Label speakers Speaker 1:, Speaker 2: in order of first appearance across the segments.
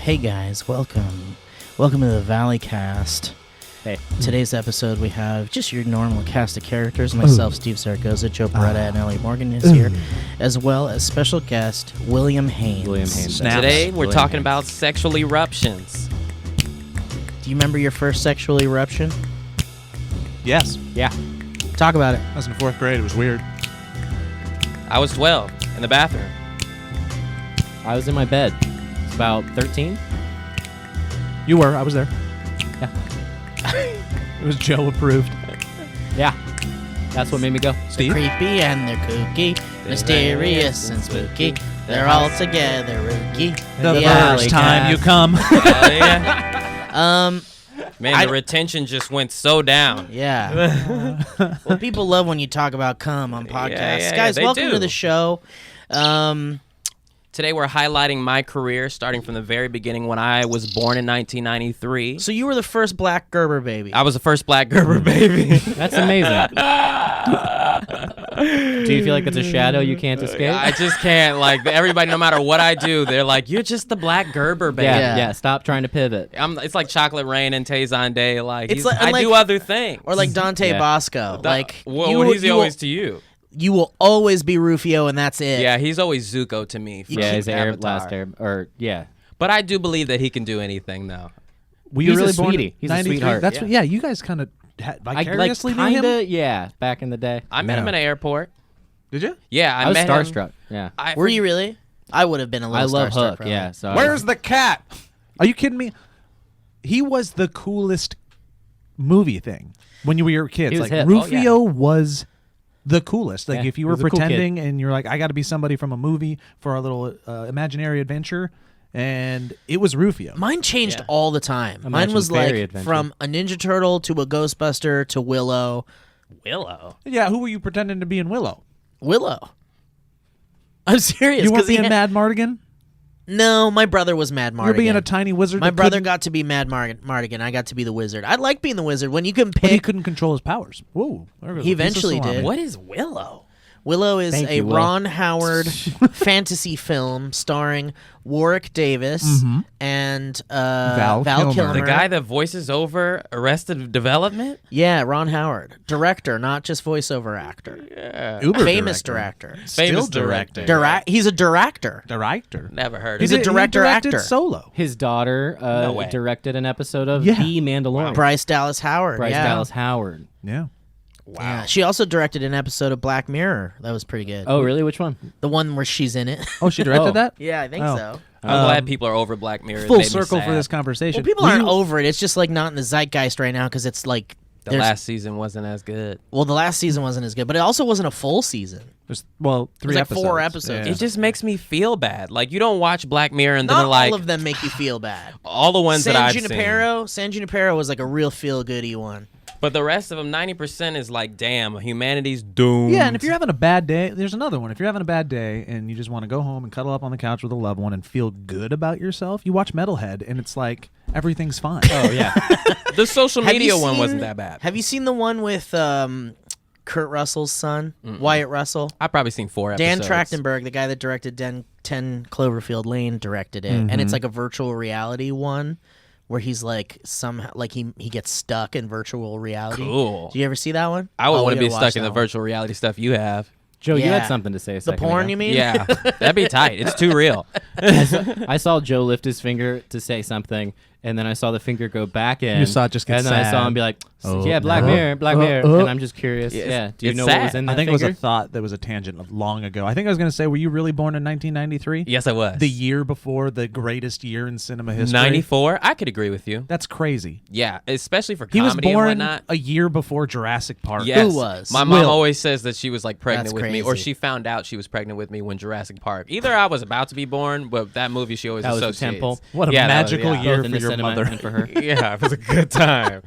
Speaker 1: Hey guys, welcome to the Valleycast.
Speaker 2: Hey.
Speaker 1: Today's episode we have just your normal cast of characters. Myself, Steve Zaragoza, Joe Beretta, and Ellie Morgan is here, as well as special guest William Haynes.
Speaker 3: Today we're talking about sexual eruptions.
Speaker 1: Do you remember your first sexual eruption?
Speaker 4: Yes.
Speaker 2: Yeah.
Speaker 1: Talk about it.
Speaker 4: I was in 4th grade. It was weird.
Speaker 3: I was 12 in the bathroom.
Speaker 2: I was in my bed. It's about 13.
Speaker 4: You were. I was there.
Speaker 2: Yeah.
Speaker 4: It was Joe approved.
Speaker 2: Yeah. That's what made me go.
Speaker 4: Steve?
Speaker 1: Creepy and they're kooky, mysterious and spooky. They're all together, rookie.
Speaker 4: The
Speaker 1: Yeah.
Speaker 4: first time you come.
Speaker 3: Yeah. Man, the retention just went so down.
Speaker 1: Yeah. Well, people love when you talk about cum on podcasts.
Speaker 3: Yeah,
Speaker 1: Guys,
Speaker 3: they
Speaker 1: welcome
Speaker 3: do.
Speaker 1: to the show.
Speaker 3: Today we're highlighting my career starting from the very beginning when I was born in 1993.
Speaker 1: So you were the first black Gerber baby.
Speaker 3: I was the first black Gerber baby.
Speaker 2: That's amazing. Do you feel like it's a shadow you can't escape?
Speaker 3: I just can't. Like, everybody, no matter what I do, they're like, you're just the black Gerber baby.
Speaker 2: Yeah. Stop trying to pivot.
Speaker 3: It's like Chocolate Rain and Tazon Day. Like,
Speaker 1: It's like-
Speaker 3: I do other things.
Speaker 1: Or like Dante
Speaker 2: Yeah.
Speaker 1: Bosco. Like
Speaker 3: what is he always to you?
Speaker 1: You will always be Rufio, and that's it.
Speaker 3: Yeah, he's always Zuko to me. from
Speaker 2: Yeah, he's
Speaker 3: Avatar.
Speaker 2: last air. Or, yeah.
Speaker 3: But I do believe that he can do anything, though.
Speaker 4: Were
Speaker 2: He's
Speaker 4: you
Speaker 2: a
Speaker 4: really born
Speaker 2: sweetie.
Speaker 4: in
Speaker 2: He's a
Speaker 4: 93?
Speaker 2: sweetheart.
Speaker 4: That's
Speaker 3: Yeah.
Speaker 4: what, yeah, you guys kind of vicariously knew him?
Speaker 2: kinda, yeah, back in the day.
Speaker 3: I met him in an airport.
Speaker 4: Did you?
Speaker 3: Yeah,
Speaker 2: I was
Speaker 3: met him.
Speaker 2: starstruck. Yeah.
Speaker 1: Were you really? I would have been a
Speaker 2: I
Speaker 1: little
Speaker 2: love
Speaker 1: starstruck,
Speaker 2: Hook,
Speaker 1: probably.
Speaker 2: yeah. So
Speaker 4: Where's the cat? Are you kidding me? He was the coolest movie thing when you were kids.
Speaker 2: He was
Speaker 4: Like
Speaker 2: hip.
Speaker 4: Rufio was the coolest. Like
Speaker 2: Yeah,
Speaker 4: if you
Speaker 2: he
Speaker 4: were
Speaker 2: was a cool kid.
Speaker 4: pretending and you're like, I got to be somebody from a movie for our little imaginary adventure, and it was Rufio.
Speaker 1: Mine changed
Speaker 3: Yeah.
Speaker 1: all the time. Mine
Speaker 2: Imagine
Speaker 1: was
Speaker 2: Fairy
Speaker 1: like
Speaker 2: Adventure.
Speaker 1: from a Ninja Turtle to a Ghostbuster to Willow.
Speaker 3: Willow.
Speaker 4: Yeah, who were you pretending to be in Willow?
Speaker 1: Willow. I'm serious.
Speaker 4: You weren't
Speaker 1: 'cause he
Speaker 4: being
Speaker 1: had-
Speaker 4: Mad Mardigan?
Speaker 1: No, my brother was Mad Mardigan.
Speaker 4: You're being a tiny wizard.
Speaker 1: My
Speaker 4: that
Speaker 1: brother
Speaker 4: couldn't-
Speaker 1: got to be Mad Mardigan. I got to be the wizard. I like being the wizard. When you can
Speaker 4: But he
Speaker 1: pick,
Speaker 4: couldn't control his powers. Whoa. There goes
Speaker 1: He
Speaker 4: a piece of
Speaker 1: eventually
Speaker 4: salami.
Speaker 1: did.
Speaker 3: What is Willow?
Speaker 1: Willow is
Speaker 2: Thank
Speaker 1: a
Speaker 2: you, Will.
Speaker 1: Ron Howard fantasy film starring Warwick Davis and
Speaker 4: Val
Speaker 1: Kilmer.
Speaker 4: Kilmer.
Speaker 3: The guy that voices over Arrested Development?
Speaker 1: Yeah, Ron Howard. Director, not just voiceover actor.
Speaker 3: Yeah.
Speaker 4: Uber
Speaker 1: Famous
Speaker 4: director.
Speaker 1: director.
Speaker 3: Famous
Speaker 4: Still directing.
Speaker 1: He's a director.
Speaker 4: Director.
Speaker 3: Never heard
Speaker 1: He's
Speaker 3: of
Speaker 1: a
Speaker 3: it.
Speaker 1: director
Speaker 4: He directed
Speaker 1: actor.
Speaker 4: Solo.
Speaker 2: His daughter
Speaker 3: No way.
Speaker 2: directed an episode of
Speaker 4: Yeah.
Speaker 2: The Mandalorian.
Speaker 1: Bryce Dallas Howard.
Speaker 2: Bryce
Speaker 1: yeah.
Speaker 2: Dallas Howard.
Speaker 4: Yeah.
Speaker 3: Wow.
Speaker 1: Yeah. She also directed an episode of Black Mirror. That was pretty good.
Speaker 2: Oh, really? Which one?
Speaker 1: The one where she's in it.
Speaker 4: Oh, she directed
Speaker 2: Oh.
Speaker 4: that?
Speaker 1: Yeah, I think
Speaker 4: Oh.
Speaker 1: so.
Speaker 3: I'm glad people are over Black Mirror. It
Speaker 4: Full
Speaker 3: made me
Speaker 4: circle for
Speaker 3: sad.
Speaker 4: this conversation.
Speaker 1: Well, people aren't over it. It's just like not in the zeitgeist right now because it's like
Speaker 3: The
Speaker 1: there's-
Speaker 3: last season wasn't as good.
Speaker 1: Well, the last season wasn't as good, but it also wasn't a full season.
Speaker 4: There's, well, 3
Speaker 1: like
Speaker 4: episodes.
Speaker 1: 4 episodes.
Speaker 4: Yeah.
Speaker 3: It just makes me feel bad. Like, you don't watch Black Mirror and then
Speaker 1: Not
Speaker 3: like
Speaker 1: all of them make you feel bad.
Speaker 3: all the ones that I've seen.
Speaker 1: San Junipero was like a real feel-goody one.
Speaker 3: But the rest of them, 90% is like, damn, humanity's doomed.
Speaker 4: Yeah, and if you're having a bad day, there's another one. If you're having a bad day and you just want to go home and cuddle up on the couch with a loved one and feel good about yourself, you watch Metalhead, and it's like everything's fine.
Speaker 2: Oh, yeah.
Speaker 3: The social
Speaker 1: Have you
Speaker 3: media one
Speaker 1: seen-
Speaker 3: wasn't that bad.
Speaker 1: Have you seen the one with Kurt Russell's son, Wyatt Russell?
Speaker 3: I've probably seen 4
Speaker 1: Dan
Speaker 3: episodes.
Speaker 1: Trachtenberg, the guy that directed 10 Cloverfield Lane, directed it, and it's like a virtual reality one where he's like somehow like he gets stuck in virtual reality.
Speaker 3: Cool.
Speaker 1: Do you ever see that one?
Speaker 3: I would
Speaker 1: Oh,
Speaker 3: want
Speaker 1: we
Speaker 3: to be
Speaker 1: gotta
Speaker 3: stuck
Speaker 1: watch
Speaker 3: in the
Speaker 1: that one.
Speaker 3: virtual reality stuff you have.
Speaker 2: Joe, you
Speaker 1: Yeah.
Speaker 2: had something to say a
Speaker 1: The
Speaker 2: second
Speaker 1: porn,
Speaker 2: ago.
Speaker 1: you mean?
Speaker 3: Yeah, that'd be tight. It's too real.
Speaker 2: I saw Joe lift his finger to say something, and then I saw the finger go back in.
Speaker 4: You saw it just get
Speaker 2: And then I saw
Speaker 4: sad.
Speaker 2: him be like,
Speaker 4: Oh,
Speaker 2: yeah, Black Mirror, Black Mirror. And I'm just curious. Yeah. Do you
Speaker 3: it's
Speaker 2: know what was
Speaker 3: sad.
Speaker 2: in that
Speaker 4: I think
Speaker 2: finger?
Speaker 4: it was a thought that was a tangent long ago. I think I was going to say, were you really born in 1993?
Speaker 3: Yes, I was.
Speaker 4: The year before the greatest year in cinema history?
Speaker 3: 94. I could agree with you.
Speaker 4: That's crazy.
Speaker 3: Yeah, especially for
Speaker 4: He
Speaker 3: comedy
Speaker 4: was
Speaker 3: and
Speaker 4: born
Speaker 3: whatnot.
Speaker 4: a year before Jurassic Park.
Speaker 3: Yes.
Speaker 1: Who was?
Speaker 3: My mom
Speaker 4: Will.
Speaker 3: always says that she was like pregnant
Speaker 1: That's
Speaker 3: with me, or
Speaker 1: crazy.
Speaker 3: she found out she was pregnant with me when Jurassic Park. Either I was about to be born, but that movie she always
Speaker 2: That was the
Speaker 3: associates.
Speaker 2: temple.
Speaker 4: What a
Speaker 3: Yeah, that was-
Speaker 4: magical
Speaker 3: yeah.
Speaker 4: year
Speaker 2: Both in
Speaker 4: for
Speaker 2: the
Speaker 4: your
Speaker 2: cinema
Speaker 4: mother.
Speaker 2: and for her.
Speaker 3: Yeah, it was a good time.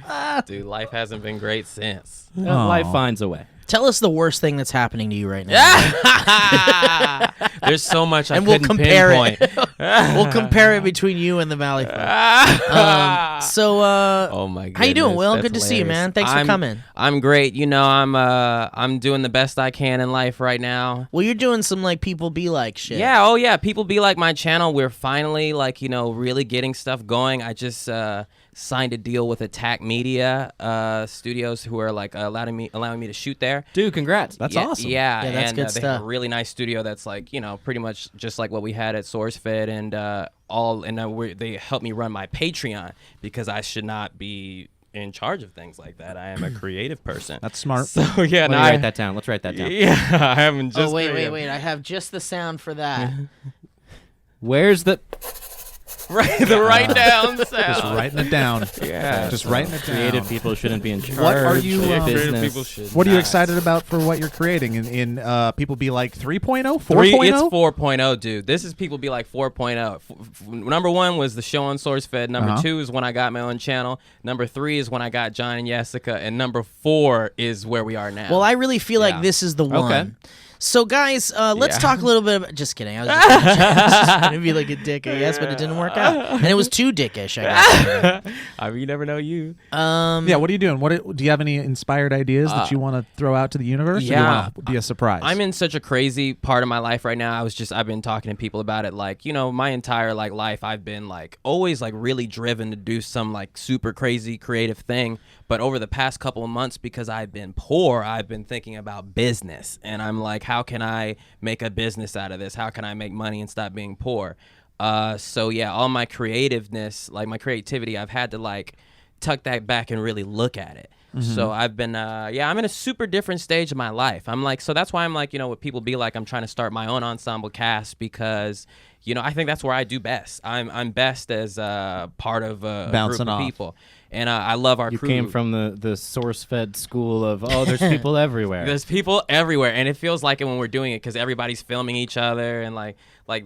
Speaker 3: Dude, life hasn't been great since.
Speaker 2: Life finds a way.
Speaker 1: Tell us the worst thing that's happening to you right now.
Speaker 3: There's so much I
Speaker 1: And we'll
Speaker 3: couldn't
Speaker 1: compare
Speaker 3: pinpoint.
Speaker 1: it. We'll compare it between you and the Valleyfolk.
Speaker 3: Oh my god.
Speaker 1: How you doing, Will? Good to see you, man. Thanks for coming.
Speaker 3: I'm great. You know, I'm doing the best I can in life right now.
Speaker 1: Well, you're doing some like people be like shit.
Speaker 3: Yeah, oh yeah, people be like my channel. We're finally like, you know, really getting stuff going. I just signed a deal with Attack Media Studios, who are like allowing me to shoot there.
Speaker 2: Dude, congrats.
Speaker 4: That's
Speaker 3: Yeah,
Speaker 4: awesome.
Speaker 3: Yeah,
Speaker 1: Yeah, that's
Speaker 3: and
Speaker 1: good
Speaker 3: they have
Speaker 1: stuff.
Speaker 3: a really nice studio that's like, you know, pretty much just like what we had at SourceFed, and they helped me run my Patreon because I should not be in charge of things like that. I am a creative person.
Speaker 4: That's smart.
Speaker 3: So yeah,
Speaker 2: Let me write that down. Let's write that down.
Speaker 3: Yeah, I haven't just.
Speaker 1: Oh, wait. I have just the sound for that.
Speaker 2: Where's the
Speaker 3: Right, the write down sound.
Speaker 4: Just writing it down.
Speaker 3: Yeah,
Speaker 4: Just writing it down.
Speaker 2: creative people shouldn't be in charge?
Speaker 4: What are you,
Speaker 2: of
Speaker 4: creative
Speaker 2: business?
Speaker 3: people should
Speaker 4: What are you
Speaker 3: not.
Speaker 4: excited about for what you're creating in People Be Like 3.0, 4.0?
Speaker 3: It's 4.0, dude. This is People Be Like 4.0. Number 1 was the show on SourceFed. Number 2 is when I got my own channel. Number 3 is when I got John and Jessica. And number 4 is where we are now.
Speaker 1: Well, I really feel like
Speaker 3: Yeah.
Speaker 1: this is the one.
Speaker 2: Okay.
Speaker 1: So, guys, let's
Speaker 3: Yeah.
Speaker 1: talk a little bit about... Just kidding. I was just going to be like a dick, I guess, but it didn't work out. And it was too dickish, I guess.
Speaker 3: I mean, you never know you.
Speaker 4: Yeah, what are you doing? Do you have any inspired ideas that you want to throw out to the universe? Or do you
Speaker 3: yeah.
Speaker 4: want to be a surprise?
Speaker 3: I'm in such a crazy part of my life right now. I've been talking to people about it. Like, you know, my entire like life, I've been like always like really driven to do some like super crazy creative thing. But over the past couple of months, because I've been poor, I've been thinking about business. And I'm like, how can I make a business out of this? How can I make money and stop being poor? So yeah, all my creativeness, like my creativity, I've had to like tuck that back and really look at it. So I've been, I'm in a super different stage of my life. I'm like, so that's why I'm like, you know, what People Be Like, I'm trying to start my own ensemble cast because, you know, I think that's where I do best. I'm best as part of a
Speaker 4: Bouncing
Speaker 3: group of
Speaker 4: off.
Speaker 3: people. And I love our
Speaker 2: You
Speaker 3: crew.
Speaker 2: came from the source-fed school of, there's people everywhere.
Speaker 3: There's people everywhere, and it feels like it when we're doing it because everybody's filming each other. And like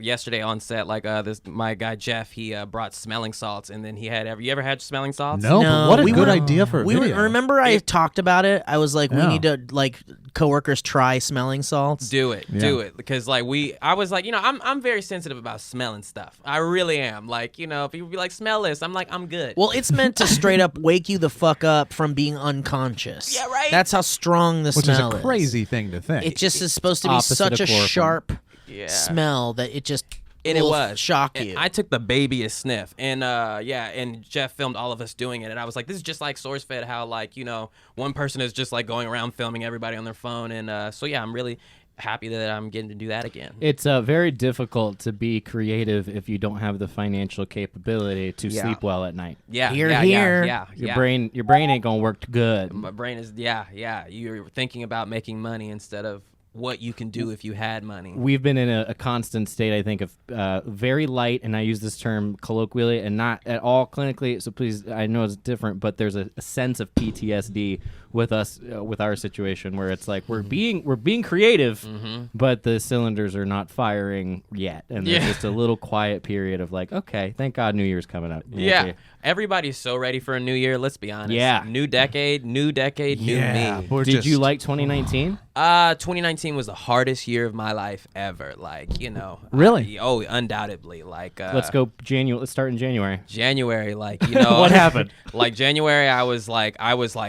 Speaker 3: yesterday on set, like my guy Jeff, he brought smelling salts, and then he had you ever had smelling salts?
Speaker 4: No,
Speaker 1: No,
Speaker 4: but what a
Speaker 1: we
Speaker 4: good
Speaker 1: were-
Speaker 4: idea for a
Speaker 1: We
Speaker 4: video.
Speaker 1: remember I talked about it. I was like, we
Speaker 4: Yeah.
Speaker 1: need to, like, coworkers try smelling salts.
Speaker 3: Do it,
Speaker 4: Yeah.
Speaker 3: do it, because like I was like, you know, I'm very sensitive about smelling stuff. I really am. Like, you know, people be like, smell this. I'm like, I'm good.
Speaker 1: Well, it's meant to straight up wake you the fuck up from being unconscious.
Speaker 3: Yeah, right?
Speaker 1: That's how strong the
Speaker 4: Which is
Speaker 1: smell
Speaker 4: a crazy thing to think.
Speaker 1: It just is supposed to be
Speaker 2: Opposite
Speaker 1: such
Speaker 2: of
Speaker 1: a
Speaker 2: chloroform.
Speaker 1: sharp
Speaker 3: Yeah.
Speaker 1: smell that it just
Speaker 3: And it
Speaker 1: will
Speaker 3: was
Speaker 1: shock
Speaker 3: And
Speaker 1: you.
Speaker 3: I took the babyest sniff, and and Jeff filmed all of us doing it, and I was like, this is just like SourceFed, how like, you know, one person is just like going around filming everybody on their phone, and so yeah, I'm really happy that I'm getting to do that again.
Speaker 2: It's very difficult to be creative if you don't have the financial capability to
Speaker 3: Yeah.
Speaker 2: sleep well at night.
Speaker 3: Yeah,
Speaker 1: Here,
Speaker 3: yeah,
Speaker 1: here.
Speaker 3: yeah,
Speaker 2: Your
Speaker 3: yeah.
Speaker 2: brain ain't gonna work good.
Speaker 3: My brain is you're thinking about making money instead of what you can do if you had money.
Speaker 2: We've been in a constant state, I think, of very light, and I use this term colloquially and not at all clinically, so please, I know it's different, but there's a sense of PTSD with us, with our situation, where it's like we're being creative, but the cylinders are not firing yet, and there's
Speaker 3: Yeah.
Speaker 2: just a little quiet period of like, okay, thank God New Year's coming up.
Speaker 3: Yeah.
Speaker 2: Okay.
Speaker 3: Everybody's so ready for a new year, let's be honest.
Speaker 2: Yeah.
Speaker 3: New decade, new
Speaker 4: yeah,
Speaker 3: me.
Speaker 4: we're
Speaker 2: Did you
Speaker 4: just-
Speaker 2: like 2019?
Speaker 3: 2019 was the hardest year of my life ever. Like, you know.
Speaker 4: Really?
Speaker 3: Undoubtedly. Like,
Speaker 2: Let's go January. Let's start in January.
Speaker 3: January, like, you know.
Speaker 2: What happened?
Speaker 3: Like, January, I was like,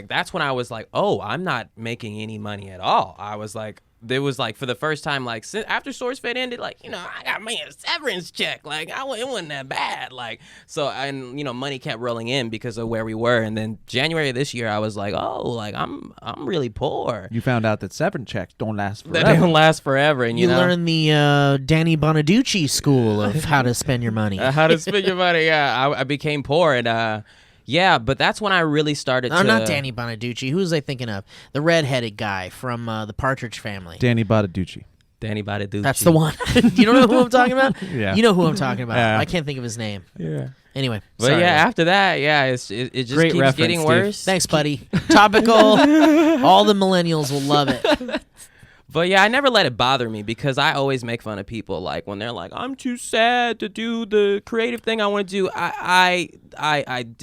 Speaker 3: that's when I was like, oh, I'm not making any money at all. I was like, there was like, for the first time, like, since after SourceFed ended, like, you know, I got me a severance check. Like, it wasn't that bad. Like, so, and, you know, money kept rolling in because of where we were. And then January of this year, I was like, oh, like, I'm really poor.
Speaker 4: You found out that severance checks don't last
Speaker 3: That
Speaker 4: forever.
Speaker 3: don't last forever. And,
Speaker 1: You
Speaker 3: know.
Speaker 1: learn the Danny Bonaducci school of how to spend your money.
Speaker 3: How to spend your money. Yeah, I became poor, and yeah, but that's when I really started.
Speaker 1: No,
Speaker 3: to...
Speaker 1: not Danny Bonaducci. Who was I thinking of? The redheaded guy from the Partridge Family.
Speaker 4: Danny Bonaducci.
Speaker 3: Danny Bonaducci.
Speaker 1: That's the one. You don't know who I'm talking about?
Speaker 4: Yeah.
Speaker 1: You know who I'm talking about.
Speaker 4: Yeah.
Speaker 1: I can't think of his name.
Speaker 3: Yeah.
Speaker 1: Anyway,
Speaker 3: But
Speaker 1: sorry.
Speaker 3: yeah, after that, yeah, it just
Speaker 2: Great
Speaker 3: keeps
Speaker 2: reference,
Speaker 3: getting
Speaker 2: Steve.
Speaker 3: worse.
Speaker 1: Thanks, buddy. Topical. All the millennials will love it.
Speaker 3: But yeah, I never let it bother me because I always make fun of people like when they're like, I'm too sad to do the creative thing I want to do.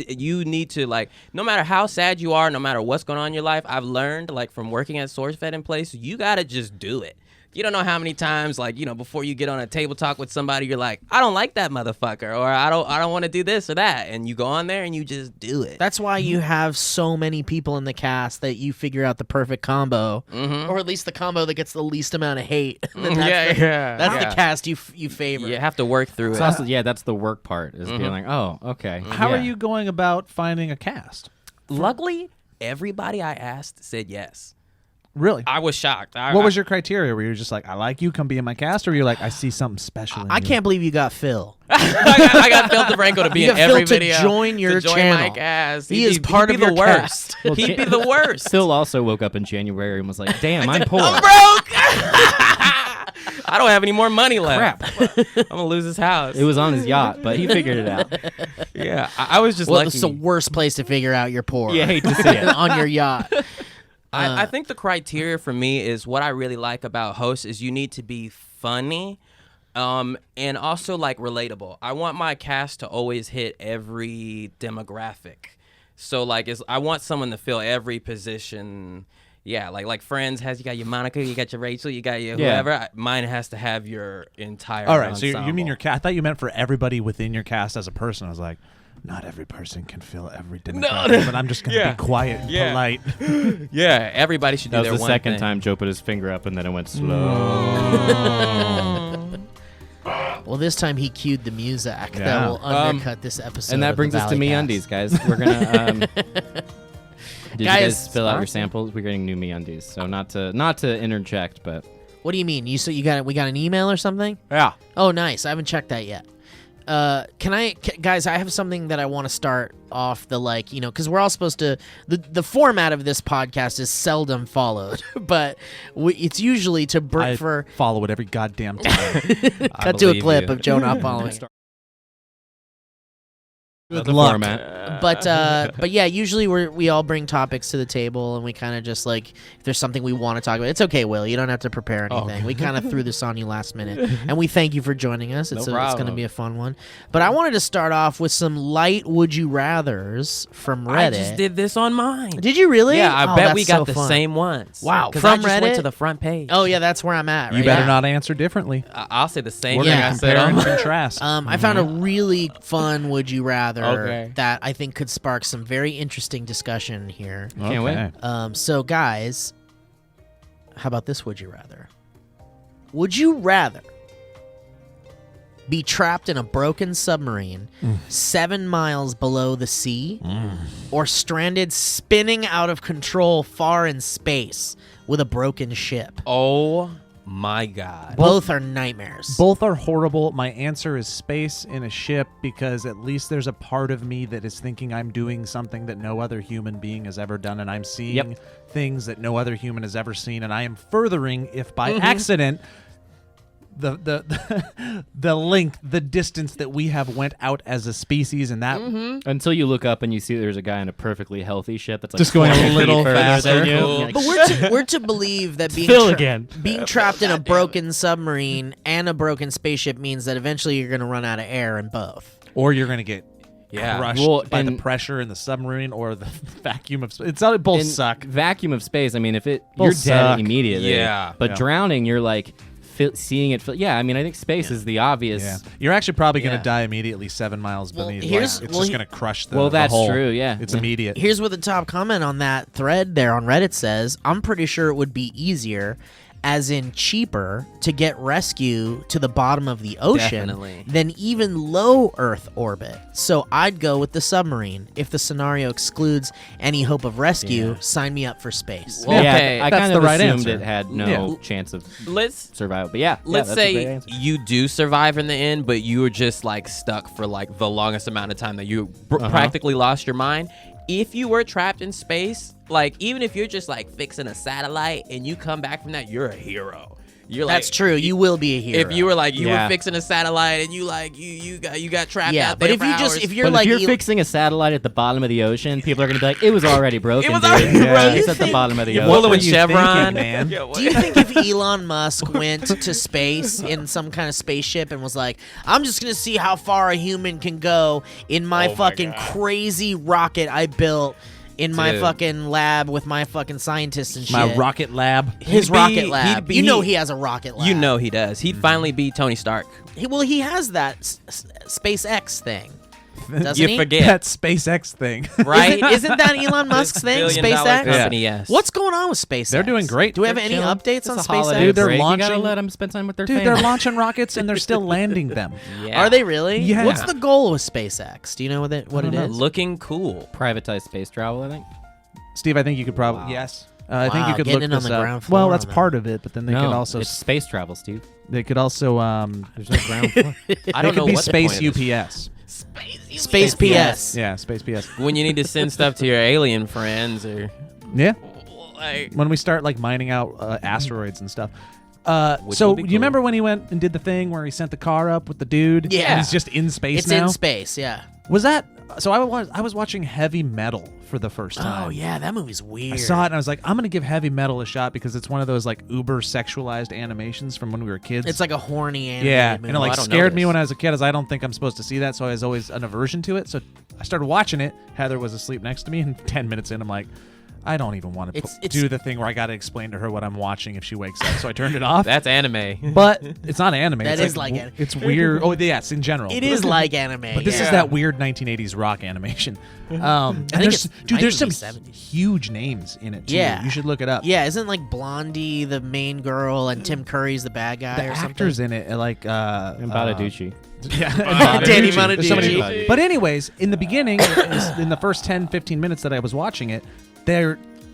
Speaker 3: You need to, like, no matter how sad you are, no matter what's going on in your life, I've learned, like, from working at SourceFed in place, you got to just do it. You don't know how many times, like, before you get on a table talk with somebody, you're like, I don't like that motherfucker, or I don't want to do this or that, and you go on there and you just do it.
Speaker 1: That's why you have so many people in the cast that you figure out the perfect combo, or at least the combo that gets the least amount of hate. That's the cast you favor.
Speaker 3: You have to work through it.
Speaker 2: Also, that's the work part is being like, oh, okay.
Speaker 4: How are you going about finding a cast?
Speaker 3: Luckily, everybody I asked said yes.
Speaker 4: Really?
Speaker 3: I was shocked.
Speaker 4: What was your criteria? Were you just like, I like you, come be in my cast? Or were you like, I see something special in
Speaker 1: I
Speaker 4: you?
Speaker 1: can't believe you got Phil.
Speaker 3: I got Phil DeFranco to be
Speaker 1: You
Speaker 3: in
Speaker 1: got
Speaker 3: every
Speaker 1: Phil to
Speaker 3: video.
Speaker 1: join your channel.
Speaker 3: My cast.
Speaker 1: He is part of
Speaker 3: the
Speaker 1: your
Speaker 3: worst.
Speaker 2: Well,
Speaker 3: He'd be the worst.
Speaker 2: Phil also woke up in January and was like, damn, I'm poor.
Speaker 3: I'm broke. I don't have any more money left.
Speaker 2: Crap.
Speaker 3: I'm going to lose his house.
Speaker 2: It was on his yacht, but he figured it out.
Speaker 3: Yeah. I was just
Speaker 1: Well,
Speaker 3: lucky.
Speaker 1: it's the worst place to figure out you're poor.
Speaker 2: Yeah, hate to see it.
Speaker 1: On your yacht.
Speaker 3: I think the criteria for me is what I really like about hosts is you need to be funny and also like relatable. I want my cast to always hit every demographic. So like I want someone to fill every position. Yeah, like Friends has, you got your Monica, you got your Rachel, you got your whoever. Mine has to have your entire
Speaker 4: All right,
Speaker 3: ensemble.
Speaker 4: so you mean your cast? I thought you meant for everybody within your cast as a person. I was like, not every person can fill every demographic, but I'm just going to be quiet and polite.
Speaker 3: Yeah, everybody should do
Speaker 2: That
Speaker 3: their
Speaker 2: was the
Speaker 3: one
Speaker 2: second
Speaker 3: thing.
Speaker 2: time Joe put his finger up, and then it went slow.
Speaker 1: Well, this time he cued the music that
Speaker 4: Yeah.
Speaker 1: will undercut this episode.
Speaker 2: And that
Speaker 1: of
Speaker 2: brings
Speaker 1: the
Speaker 2: us to
Speaker 1: Valleycast.
Speaker 2: MeUndies, guys. We're gonna. Did you
Speaker 1: Guys,
Speaker 2: guys fill out your samples? We're getting new MeUndies, so not to interject, but
Speaker 1: What do you mean? We got an email or something?
Speaker 2: yeah.
Speaker 1: Oh, nice. I haven't checked that yet. Guys, I have something that I want to start off because we're all supposed to. The format of this podcast is seldom followed, but it's usually to
Speaker 4: I follow it every goddamn time.
Speaker 1: cut to a
Speaker 3: believe
Speaker 1: clip
Speaker 3: you.
Speaker 1: of Joe not following.
Speaker 2: Good
Speaker 4: luck.
Speaker 2: format.
Speaker 1: But yeah, usually we all bring topics to the table and we kind of just if there's something we want to talk about. It's okay, Will. You don't have to prepare anything. We kind of threw this on you last minute, and we thank you for joining us. It's going to be a fun one. But I wanted to start off with some light would you rather's from Reddit.
Speaker 3: I just did this on mine.
Speaker 1: Did you really?
Speaker 3: Yeah, I
Speaker 1: Oh,
Speaker 3: bet
Speaker 1: that's
Speaker 3: we got
Speaker 1: so
Speaker 3: the
Speaker 1: fun.
Speaker 3: same ones.
Speaker 1: Wow,
Speaker 3: because
Speaker 1: from
Speaker 3: I just
Speaker 1: Reddit?
Speaker 3: went to the front page.
Speaker 1: Oh yeah, that's where I'm at.
Speaker 4: You
Speaker 1: right
Speaker 4: better
Speaker 1: now.
Speaker 4: not answer differently.
Speaker 3: I'll say the same
Speaker 4: We're
Speaker 3: thing
Speaker 4: going
Speaker 3: I
Speaker 4: to
Speaker 3: said
Speaker 4: compare
Speaker 3: on
Speaker 4: and
Speaker 3: mine.
Speaker 4: contrast.
Speaker 1: I found a really fun would you rather
Speaker 3: Okay.
Speaker 1: that I think could spark some very interesting discussion here.
Speaker 2: Can't wait.
Speaker 4: Okay.
Speaker 1: So guys, how about this would you rather? Would you rather be trapped in a broken submarine 7 miles below the sea or stranded spinning out of control far in space with a broken ship?
Speaker 3: Oh my God.
Speaker 1: Both are nightmares.
Speaker 4: Both are horrible. My answer is space in a ship because at least there's a part of me that is thinking I'm doing something that no other human being has ever done, and I'm seeing things that no other human has ever seen, and I am furthering, if by accident, the distance that we have went out as a species, and that
Speaker 2: Until you look up and you see there's a guy in a perfectly healthy ship that's like
Speaker 4: Just going a
Speaker 2: 20 feet
Speaker 4: little
Speaker 2: further
Speaker 4: faster.
Speaker 2: than you.
Speaker 3: Cool.
Speaker 2: You're like,
Speaker 1: But we're to believe that being
Speaker 2: Phil again.
Speaker 1: being trapped in a broken submarine and a broken spaceship means that eventually you're going to run out of air in both.
Speaker 4: or you're going to get crushed
Speaker 2: Well,
Speaker 4: by the
Speaker 2: and-
Speaker 4: pressure in the submarine or the vacuum of space. It's all both
Speaker 2: in
Speaker 4: suck.
Speaker 2: vacuum of space. I mean, if you're
Speaker 4: Both
Speaker 2: dead
Speaker 4: suck.
Speaker 2: immediately.
Speaker 3: Yeah.
Speaker 2: But
Speaker 4: Yeah.
Speaker 2: drowning, you're like seeing it. Yeah, I mean, I think space is the obvious.
Speaker 4: Yeah, you're actually probably going to
Speaker 1: Yeah.
Speaker 4: die immediately 7 miles
Speaker 1: Well,
Speaker 4: beneath.
Speaker 1: here's-
Speaker 4: It's
Speaker 1: well,
Speaker 4: just
Speaker 1: he-
Speaker 4: going to crush the
Speaker 2: Well,
Speaker 4: the
Speaker 2: that's
Speaker 4: hull.
Speaker 2: true, yeah.
Speaker 4: It's
Speaker 2: Yeah.
Speaker 4: immediate.
Speaker 1: Here's what the top comment on that thread there on Reddit says. I'm pretty sure it would be easier, as in cheaper, to get rescue to the bottom of the ocean
Speaker 3: Definitely.
Speaker 1: than even low Earth orbit. So I'd go with the submarine. If the scenario excludes any hope of rescue, sign me up for space.
Speaker 3: Well,
Speaker 2: Yeah,
Speaker 3: okay,
Speaker 2: I
Speaker 4: that's
Speaker 2: kind
Speaker 4: the
Speaker 2: of
Speaker 4: right
Speaker 2: assumed
Speaker 4: answer.
Speaker 2: it had no
Speaker 4: Yeah.
Speaker 2: chance of
Speaker 3: Let's
Speaker 2: survival. But yeah,
Speaker 3: let's
Speaker 2: that's a great
Speaker 3: say
Speaker 2: answer.
Speaker 3: you do survive in the end, but you were just like stuck for like the longest amount of time that you practically lost your mind. If you were trapped in space, like even if you're just like fixing a satellite and you come back from that, you're a hero. You're like,
Speaker 1: That's true. You will be a hero.
Speaker 3: If you were like you
Speaker 2: Yeah.
Speaker 3: were fixing a satellite and you got trapped
Speaker 1: yeah,
Speaker 3: out
Speaker 1: but
Speaker 3: there
Speaker 1: if
Speaker 3: for
Speaker 1: you
Speaker 3: hours.
Speaker 1: just if you're
Speaker 2: But
Speaker 1: like
Speaker 2: if you're
Speaker 1: Elon-
Speaker 2: fixing a satellite at the bottom of the ocean, people are gonna be like, "It was already broken,
Speaker 3: It was
Speaker 2: dude.
Speaker 3: already broken.
Speaker 2: It's at the bottom of the ocean."
Speaker 3: Willow
Speaker 4: were
Speaker 3: and
Speaker 4: you
Speaker 3: Chevron,
Speaker 4: thinking, man?
Speaker 3: Yeah, what-
Speaker 1: Do you think if Elon Musk went to space in some kind of spaceship and was like, I'm just going to see how far a human can go in my fucking crazy rocket I built in my
Speaker 3: Dude.
Speaker 1: fucking lab with my fucking scientists and shit.
Speaker 4: My rocket lab.
Speaker 1: His
Speaker 3: He'd be-
Speaker 1: rocket lab.
Speaker 3: he'd be-
Speaker 1: You know he has a rocket lab.
Speaker 3: You know he does. He'd finally be Tony Stark.
Speaker 1: He has that SpaceX thing. Doesn't
Speaker 3: You
Speaker 1: he?
Speaker 3: forget,
Speaker 4: That SpaceX thing.
Speaker 3: right?
Speaker 1: Isn't that Elon Musk's thing,
Speaker 3: Billion-dollar
Speaker 1: SpaceX?
Speaker 3: company, yes.
Speaker 1: What's going on with SpaceX?
Speaker 4: They're doing great.
Speaker 1: Do we have
Speaker 2: They're
Speaker 1: any
Speaker 2: chilling.
Speaker 1: updates on
Speaker 2: It's a holiday
Speaker 1: SpaceX?
Speaker 4: Dude, they're
Speaker 2: break. You
Speaker 4: launching-
Speaker 2: gotta let them spend time with their
Speaker 4: Dude,
Speaker 2: family.
Speaker 4: they're launching rockets and they're still landing them.
Speaker 3: Yeah.
Speaker 1: Are they really?
Speaker 4: Yeah.
Speaker 1: What's the goal with SpaceX? Do you know what it
Speaker 4: don't know.
Speaker 1: is?
Speaker 3: looking cool?
Speaker 2: privatized space travel, I think.
Speaker 4: Steve, I think you could probably
Speaker 2: Wow.
Speaker 4: yes. I think
Speaker 1: Wow,
Speaker 4: you could
Speaker 1: getting
Speaker 4: look
Speaker 1: in on
Speaker 4: this
Speaker 1: the
Speaker 4: up.
Speaker 1: ground floor
Speaker 4: Well, that's
Speaker 1: on that.
Speaker 4: part of it, but then they
Speaker 2: No,
Speaker 4: could also
Speaker 2: it's space travel, Steve.
Speaker 4: they could also
Speaker 2: There's no ground floor.
Speaker 3: I
Speaker 4: they
Speaker 3: don't
Speaker 4: could
Speaker 3: know
Speaker 4: be
Speaker 3: what the
Speaker 4: space
Speaker 3: point of this-
Speaker 4: UPS.
Speaker 1: Space PS.
Speaker 4: Yeah, space PS.
Speaker 3: when you need to send stuff to your alien friends or
Speaker 4: Yeah.
Speaker 3: like.
Speaker 4: When we start like mining out asteroids and stuff.
Speaker 3: Which
Speaker 4: So
Speaker 3: would be
Speaker 4: you
Speaker 3: cool.
Speaker 4: remember when he went and did the thing where he sent the car up with the dude?
Speaker 1: Yeah.
Speaker 4: And he's just in space
Speaker 1: It's
Speaker 4: now.
Speaker 1: in space, yeah.
Speaker 4: Was that? So I was watching Heavy Metal for the first time.
Speaker 1: Oh yeah, that movie's weird.
Speaker 4: I saw it and I was like, I'm gonna give Heavy Metal a shot because it's one of those like uber sexualized animations from when we were kids.
Speaker 1: It's like a horny animated
Speaker 4: yeah,
Speaker 1: movie.
Speaker 4: and it like
Speaker 3: I don't know
Speaker 4: scared me
Speaker 3: this.
Speaker 4: when I was a kid, as I don't think I'm supposed to see that, so I was always an aversion to it. So I started watching it. Heather was asleep next to me, and 10 minutes in, I'm like, I don't even want to
Speaker 1: It's-
Speaker 4: do the thing where I got to explain to her what I'm watching if she wakes up. So I turned it off.
Speaker 3: That's anime.
Speaker 4: But it's not anime.
Speaker 1: That
Speaker 4: it's
Speaker 1: is like anime.
Speaker 4: It's weird. Oh, yes, in general.
Speaker 1: It is like anime.
Speaker 4: But this is
Speaker 1: yeah.
Speaker 4: that weird 1980s rock animation. And
Speaker 1: I think
Speaker 4: there's,
Speaker 1: it's
Speaker 4: dude, there's some
Speaker 1: 1970s.
Speaker 4: huge names in it too.
Speaker 1: Yeah.
Speaker 4: You should look it up.
Speaker 1: Yeah, isn't like Blondie the main girl and Tim Curry's the bad guy
Speaker 4: The
Speaker 1: or something?
Speaker 4: actors in it, like
Speaker 2: And Badaducci.
Speaker 4: yeah,
Speaker 1: Danny
Speaker 4: There's so many-
Speaker 1: Bonaducci.
Speaker 4: But anyways, in the beginning, in the first 10-15 minutes that I was watching it,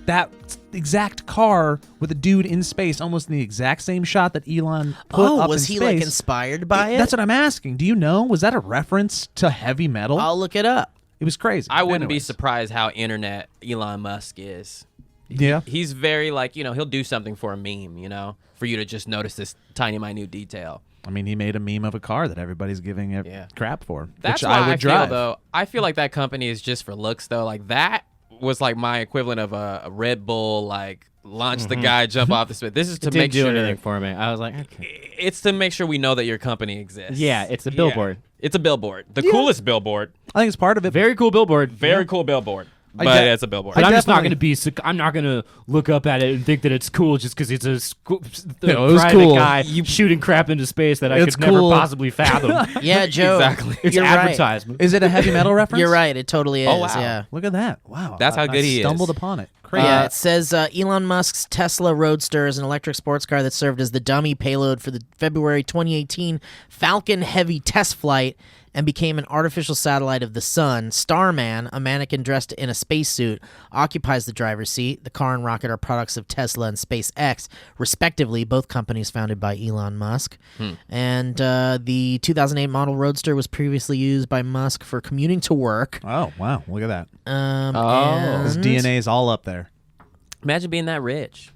Speaker 4: that exact car with a dude in space, almost in the exact same shot that Elon put
Speaker 1: Oh,
Speaker 4: up
Speaker 1: was
Speaker 4: in
Speaker 1: he
Speaker 4: space.
Speaker 1: like inspired by it?
Speaker 4: That's what I'm asking. Do you know? Was that a reference to Heavy Metal?
Speaker 1: I'll look it up.
Speaker 4: It was crazy.
Speaker 3: I wouldn't be
Speaker 4: Anyways.
Speaker 3: surprised how internet Elon Musk is.
Speaker 4: Yeah.
Speaker 3: He's very like, he'll do something for a meme, for you to just notice this tiny minute detail.
Speaker 4: I mean, he made a meme of a car that everybody's giving a
Speaker 3: Yeah.
Speaker 4: crap for,
Speaker 3: That's
Speaker 4: which
Speaker 3: why
Speaker 4: I would drive.
Speaker 3: feel though. I feel like that company is just for looks though. Like that was like my equivalent of a Red Bull like launch the guy, jump off the spit. This is to
Speaker 2: Didn't
Speaker 3: make
Speaker 2: do
Speaker 3: sure
Speaker 2: anything for me. I was like, okay.
Speaker 3: it's to make sure we know that your company exists.
Speaker 2: Yeah, it's a billboard.
Speaker 3: It's a billboard. The coolest billboard.
Speaker 4: I think it's part of it.
Speaker 2: Very cool billboard.
Speaker 3: Very cool billboard.
Speaker 4: I
Speaker 3: But
Speaker 4: de-
Speaker 3: it's a billboard.
Speaker 2: But I'm just not
Speaker 4: definitely-
Speaker 2: going to be. I'm not going to look up at it and think that it's cool just because it's a
Speaker 4: No, it was
Speaker 2: private
Speaker 4: cool.
Speaker 2: guy shooting crap into space that I
Speaker 4: It's
Speaker 2: could never
Speaker 4: cool.
Speaker 2: possibly fathom.
Speaker 1: Yeah, Joe.
Speaker 3: Exactly.
Speaker 2: It's
Speaker 1: You're right.
Speaker 2: advertisement.
Speaker 4: Is it a Heavy Metal reference?
Speaker 1: You're right. It totally is.
Speaker 3: Oh, wow.
Speaker 1: Yeah.
Speaker 4: Look at that. Wow.
Speaker 3: That's how
Speaker 4: I
Speaker 3: good he is.
Speaker 4: stumbled upon it. Crazy.
Speaker 1: Yeah, it says Elon Musk's Tesla Roadster is an electric sports car that served as the dummy payload for the February 2018 Falcon Heavy test flight and became an artificial satellite of the sun. Starman, a mannequin dressed in a spacesuit, occupies the driver's seat. The car and rocket are products of Tesla and SpaceX, respectively, both companies founded by Elon Musk. And the 2008 model Roadster was previously used by Musk for commuting to work.
Speaker 4: Oh, wow. Look at that. His
Speaker 1: And
Speaker 4: DNA is all up there.
Speaker 3: Imagine being that rich.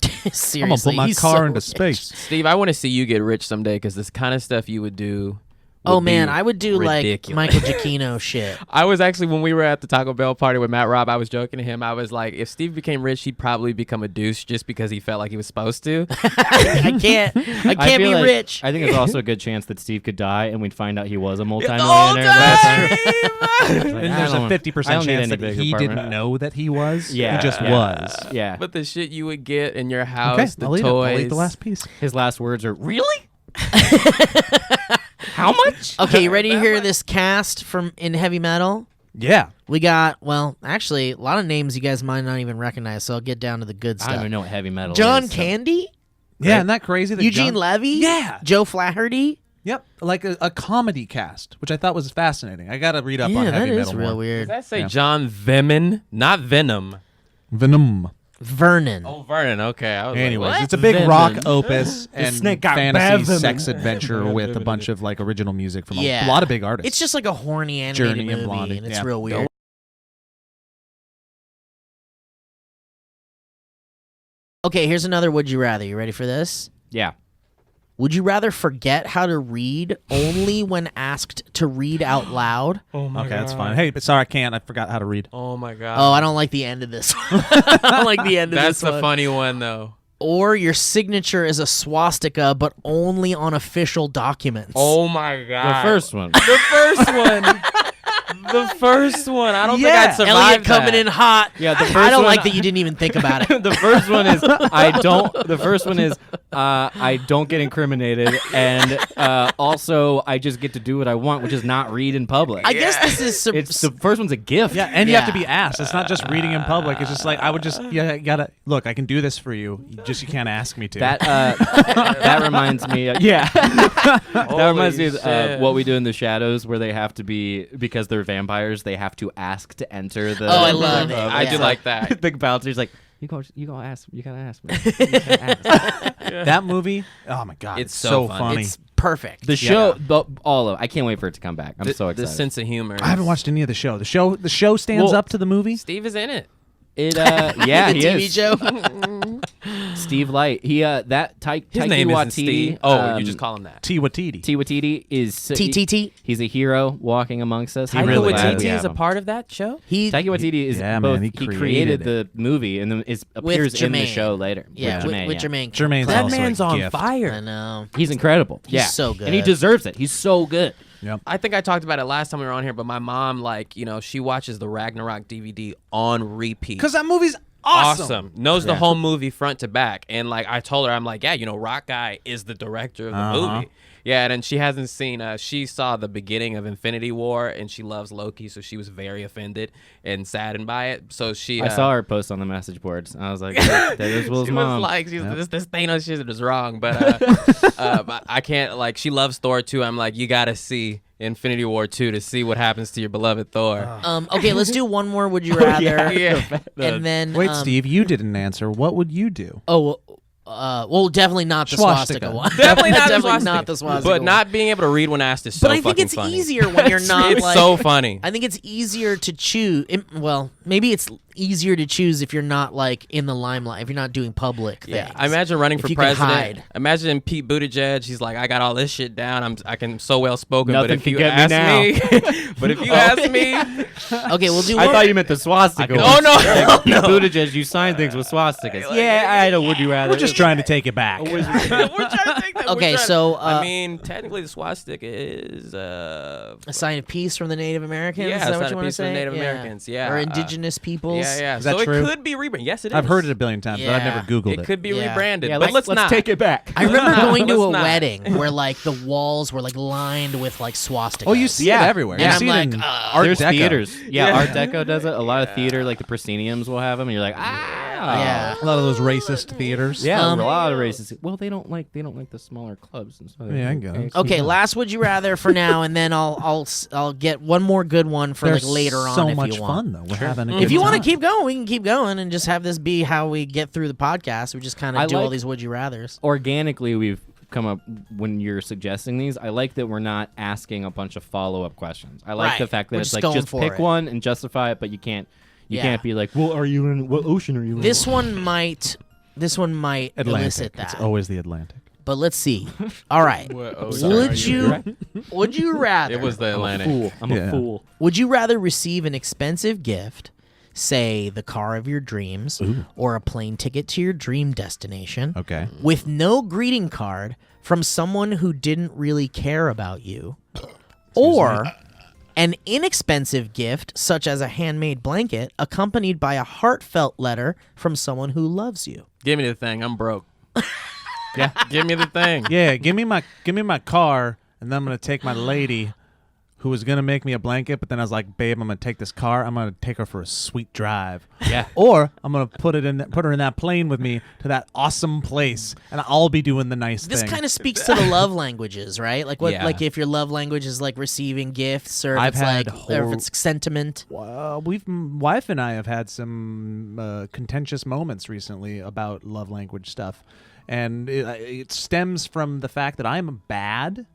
Speaker 1: seriously,
Speaker 4: I'm going to put my
Speaker 1: he's
Speaker 4: car
Speaker 1: so
Speaker 4: into
Speaker 1: rich.
Speaker 4: space.
Speaker 3: Steve, I want to see you get rich someday because this kind of stuff you would do.
Speaker 1: Oh
Speaker 3: would be
Speaker 1: man, I would do
Speaker 3: ridiculous.
Speaker 1: like Michael Giacchino shit.
Speaker 3: I was actually, when we were at the Taco Bell party with Matt Robb, I was joking to him. I was like, if Steve became rich, he'd probably become a douche just because he felt like he was supposed to.
Speaker 1: I can't
Speaker 2: I
Speaker 1: be
Speaker 2: feel like-
Speaker 1: rich.
Speaker 2: I think there's also a good chance that Steve could die and we'd find out he was a
Speaker 3: whole
Speaker 2: multimillionaire.
Speaker 3: time!
Speaker 4: And there's a 50%
Speaker 2: I don't need
Speaker 4: chance
Speaker 2: any
Speaker 4: that
Speaker 2: big
Speaker 4: he
Speaker 2: apartment.
Speaker 4: didn't know that he was.
Speaker 2: Yeah,
Speaker 4: He just
Speaker 2: yeah.
Speaker 4: was.
Speaker 2: Yeah.
Speaker 3: But the shit you would get in your house,
Speaker 4: Okay,
Speaker 3: the
Speaker 4: I'll eat it.
Speaker 3: toys.
Speaker 4: I'll eat the last piece.
Speaker 2: His last words are, "Really? How much?"
Speaker 1: Okay, you ready to hear this cast from in heavy metal?
Speaker 4: Yeah.
Speaker 1: We got, well, actually, a lot of names you guys might not even recognize, so I'll get down to the good
Speaker 2: I
Speaker 1: stuff.
Speaker 2: don't even know what heavy metal
Speaker 1: John
Speaker 2: is. so-
Speaker 1: Candy?
Speaker 4: Yeah, isn't that crazy? that
Speaker 1: Eugene
Speaker 4: John-
Speaker 1: Levy?
Speaker 4: Yeah.
Speaker 1: Joe Flaherty?
Speaker 4: Yep. Like a comedy cast, which I thought was fascinating. I got to read up
Speaker 1: Yeah,
Speaker 4: on
Speaker 1: that
Speaker 4: heavy
Speaker 1: is
Speaker 4: metal
Speaker 1: real
Speaker 4: more.
Speaker 1: weird.
Speaker 3: Does that say
Speaker 4: Yeah.
Speaker 3: John Venom? Not Venom.
Speaker 4: Venom.
Speaker 1: Vernon.
Speaker 3: Oh, Vernon. Okay. I was
Speaker 4: Anyways,
Speaker 3: like,
Speaker 4: it's a big
Speaker 2: Venom.
Speaker 4: rock opus and
Speaker 2: snake got
Speaker 4: fantasy
Speaker 2: Venom.
Speaker 4: sex adventure with a bunch of like original music from
Speaker 1: Yeah.
Speaker 4: a lot of big artists.
Speaker 1: It's just like a horny animated
Speaker 4: Journey and
Speaker 1: movie,
Speaker 4: Blondie.
Speaker 1: and it's
Speaker 4: Yeah.
Speaker 1: real weird. Okay, here's another Would You Rather. You ready for this?
Speaker 2: Yeah.
Speaker 1: Would you rather forget how to read only when asked to read out loud?
Speaker 3: Oh my
Speaker 4: Okay, that's fine. Hey, but sorry, I can't. I forgot how to read.
Speaker 3: Oh my god.
Speaker 1: Oh, I don't like the end of this one. I don't like the end of
Speaker 3: That's
Speaker 1: this one.
Speaker 3: the funny one though.
Speaker 1: Or your signature is a swastika, but only on official documents.
Speaker 3: Oh my god.
Speaker 2: The first one.
Speaker 3: The first one. The first one. I don't think
Speaker 4: Yeah.
Speaker 3: I'd survive
Speaker 1: Elliot coming
Speaker 3: that.
Speaker 1: in hot.
Speaker 2: Yeah, the
Speaker 1: I
Speaker 2: first
Speaker 1: don't
Speaker 2: one-
Speaker 1: like that you didn't even think about it.
Speaker 2: The first one is I don't get incriminated, and also I just get to do what I want, which is not read in public.
Speaker 1: I guess this is
Speaker 2: It's the first one's a gift.
Speaker 4: Yeah, and you have to
Speaker 1: Yeah.
Speaker 4: be asked. It's not just reading in public. It's just like I would just you gotta look. I can do this for you. You can't ask me to.
Speaker 2: That reminds me. That reminds me of
Speaker 3: shit.
Speaker 2: what we do in the shadows, where they have to be, because they're vampires. They have to ask to enter the.
Speaker 1: Oh, I love it.
Speaker 3: I do
Speaker 1: Yeah.
Speaker 3: like that.
Speaker 2: The bouncer's like, you gotta ask. You gotta ask me. You gotta ask.
Speaker 4: that movie. Oh my god,
Speaker 3: It's
Speaker 4: it's
Speaker 3: so
Speaker 4: so
Speaker 3: fun.
Speaker 4: funny.
Speaker 1: It's perfect.
Speaker 2: The show, all of. I can't wait for it to come back. I'm so
Speaker 3: The
Speaker 2: excited.
Speaker 3: sense of humor.
Speaker 4: I haven't watched any of the show. The show stands
Speaker 2: Well,
Speaker 4: up to the movie.
Speaker 3: Steve is in it.
Speaker 2: It. Yeah,
Speaker 1: the
Speaker 2: he
Speaker 1: TV
Speaker 2: is.
Speaker 1: show.
Speaker 2: Steve Light. He. That Taika
Speaker 3: His name isn't
Speaker 2: Waititi.
Speaker 3: Steve. Oh, you just call him that.
Speaker 4: Tiwatiti.
Speaker 2: Waititi is
Speaker 1: TTT.
Speaker 2: He's a hero walking amongst us.
Speaker 4: He
Speaker 3: Taika
Speaker 4: really
Speaker 3: Waititi
Speaker 4: is.
Speaker 3: is a part of that show.
Speaker 1: He
Speaker 2: Taika Waititi is
Speaker 4: Yeah,
Speaker 2: both.
Speaker 4: man, he
Speaker 2: created
Speaker 4: created
Speaker 2: the movie and then appears in the
Speaker 1: Jermaine.
Speaker 2: show later.
Speaker 1: yeah,
Speaker 2: with Jermaine.
Speaker 1: with Jermaine.
Speaker 4: Jermaine's
Speaker 3: That
Speaker 4: also a
Speaker 3: man's on
Speaker 4: gift.
Speaker 1: I
Speaker 3: fire.
Speaker 1: know.
Speaker 2: He's incredible.
Speaker 1: He's so good.
Speaker 2: and he deserves it. He's so good.
Speaker 4: Yep.
Speaker 3: I think I talked about it last time we were on here, but my mom, she watches the Ragnarok DVD on repeat.
Speaker 4: Because that movie's awesome.
Speaker 3: Knows the
Speaker 4: Yeah.
Speaker 3: whole movie front to back. And I told her, I'm like, yeah, Rock Guy is the director of the movie. Yeah, and then she hasn't seen. She saw the beginning of Infinity War, and she loves Loki, so she was very offended and saddened by it. So she.
Speaker 2: I saw her post on the message boards. I was like, "There's Will's
Speaker 3: She
Speaker 2: mom."
Speaker 3: was like, this Thanos shit is wrong, but but I can't. She loves Thor too. I'm like, you gotta see Infinity War 2 to see what happens to your beloved Thor.
Speaker 1: Okay, let's do one more. Would you rather?
Speaker 3: Yeah.
Speaker 1: And then
Speaker 4: Wait, Steve, you didn't answer. What would you do?
Speaker 1: Oh, well, definitely not the swastika,
Speaker 4: Swastika.
Speaker 1: one.
Speaker 3: Definitely not
Speaker 1: Definitely not the swastika.
Speaker 3: But
Speaker 1: one.
Speaker 3: not being able to read when asked is so
Speaker 1: But I think
Speaker 3: fucking
Speaker 1: it's
Speaker 3: funny.
Speaker 1: easier when you're not
Speaker 3: It's
Speaker 1: like.
Speaker 3: so funny.
Speaker 1: I think it's easier to choose. Well, maybe it's easier to choose if you're not in the limelight, if you're not doing public things.
Speaker 3: Yeah, I imagine running
Speaker 1: If
Speaker 3: for
Speaker 1: you can
Speaker 3: president.
Speaker 1: hide.
Speaker 3: Imagine Pete Buttigieg. He's like, I got all this shit down. I can so well spoken.
Speaker 2: Nothing
Speaker 3: But if
Speaker 2: can
Speaker 3: you
Speaker 2: get me
Speaker 3: ask
Speaker 2: now.
Speaker 3: me, but if you ask me,
Speaker 1: Okay, we'll do.
Speaker 2: I
Speaker 1: one-
Speaker 2: thought you meant the swastika.
Speaker 3: oh no,
Speaker 2: Pete Buttigieg, you sign things with swastikas. Yeah, I know. Would you rather?
Speaker 4: We're just trying to take it back.
Speaker 3: we're trying to take that. We're
Speaker 1: Okay,
Speaker 3: trying-
Speaker 1: so,
Speaker 3: I mean, technically, the swastika is
Speaker 1: a sign of peace from the Native Americans.
Speaker 3: Yeah,
Speaker 1: is that
Speaker 3: a
Speaker 1: what
Speaker 3: sign
Speaker 1: you
Speaker 3: of
Speaker 1: want to
Speaker 3: peace from
Speaker 1: say?
Speaker 3: the Native Americans, yeah.
Speaker 1: or indigenous peoples.
Speaker 3: yeah.
Speaker 4: Is that
Speaker 3: so
Speaker 4: true?
Speaker 3: it could be rebranded. Yes, it is.
Speaker 4: I've heard it a billion times, but I've
Speaker 1: Yeah.
Speaker 4: never Googled it.
Speaker 3: It could be
Speaker 1: Yeah.
Speaker 3: rebranded,
Speaker 2: Yeah,
Speaker 3: but let's not
Speaker 2: take it back.
Speaker 1: I remember going to a
Speaker 3: Let's not.
Speaker 1: wedding where the walls were
Speaker 3: Oh,
Speaker 1: lined with swastikas.
Speaker 4: Oh, you see
Speaker 2: Yeah.
Speaker 4: it everywhere.
Speaker 1: And
Speaker 4: You
Speaker 1: I'm
Speaker 4: see it
Speaker 1: like,
Speaker 4: in
Speaker 1: Art
Speaker 4: Art
Speaker 2: There's
Speaker 4: Deco.
Speaker 2: theaters. Yeah,
Speaker 3: Yeah.
Speaker 2: Art Deco does it. A lot of theater, like the prosceniums, will have them, and you're like,
Speaker 1: Yeah.
Speaker 4: A lot of those racist theaters.
Speaker 2: Yeah,
Speaker 1: Um,
Speaker 2: a lot of races. Well, they don't like the smaller clubs and stuff.
Speaker 4: Yeah, I get it.
Speaker 1: Okay, last would you rather for now, and then I'll get one more good one for
Speaker 4: There's
Speaker 1: later on
Speaker 4: so
Speaker 1: if
Speaker 4: much
Speaker 1: you want.
Speaker 4: fun though. We're having a
Speaker 1: If
Speaker 4: good
Speaker 1: you want to
Speaker 4: time.
Speaker 1: keep going, we can keep going and just have this be how we get through the podcast. We just kind
Speaker 2: I
Speaker 1: of do all
Speaker 2: like-
Speaker 1: these would you rather's.
Speaker 2: Organically, we've come up when you're suggesting these. I like that we're not asking a bunch of follow-up questions. I like
Speaker 1: Right.
Speaker 2: the fact that
Speaker 1: We're
Speaker 2: it's
Speaker 1: just
Speaker 2: like
Speaker 1: going
Speaker 2: just
Speaker 1: for
Speaker 2: pick
Speaker 1: it.
Speaker 2: one and justify it, but you can't be like, well, are you in what ocean are you in?
Speaker 1: This one might elicit
Speaker 4: Atlantic.
Speaker 1: that.
Speaker 4: It's always the Atlantic.
Speaker 1: But let's see. All right. Would you rather?
Speaker 3: It was the Atlantic.
Speaker 2: fool. I'm
Speaker 4: Yeah.
Speaker 2: a fool.
Speaker 1: Would you rather receive an expensive gift, say the car of your dreams, or a plane ticket to your dream destination,
Speaker 4: Okay.
Speaker 1: with no greeting card from someone who didn't really care about you, or an inexpensive gift such as a handmade blanket accompanied by a heartfelt letter from someone who loves you?
Speaker 3: Give me the thing. I'm broke. Yeah, give me the thing.
Speaker 4: Yeah, give me my car, and then I'm gonna take my lady, who was gonna make me a blanket, but then I was like, babe, I'm gonna take this car. I'm gonna take her for a sweet drive.
Speaker 2: Yeah.
Speaker 4: Or I'm gonna put her in that plane with me to that awesome place, and I'll be doing the nice
Speaker 1: This
Speaker 4: thing.
Speaker 1: kind of speaks to the love languages, right? Like what?
Speaker 3: Yeah.
Speaker 1: Like if your love language is like receiving gifts, or if
Speaker 4: I've
Speaker 1: it's
Speaker 4: had
Speaker 1: or if it's sentiment.
Speaker 4: Wife and I have had some contentious moments recently about love language stuff, and it stems from the fact that I'm bad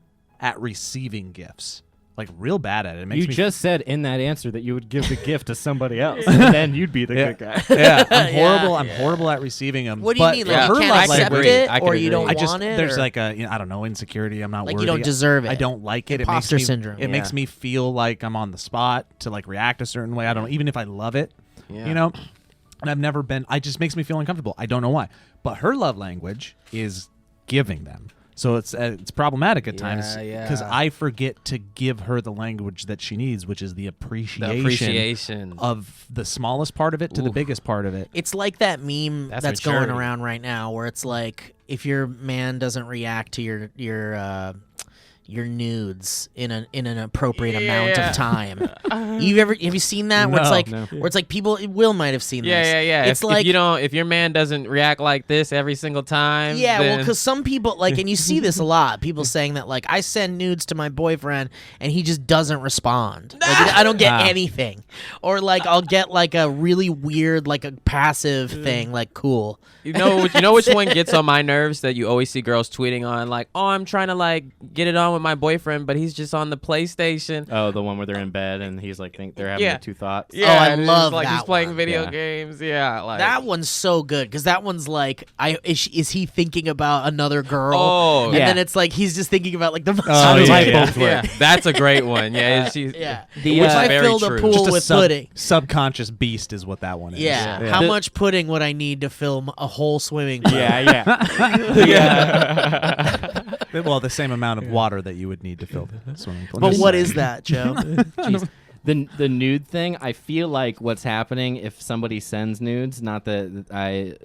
Speaker 4: at receiving gifts. like real bad at it. It makes
Speaker 2: You
Speaker 4: me
Speaker 2: just said in that answer that you would give the gift to somebody else, and then you'd be the good guy.
Speaker 4: yeah, I'm horrible. I'm horrible at receiving them.
Speaker 1: What do you mean? Like
Speaker 4: her
Speaker 1: you can't
Speaker 4: love
Speaker 1: accept
Speaker 4: language-
Speaker 1: it,
Speaker 3: I can
Speaker 1: or you
Speaker 3: agree.
Speaker 1: don't
Speaker 4: I just
Speaker 1: want it?
Speaker 4: there's
Speaker 1: or?
Speaker 4: like a I don't know, insecurity. I'm not
Speaker 1: Like you
Speaker 4: worthy.
Speaker 1: don't deserve it.
Speaker 4: I don't like it.
Speaker 1: Imposter
Speaker 4: it makes me,
Speaker 1: syndrome.
Speaker 4: It makes me feel like I'm on the spot to like react a certain way. I don't know, even if I love it, you know. And I've never been. I just makes me feel uncomfortable. I don't know why. But her love language is giving them. So it's problematic at times because I forget to give her the language that she needs, which is the appreciation of the smallest part of it to the biggest part of it.
Speaker 1: It's like that meme that's going
Speaker 3: maturity.
Speaker 1: around right now, where it's like if your man doesn't react to your nudes in an appropriate amount of time. Have you seen that? Where it's like where it's like people. Will might have seen this.
Speaker 3: Yeah.
Speaker 1: It's
Speaker 3: if if your man doesn't react like this every single time.
Speaker 1: Yeah, well,
Speaker 3: then-
Speaker 1: because some people like, and you see this a lot. People saying that like I send nudes to my boyfriend and he just doesn't respond. Like, I don't get anything, or like I'll get like a really weird like a passive thing like cool.
Speaker 3: You know which one gets on my nerves that you always see girls tweeting on, like, oh, I'm trying to like get it on with my boyfriend, but he's just on the PlayStation.
Speaker 2: Oh, the one where they're in bed and he's like, they're having the two thoughts.
Speaker 3: Yeah,
Speaker 1: I
Speaker 3: and it's
Speaker 1: love
Speaker 3: like
Speaker 1: that
Speaker 3: he's playing
Speaker 1: one.
Speaker 3: video
Speaker 2: Yeah.
Speaker 3: games. Yeah, like
Speaker 1: That one's so good because that one's like, is he thinking about another girl?
Speaker 3: Oh,
Speaker 1: and
Speaker 2: yeah.
Speaker 1: then it's like he's just thinking about like the most.
Speaker 2: How do light bulbs
Speaker 3: Yeah,
Speaker 2: work?
Speaker 3: that's a great one. Yeah, she's
Speaker 1: Yeah.
Speaker 2: The,
Speaker 1: Which
Speaker 2: uh,
Speaker 1: I
Speaker 3: very
Speaker 1: filled a
Speaker 3: true.
Speaker 1: pool
Speaker 4: Just a
Speaker 1: with pudding.
Speaker 4: subconscious beast is what that one is.
Speaker 1: Yeah.
Speaker 2: Yeah.
Speaker 1: How
Speaker 2: The-
Speaker 1: much pudding would I need to fill a whole swimming pool?
Speaker 2: Yeah.
Speaker 4: Well, the same amount of water that you would need to fill the swimming pool.
Speaker 1: But what is that, Joe?
Speaker 2: Jeez. The nude thing, I feel like what's happening if somebody sends nudes, not that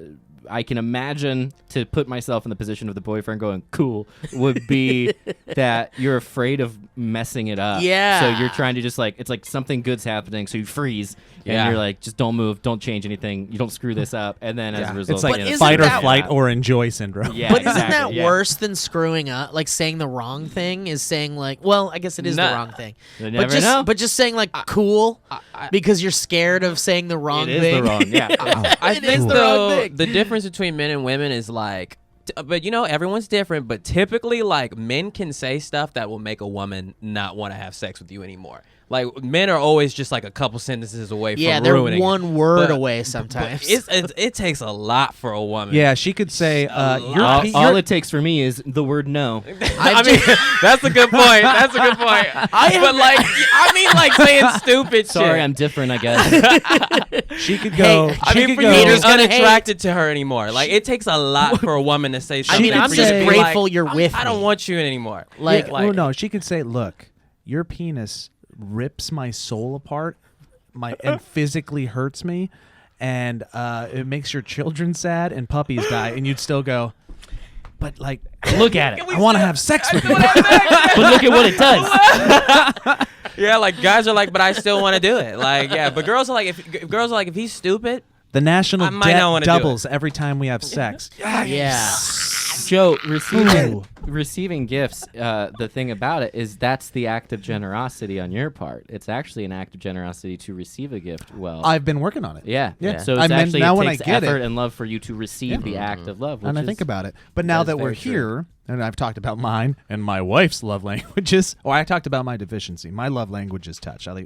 Speaker 2: I can imagine, to put myself in the position of the boyfriend going, cool, would be that you're afraid of messing it up.
Speaker 1: Yeah.
Speaker 2: So you're trying to just like, it's like something good's happening, so you freeze, and
Speaker 3: Yeah.
Speaker 2: you're like, just don't move, don't change anything, you don't screw this up, and then as a result,
Speaker 4: It's like
Speaker 1: But
Speaker 2: you know,
Speaker 1: isn't
Speaker 4: fight or
Speaker 1: that-
Speaker 4: flight or enjoy syndrome.
Speaker 2: Yeah,
Speaker 1: But isn't
Speaker 2: exactly,
Speaker 1: that
Speaker 2: yeah.
Speaker 1: worse than screwing up? Like saying the wrong thing is saying like, well, I guess it is the
Speaker 3: Nah.
Speaker 1: wrong thing.
Speaker 2: You never
Speaker 1: But just
Speaker 2: know.
Speaker 1: but just saying like cool because you're scared of saying the wrong
Speaker 2: It is
Speaker 1: thing.
Speaker 2: the wrong, yeah.
Speaker 3: I
Speaker 1: It
Speaker 3: think
Speaker 1: is the wrong thing.
Speaker 3: the difference between men and women is like, but you know, everyone's different. But typically, like men can say stuff that will make a woman not want to have sex with you anymore. Like men are always just like a couple sentences away
Speaker 1: Yeah,
Speaker 3: from
Speaker 1: they're
Speaker 3: ruining it.
Speaker 1: one word
Speaker 3: But-
Speaker 1: away
Speaker 3: But
Speaker 1: sometimes.
Speaker 3: it takes a lot for a woman.
Speaker 4: Yeah, she could say,
Speaker 2: all
Speaker 4: you're
Speaker 2: it takes for me is the word no.
Speaker 3: I mean, that's a good point. That's a good point. But like, I mean, like saying stupid
Speaker 2: Sorry,
Speaker 3: shit.
Speaker 2: I'm different, I guess.
Speaker 4: she could go.
Speaker 1: Hey,
Speaker 3: I
Speaker 4: she
Speaker 3: mean,
Speaker 4: could
Speaker 3: for
Speaker 4: go.
Speaker 3: you,
Speaker 1: Haters
Speaker 3: just
Speaker 1: gonna
Speaker 3: unattracted to her anymore. Like, it takes a lot for a woman to say
Speaker 1: I
Speaker 3: something.
Speaker 1: mean, I'm
Speaker 3: for you
Speaker 1: just
Speaker 3: to be
Speaker 1: grateful
Speaker 3: like,
Speaker 1: you're with
Speaker 3: I don't
Speaker 1: me.
Speaker 3: want you anymore.
Speaker 1: Like-
Speaker 4: Oh no, she could say, "Look, your penis rips my soul apart, and physically hurts me, and it makes your children sad, and puppies die." And you'd still go, "But like,
Speaker 2: Look at it.
Speaker 4: I want to have sex with you."
Speaker 2: But look at what it does.
Speaker 3: Yeah, like guys are like, but I still want to do it. Like, yeah, but girls are like, if girls are like, if he's stupid,
Speaker 4: The national
Speaker 3: I might not wanna
Speaker 4: debt
Speaker 3: do it.
Speaker 4: doubles every time we have sex.
Speaker 1: yeah.
Speaker 2: Joe, receiving gifts, the thing about it is that's the act of generosity on your part. It's actually an act of generosity to receive a gift well.
Speaker 4: I've been working on it.
Speaker 2: yeah.
Speaker 4: Yeah.
Speaker 2: So
Speaker 4: I
Speaker 2: it's
Speaker 4: mean,
Speaker 2: actually,
Speaker 4: now
Speaker 2: it
Speaker 4: when I
Speaker 2: takes
Speaker 4: get
Speaker 2: effort
Speaker 4: it-
Speaker 2: and love for you to receive the act of love.
Speaker 4: And I
Speaker 2: which
Speaker 4: think
Speaker 2: is-
Speaker 4: about it. But now
Speaker 3: That's
Speaker 4: that we're
Speaker 3: very true.
Speaker 4: here, and I've talked about mine and my wife's love languages, or I talked about my deficiency. My love language is touch. I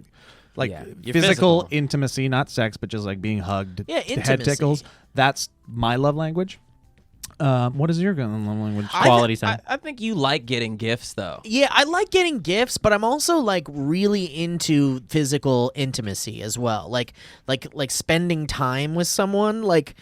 Speaker 4: like
Speaker 3: Yeah,
Speaker 4: physical,
Speaker 3: you're physical.
Speaker 4: intimacy, not sex, but just like being hugged,
Speaker 1: Yeah,
Speaker 4: head
Speaker 1: intimacy.
Speaker 4: tickles. That's my love language. What is your love language?
Speaker 2: quality time.
Speaker 3: I think you like getting gifts though.
Speaker 1: Yeah, I like getting gifts, but I'm also like really into physical intimacy as well. Like spending time with someone, like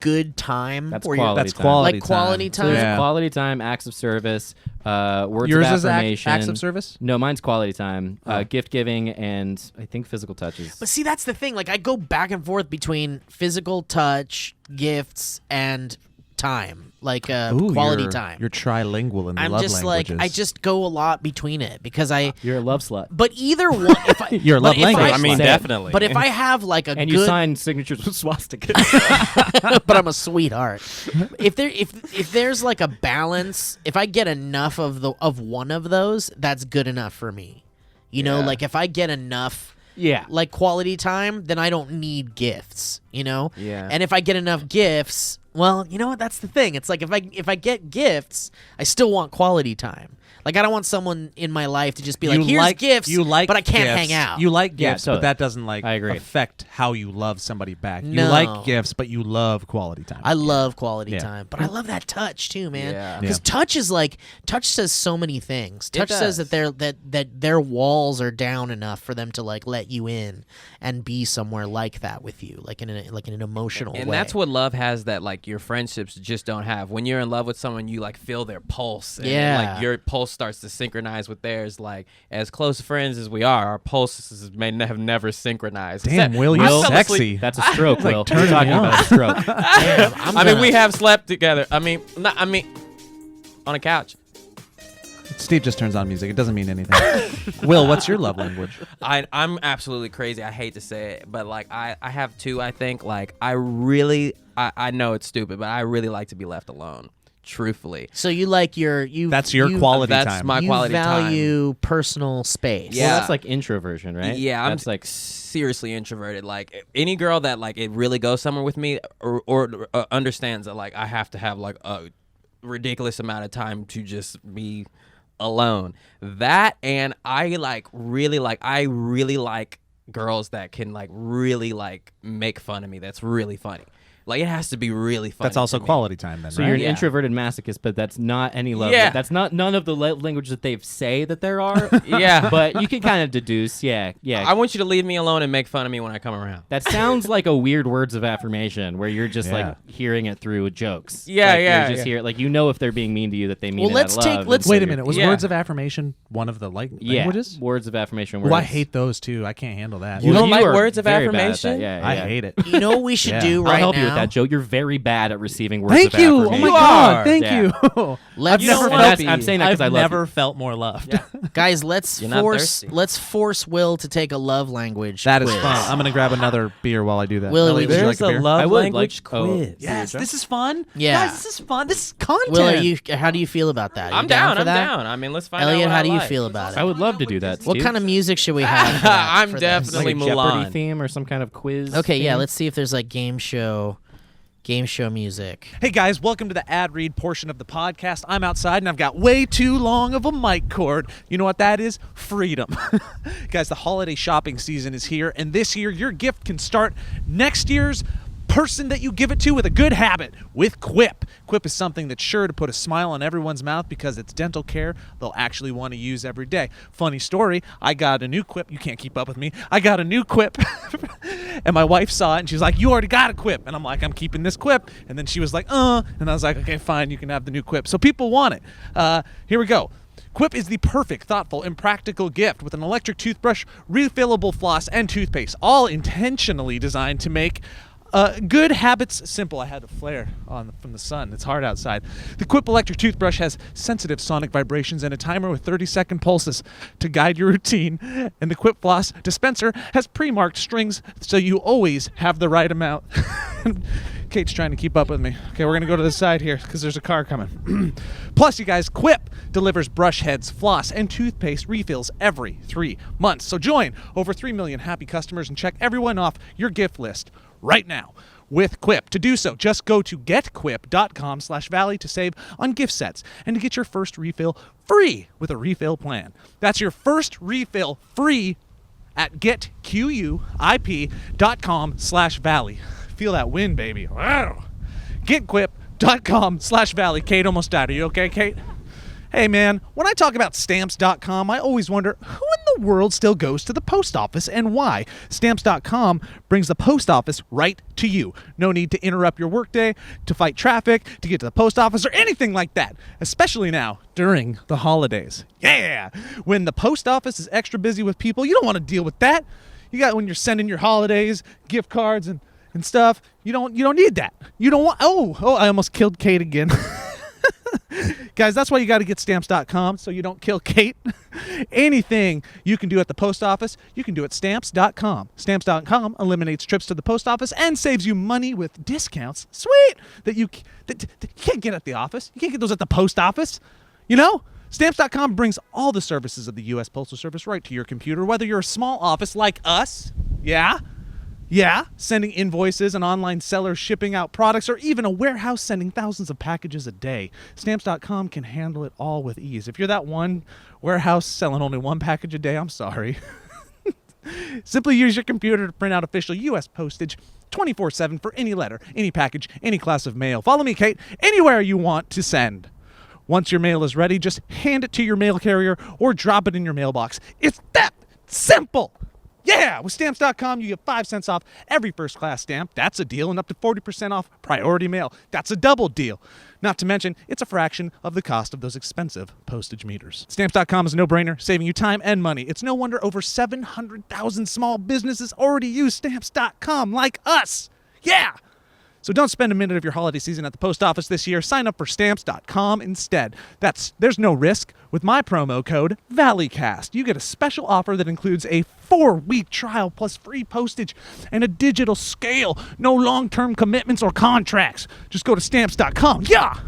Speaker 1: good time.
Speaker 2: That's
Speaker 1: where you're-
Speaker 2: quality
Speaker 4: That's
Speaker 2: time.
Speaker 4: quality
Speaker 1: Like quality
Speaker 2: So
Speaker 1: time.
Speaker 2: there's
Speaker 4: Yeah.
Speaker 2: quality time, acts of service, words
Speaker 4: Yours
Speaker 2: of
Speaker 4: is
Speaker 2: affirmation.
Speaker 4: acts of service?
Speaker 2: No, mine's quality time,
Speaker 4: Oh.
Speaker 2: gift giving, and I think physical touches.
Speaker 1: But see, that's the thing. Like I go back and forth between physical touch, gifts, and time. Like
Speaker 4: Ooh,
Speaker 1: quality
Speaker 4: you're,
Speaker 1: time.
Speaker 4: You're trilingual in the
Speaker 1: I'm
Speaker 4: love
Speaker 1: just
Speaker 4: languages.
Speaker 1: like I just go a lot between it because I.
Speaker 2: You're a love slut.
Speaker 1: But either one, if I,
Speaker 4: Your
Speaker 1: but
Speaker 4: love
Speaker 1: if
Speaker 4: language.
Speaker 3: I mean,
Speaker 2: Say it.
Speaker 3: definitely.
Speaker 1: But if I have like a
Speaker 2: And
Speaker 1: good,
Speaker 2: you sign signatures with swastikas.
Speaker 1: but I'm a sweetheart. If there's like a balance, if I get enough of one of those, that's good enough for me. You know,
Speaker 3: Yeah.
Speaker 1: like if I get enough
Speaker 2: Yeah.
Speaker 1: like quality time, then I don't need gifts, you know?
Speaker 3: Yeah.
Speaker 1: And if I get enough gifts, Well, you know what? That's the thing. It's like if I get gifts, I still want quality time. Like I don't want someone in my life to just be like, "Here's gifts," but I can't hang out.
Speaker 4: You like gifts,
Speaker 2: totally.
Speaker 4: but that doesn't like
Speaker 2: I agree.
Speaker 4: affect how you love somebody back.
Speaker 1: No.
Speaker 4: You like gifts, but you love quality time.
Speaker 1: I love quality
Speaker 4: Yeah.
Speaker 1: time, but I love that touch too, man.
Speaker 3: Yeah.
Speaker 1: Because touch says so many things. Touch says
Speaker 3: does.
Speaker 1: that their walls are down enough for them to like let you in and be somewhere like that with you, like in an emotional way.
Speaker 3: And that's what love has that like your friendships just don't have. When you're in love with someone, you like feel their pulse. And
Speaker 1: Yeah.
Speaker 3: like your pulse starts to synchronize with theirs. Like as close friends as we are, our pulses may have never synchronized.
Speaker 4: Damn, Will,
Speaker 3: I
Speaker 4: you're
Speaker 3: fell asleep-
Speaker 4: sexy.
Speaker 2: That's a stroke, Will.
Speaker 4: turning
Speaker 2: We're talking
Speaker 4: me on.
Speaker 2: about a stroke.
Speaker 1: Damn,
Speaker 3: I mean, we have slept together. I mean, on a couch.
Speaker 4: Steve just turns on music. It doesn't mean anything. Will, what's your love language?
Speaker 3: I'm absolutely crazy. I hate to say it, but like I have two. I think like I know it's stupid, but I really like to be left alone. Truthfully,
Speaker 1: So you like
Speaker 4: That's your quality
Speaker 3: that's
Speaker 4: time.
Speaker 3: my
Speaker 1: you
Speaker 3: quality
Speaker 1: value personal space.
Speaker 3: Yeah.
Speaker 2: Well, that's like introversion, right?
Speaker 3: Yeah, I'm
Speaker 2: that's like
Speaker 3: seriously introverted. Like any girl that like it really goes somewhere with me or understands that like I have to have like a ridiculous amount of time to just be alone. That and I really like girls that can like really like make fun of me. That's really funny. Like it has to be really funny.
Speaker 4: That's also
Speaker 3: to me.
Speaker 4: quality time then,
Speaker 2: so
Speaker 4: right?
Speaker 2: you're an
Speaker 3: Yeah.
Speaker 2: introverted masochist, but that's not any love.
Speaker 3: Yeah.
Speaker 2: That's not none of the language that they say that there are.
Speaker 3: Yeah.
Speaker 2: But you can kind of deduce. Yeah.
Speaker 3: I want you to leave me alone and make fun of me when I come around.
Speaker 2: That sounds like a weird words of affirmation where you're just
Speaker 4: Yeah.
Speaker 2: like hearing it through jokes.
Speaker 3: Yeah,
Speaker 2: like,
Speaker 3: yeah,
Speaker 2: You're just
Speaker 3: yeah.
Speaker 2: here, like you know if they're being mean to you that they mean
Speaker 1: Well,
Speaker 2: it
Speaker 1: let's
Speaker 2: out of
Speaker 1: take-
Speaker 2: love, and
Speaker 1: let's-
Speaker 2: so
Speaker 4: Wait a
Speaker 2: you're-
Speaker 4: minute. Was
Speaker 3: Yeah.
Speaker 4: words of affirmation one of the languages?
Speaker 2: words of affirmation. Words.
Speaker 4: Well, I hate those too. I can't handle that.
Speaker 3: You don't like
Speaker 2: are
Speaker 3: words of
Speaker 2: very bad at that.
Speaker 3: affirmation?
Speaker 2: Yeah,
Speaker 4: I
Speaker 2: yeah.
Speaker 4: hate it.
Speaker 1: You know what we should
Speaker 4: Yeah.
Speaker 1: do
Speaker 2: I'll
Speaker 1: right
Speaker 2: help
Speaker 1: now?
Speaker 2: you with that, Joe. You're very bad at receiving words
Speaker 4: Thank
Speaker 2: of
Speaker 4: you. Oh
Speaker 2: affirmation.
Speaker 4: my
Speaker 3: You
Speaker 4: God.
Speaker 3: are.
Speaker 4: Thank
Speaker 2: Yeah.
Speaker 4: you.
Speaker 1: Let's
Speaker 3: You know
Speaker 2: And
Speaker 3: what?
Speaker 2: that's- I'm saying that because I
Speaker 4: I've
Speaker 2: love
Speaker 4: never
Speaker 2: you.
Speaker 4: felt more loved.
Speaker 1: Guys, let's
Speaker 3: You're not thirsty?
Speaker 1: force Will to take a love language.
Speaker 4: That is
Speaker 1: quiz.
Speaker 4: fun. I'm gonna grab another beer while I do that.
Speaker 1: Will,
Speaker 4: Ellie, would you
Speaker 3: There's
Speaker 4: like a beer?
Speaker 3: love
Speaker 2: I would
Speaker 3: language
Speaker 2: like- oh,
Speaker 3: quiz.
Speaker 4: Yes,
Speaker 2: Joe?
Speaker 4: this is fun.
Speaker 1: Yeah.
Speaker 4: Guys, this is fun. This is content.
Speaker 1: Will, how do you feel about that?
Speaker 3: I'm
Speaker 1: You
Speaker 3: down.
Speaker 1: for
Speaker 3: I'm
Speaker 1: that?
Speaker 3: down. I mean, let's find out.
Speaker 1: Elliot,
Speaker 3: what
Speaker 1: how
Speaker 3: I
Speaker 1: do you
Speaker 3: like.
Speaker 1: feel about
Speaker 2: I
Speaker 1: it?
Speaker 2: would love to do that.
Speaker 1: What
Speaker 2: Steve.
Speaker 1: kind of music should we have? For that,
Speaker 3: I'm
Speaker 1: for this?
Speaker 3: definitely
Speaker 2: like a Jeopardy
Speaker 3: Mulan.
Speaker 2: theme or some kind of quiz?
Speaker 1: Okay, yeah.
Speaker 2: theme?
Speaker 1: Let's see if there's like game show music.
Speaker 4: Hey guys, welcome to the ad read portion of the podcast. I'm outside and I've got way too long of a mic cord. You know what that is? Freedom. Guys, the holiday shopping season is here, and this year your gift can start next year's person that you give it to with a good habit with Quip. Quip is something that's sure to put a smile on everyone's mouth because it's dental care they'll actually want to use every day. Funny story, I got a new Quip. You can't keep up with me. I got a new Quip and my wife saw it and she's like, "You already got a Quip." And I'm like, "I'm keeping this Quip." And then she was like, and I was like, "Okay, fine, you can have the new Quip." So people want it. Here we go. Quip is the perfect, thoughtful, and practical gift with an electric toothbrush, refillable floss, and toothpaste, all intentionally designed to make good habits simple. I had a flare on from the sun. It's hard outside. The Quip electric toothbrush has sensitive sonic vibrations and a timer with 30-second pulses to guide your routine. And the Quip floss dispenser has pre-marked strings so you always have the right amount. Kate's trying to keep up with me. Okay, we're going to go to the side here because there's a car coming. Plus, you guys, Quip delivers brush heads, floss, and toothpaste refills every 3 months. So join over 3 million happy customers and check everyone off your gift list right now with Quip. To do so, just go to getquip.com/valley to save on gift sets and to get your first refill free with a refill plan. That's your first refill free at getquip.com/valley. Feel that wind, baby. Wow. Getquip.com/valley. Kate almost died. Are you okay, Kate? Hey, man, when I talk about Stamps.com, I always wonder who in the world still goes to the post office and why. Stamps.com brings the post office right to you. No need to interrupt your workday, to fight traffic, to get to the post office, or anything like that, especially now during the holidays. Yeah! When the post office is extra busy with people, you don't want to deal with that. You got when you're sending your holidays, gift cards, and stuff, you don't need that. You don't want... Oh, I almost killed Kate again. Guys, that's why you got to get Stamps.com so you don't kill Kate. Anything you can do at the post office, you can do at Stamps.com. Stamps.com eliminates trips to the post office and saves you money with discounts. Sweet! That you can't get at the office. You can't get those at the post office. You know? Stamps.com brings all the services of the U.S. Postal Service right to your computer, whether you're a small office like us, yeah, Yeah, sending invoices, an online seller shipping out products, or even a warehouse sending thousands of packages a day. Stamps.com can handle it all with ease. If you're that one warehouse selling only one package a day, I'm sorry. Simply use your computer to print out official U.S. postage 24/7 for any letter, any package, any class of mail. Follow me, Kait, anywhere you want to send. Once your mail is ready, just hand it to your mail carrier or drop it in your mailbox. It's that simple. Yeah, with Stamps.com, you get 5 cents off every first-class stamp. That's a deal, and up to 40% off priority mail. That's a double deal. Not to mention, it's a fraction of the cost of those expensive postage meters. Stamps.com is a no-brainer, saving you time and money. It's no wonder over 700,000 small businesses already use Stamps.com, like us. Yeah! So don't spend a minute of your holiday season at the post office this year. Sign up for Stamps.com instead. There's no risk. With my promo code, Valleycast, you get a special offer that includes a 4-week trial plus free postage and a digital scale. No long-term commitments or contracts. Just go to Stamps.com. Yeah!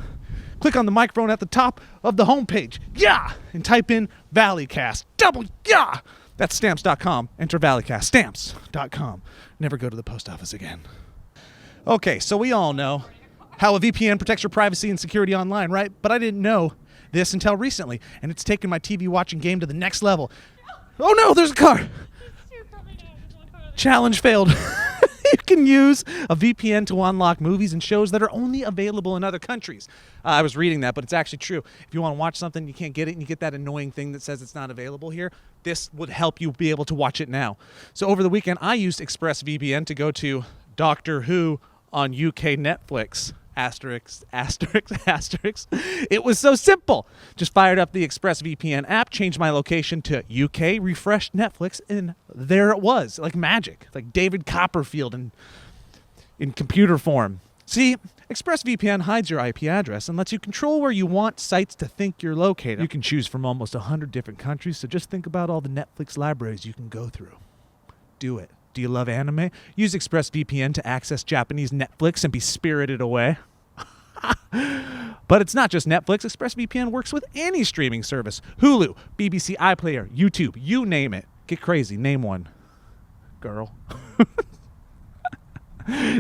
Speaker 4: Click on the microphone at the top of the homepage. Yeah! And type in Valleycast. Double yeah! That's Stamps.com. Enter Valleycast. Stamps.com. Never go to the post office again. Okay, so we all know how a VPN protects your privacy and security online, right? But I didn't know this until recently, and it's taken my TV watching game to the next level. Oh no, there's a car! Challenge failed. You can use a VPN to unlock movies and shows that are only available in other countries. I was reading that, but it's actually true. If you want to watch something, you can't get it, and you get that annoying thing that says it's not available here, this would help you be able to watch it now. So over the weekend, I used ExpressVPN to go to Doctor Who on UK Netflix. Asterisk, asterisk, asterisk. It was so simple. Just fired up the ExpressVPN app, changed my location to UK, refreshed Netflix, and there it was, like magic, like David Copperfield in computer form. See, ExpressVPN hides your IP address and lets you control where you want sites to think you're located. You can choose from almost 100 different countries, so just think about all the Netflix libraries you can go through. Do it. Do you love anime? Use ExpressVPN to access Japanese Netflix and be spirited away. But it's not just Netflix. ExpressVPN works with any streaming service. Hulu, BBC iPlayer, YouTube, you name it. Get crazy. Name one. Girl.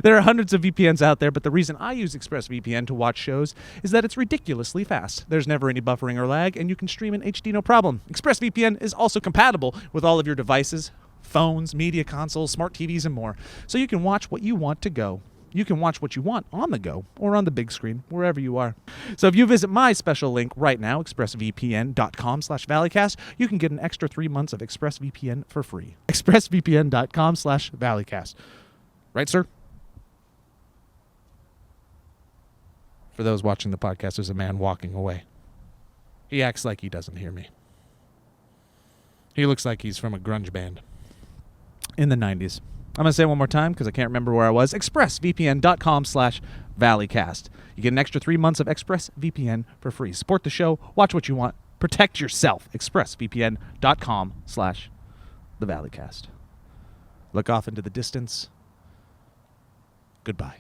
Speaker 4: There are hundreds of VPNs out there, but the reason I use ExpressVPN to watch shows is that it's ridiculously fast. There's never any buffering or lag, and you can stream in HD no problem. ExpressVPN is also compatible with all of your devices, phones, media consoles, smart TVs, and more. So you can watch what you want to go. You can watch what you want on the go or on the big screen, wherever you are. So if you visit my special link right now, expressvpn.com/Valleycast, you can get an extra 3 months of ExpressVPN for free. expressvpn.com/Valleycast. Right, sir? For those watching the podcast, there's a man walking away. He acts like he doesn't hear me. He looks like he's from a grunge band in the 90s. I'm going to say it one more time because I can't remember where I was. expressvpn.com/Valleycast. You get an extra 3 months of ExpressVPN for free. Support the show. Watch what you want. Protect yourself. expressvpn.com/TheValleycast. Look off into the distance. Goodbye.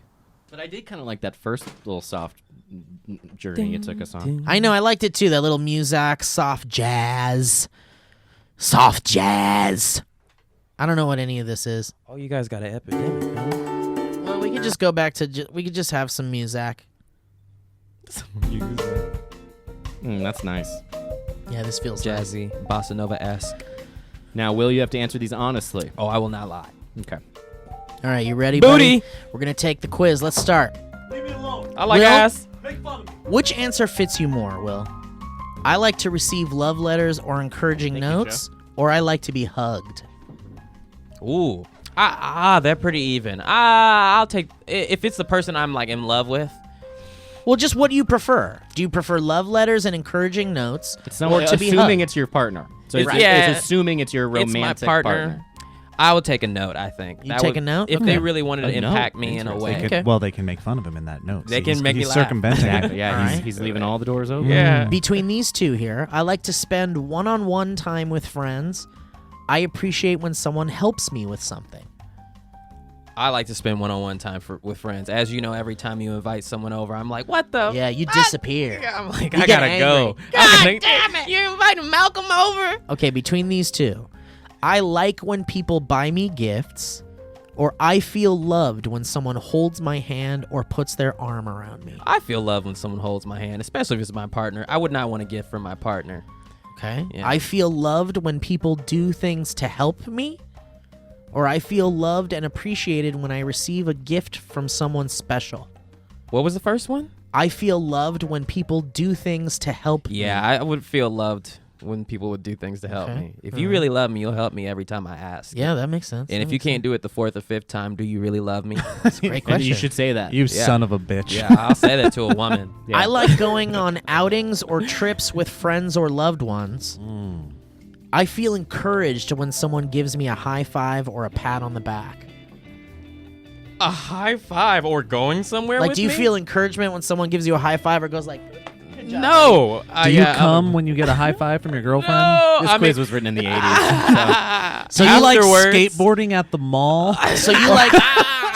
Speaker 2: But I did kind of like that first little soft journey it took us on.
Speaker 1: I know, I liked it too. That little music, soft jazz. Soft jazz. I don't know what any of this is.
Speaker 3: Oh, you guys got an epidemic, huh?
Speaker 1: Well, we could just go back to... we could just have some music.
Speaker 2: That's nice.
Speaker 1: Yeah, this feels
Speaker 3: Jazzy, bossa nova-esque.
Speaker 2: Now, Will, you have to answer these honestly.
Speaker 3: Oh, I will not lie.
Speaker 2: Okay.
Speaker 1: All right, you ready,
Speaker 3: Booty!
Speaker 1: buddy? We're going to take the quiz. Let's start.
Speaker 4: Leave me alone.
Speaker 3: I like
Speaker 1: Will?
Speaker 3: ass.
Speaker 4: Make fun of me.
Speaker 1: Which answer fits you more, Will? I like to receive love letters or encouraging
Speaker 2: Thank you,
Speaker 1: notes, or I like to be hugged.
Speaker 3: Ooh. They're pretty even. I'll take... If it's the person I'm, like, in love with.
Speaker 1: Well, just what do you prefer? Do you prefer love letters and encouraging notes,
Speaker 2: It's not
Speaker 1: or to be
Speaker 2: assuming
Speaker 1: hugged?
Speaker 2: it's your partner. So
Speaker 3: It's-
Speaker 2: it's,
Speaker 3: yeah.
Speaker 2: it's assuming it's your romantic
Speaker 3: It's my partner. I would take a note, I think.
Speaker 1: You take a note?
Speaker 3: If
Speaker 1: Okay.
Speaker 3: they really wanted to
Speaker 2: A note?
Speaker 3: impact me in a
Speaker 2: Interesting.
Speaker 3: way.
Speaker 1: Okay.
Speaker 4: Well, they can make fun of him in that note.
Speaker 3: They
Speaker 4: See,
Speaker 3: can
Speaker 4: he's-
Speaker 3: make me
Speaker 4: he's
Speaker 3: laugh.
Speaker 4: circumventing
Speaker 2: Exactly.
Speaker 4: it.
Speaker 2: Yeah,
Speaker 1: All
Speaker 2: he's,
Speaker 1: right.
Speaker 2: he's leaving all the doors open.
Speaker 3: Yeah.
Speaker 1: Between these two here, I like to spend one-on-one time with friends. I appreciate when someone helps me with something.
Speaker 3: I like to spend one-on-one time with friends. As you know, every time you invite someone over, I'm like, what the?
Speaker 1: Yeah, you disappear.
Speaker 3: I'm like,
Speaker 1: You
Speaker 3: I
Speaker 1: get
Speaker 3: gotta go.
Speaker 1: angry.
Speaker 3: God damn it! You invited Malcolm over?
Speaker 1: Okay, between these two, I like when people buy me gifts, Or I feel loved when someone holds my hand or puts their arm around me.
Speaker 3: I feel love when someone holds my hand, especially if it's my partner. I would not want a gift from my partner.
Speaker 1: Okay.
Speaker 3: Yeah.
Speaker 1: I feel loved when people do things to help me. Or I feel loved and appreciated when I receive a gift from someone special.
Speaker 3: What was the first one?
Speaker 1: I feel loved when people do things to help me.
Speaker 3: Yeah, I would feel loved when people would do things to help
Speaker 1: Okay.
Speaker 3: me. If you really love me, you'll help me every time I ask.
Speaker 1: Yeah, that makes sense.
Speaker 3: And if you can't do it the fourth or fifth time, do you really love me?
Speaker 1: That's a great
Speaker 2: And
Speaker 1: question.
Speaker 2: you should say that.
Speaker 4: You
Speaker 3: Yeah.
Speaker 4: son of a bitch.
Speaker 3: Yeah, I'll say that to a woman.
Speaker 2: Yeah.
Speaker 1: I like going on outings or trips with friends or loved ones. I feel encouraged when someone gives me a high five or a pat on the back.
Speaker 3: A high five or going somewhere
Speaker 1: Like,
Speaker 3: with
Speaker 1: do you
Speaker 3: me?
Speaker 1: feel encouragement when someone gives you a high five or goes like, good job?
Speaker 3: No.
Speaker 4: Do you come when you get a high five from your girlfriend?
Speaker 3: No.
Speaker 2: This
Speaker 3: I
Speaker 2: quiz
Speaker 3: mean,
Speaker 2: was written in the 80s.
Speaker 4: So you like
Speaker 3: Afterwards-
Speaker 4: skateboarding at the mall?
Speaker 1: So you like,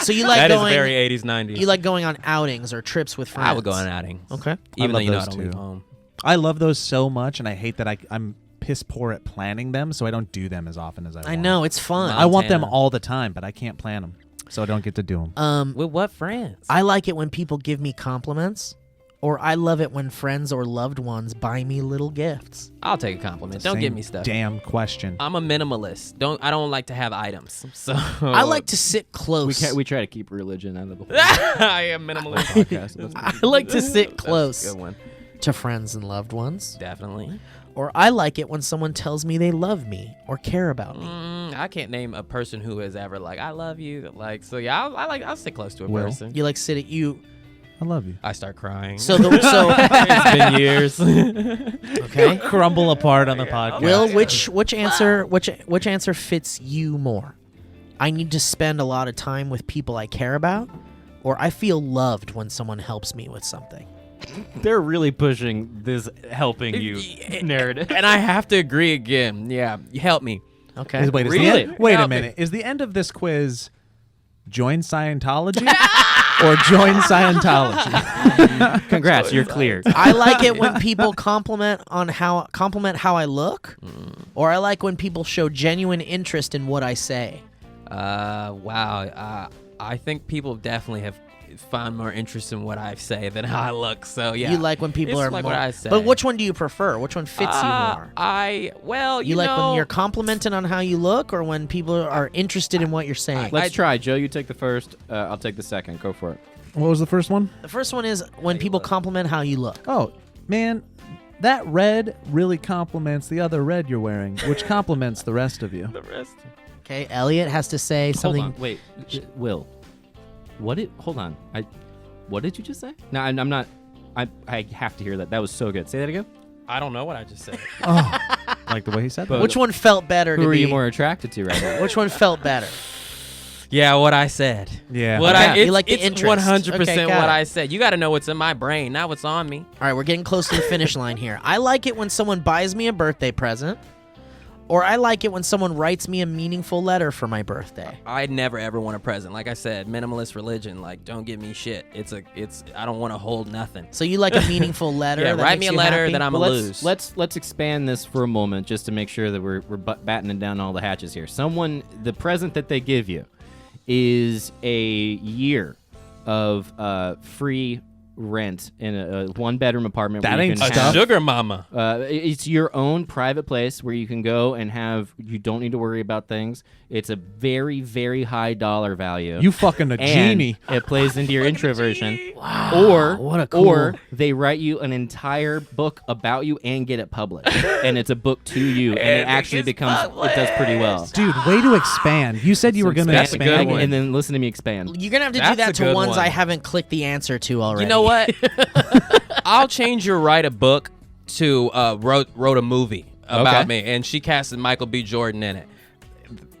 Speaker 1: so you like
Speaker 3: that is
Speaker 1: going,
Speaker 3: very 80s, 90s.
Speaker 1: you like going on outings or trips with friends.
Speaker 3: I would go on outings.
Speaker 1: Okay.
Speaker 3: Even
Speaker 4: love
Speaker 3: though you know I
Speaker 4: those
Speaker 3: don't leave
Speaker 4: too.
Speaker 3: home.
Speaker 4: I love those so much, and I hate that I'm piss poor at planning them, so I don't do them as often as I want.
Speaker 1: I know, it's fun.
Speaker 3: No.
Speaker 4: I want them
Speaker 3: Montana.
Speaker 4: all the time, but I can't plan them, so I don't get to do them.
Speaker 3: With what friends?
Speaker 1: I like it when people give me compliments, or I love it when friends or loved ones buy me little gifts.
Speaker 3: I'll take a compliment. Don't
Speaker 4: Same
Speaker 3: give me stuff.
Speaker 4: Damn question.
Speaker 3: I'm a minimalist. I don't like to have items. So
Speaker 1: I like to sit close.
Speaker 2: we try to keep religion out of the whole
Speaker 3: I am minimalist.
Speaker 2: podcast. So that's
Speaker 1: I like to sit
Speaker 3: That's
Speaker 1: close
Speaker 3: a good one.
Speaker 1: to friends and loved ones.
Speaker 3: Definitely.
Speaker 1: Or I like it when someone tells me they love me or care about me.
Speaker 3: I can't name a person who has ever like I love you. Like so, yeah. I'll sit close to a
Speaker 4: Will?
Speaker 3: person.
Speaker 1: You like sit at you.
Speaker 4: I love you.
Speaker 3: I start crying.
Speaker 1: So
Speaker 3: it's been years.
Speaker 1: okay.
Speaker 4: Crumble apart on the podcast.
Speaker 1: Will, which answer fits you more? I need to spend a lot of time with people I care about, or I feel loved when someone helps me with something.
Speaker 2: They're really pushing this helping you narrative.
Speaker 3: And I have to agree again. Yeah, you help me.
Speaker 1: Okay.
Speaker 4: Wait,
Speaker 3: Really?
Speaker 4: Wait a
Speaker 3: Help me.
Speaker 4: minute. Is the end of this quiz join Scientology or join Scientology?
Speaker 2: Congrats, you're clear.
Speaker 1: I like it when people compliment how I look, or I like when people show genuine interest in what I say.
Speaker 3: Wow. I think people definitely have found more interest in what I say than how I look. So yeah,
Speaker 1: You like when people
Speaker 3: It's
Speaker 1: are
Speaker 3: like
Speaker 1: more.
Speaker 3: what I say.
Speaker 1: But which one do you prefer? Which one fits you more?
Speaker 3: You
Speaker 1: like
Speaker 3: know,
Speaker 1: when you're complimenting on how you look, or when people are interested in what you're saying?
Speaker 2: Let's try. Joe, you take the first. I'll take the second. Go for it.
Speaker 4: What was the first one?
Speaker 1: The first one is when people compliment how you look.
Speaker 4: Oh, man, that red really complements the other red you're wearing, which complements the rest of you.
Speaker 3: the rest.
Speaker 1: Okay, Elliot has to say something.
Speaker 2: Hold on. Wait. Will. Hold on. What did you just say? No, I'm not. I have to hear that. That was so good. Say that again.
Speaker 3: I don't know what I just said.
Speaker 4: Oh, like the way he said that.
Speaker 1: Which one felt better
Speaker 2: Who
Speaker 1: to
Speaker 2: are
Speaker 1: be?
Speaker 2: you more attracted to right now?
Speaker 1: Which one felt better?
Speaker 3: Yeah, what I said.
Speaker 4: Yeah.
Speaker 3: What
Speaker 1: Okay.
Speaker 3: I
Speaker 1: You
Speaker 3: it's,
Speaker 1: like the
Speaker 3: it's
Speaker 1: interest.
Speaker 3: 100%
Speaker 1: Okay, got
Speaker 3: what
Speaker 1: it.
Speaker 3: I said. You got to know what's in my brain, not what's on me.
Speaker 1: All right, we're getting close to the finish line here. I like it when someone buys me a birthday present, or I like it when someone writes me a meaningful letter for my birthday.
Speaker 3: I never ever want a present. Like I said, minimalist religion. Like, don't give me shit. I don't want to hold nothing.
Speaker 1: So you like a meaningful letter?
Speaker 3: Yeah,
Speaker 1: that
Speaker 3: write
Speaker 1: makes
Speaker 3: me a
Speaker 1: you
Speaker 3: letter
Speaker 1: happy?
Speaker 3: that I'm
Speaker 2: Well,
Speaker 3: a lose.
Speaker 2: let's expand this for a moment just to make sure that we're battening down all the hatches here. The present that they give you is a year of free rent in a one-bedroom apartment.
Speaker 4: That
Speaker 2: where you
Speaker 4: ain't
Speaker 2: can
Speaker 4: stuff.
Speaker 2: have-
Speaker 3: sugar mama.
Speaker 2: It's your own private place where you can go and you don't need to worry about things. It's a very, very high dollar value.
Speaker 4: You fucking a
Speaker 2: and
Speaker 4: genie.
Speaker 2: it plays into your introversion.
Speaker 1: Wow, what a cool-
Speaker 2: Or they write you an entire book about you and get it published. And it's a book to you, and it actually it does pretty well.
Speaker 4: Dude, way to expand. You said you were going to
Speaker 3: That's a good
Speaker 4: expand.
Speaker 3: one.
Speaker 2: And then listen to me expand.
Speaker 1: You're gonna have to do
Speaker 3: That's
Speaker 1: that
Speaker 3: a
Speaker 1: to
Speaker 3: good
Speaker 1: ones
Speaker 3: one.
Speaker 1: I haven't clicked the answer to already.
Speaker 3: You know what? I'll change your write a book to wrote a movie about
Speaker 2: Okay.
Speaker 3: me, and she casted Michael B. Jordan in it.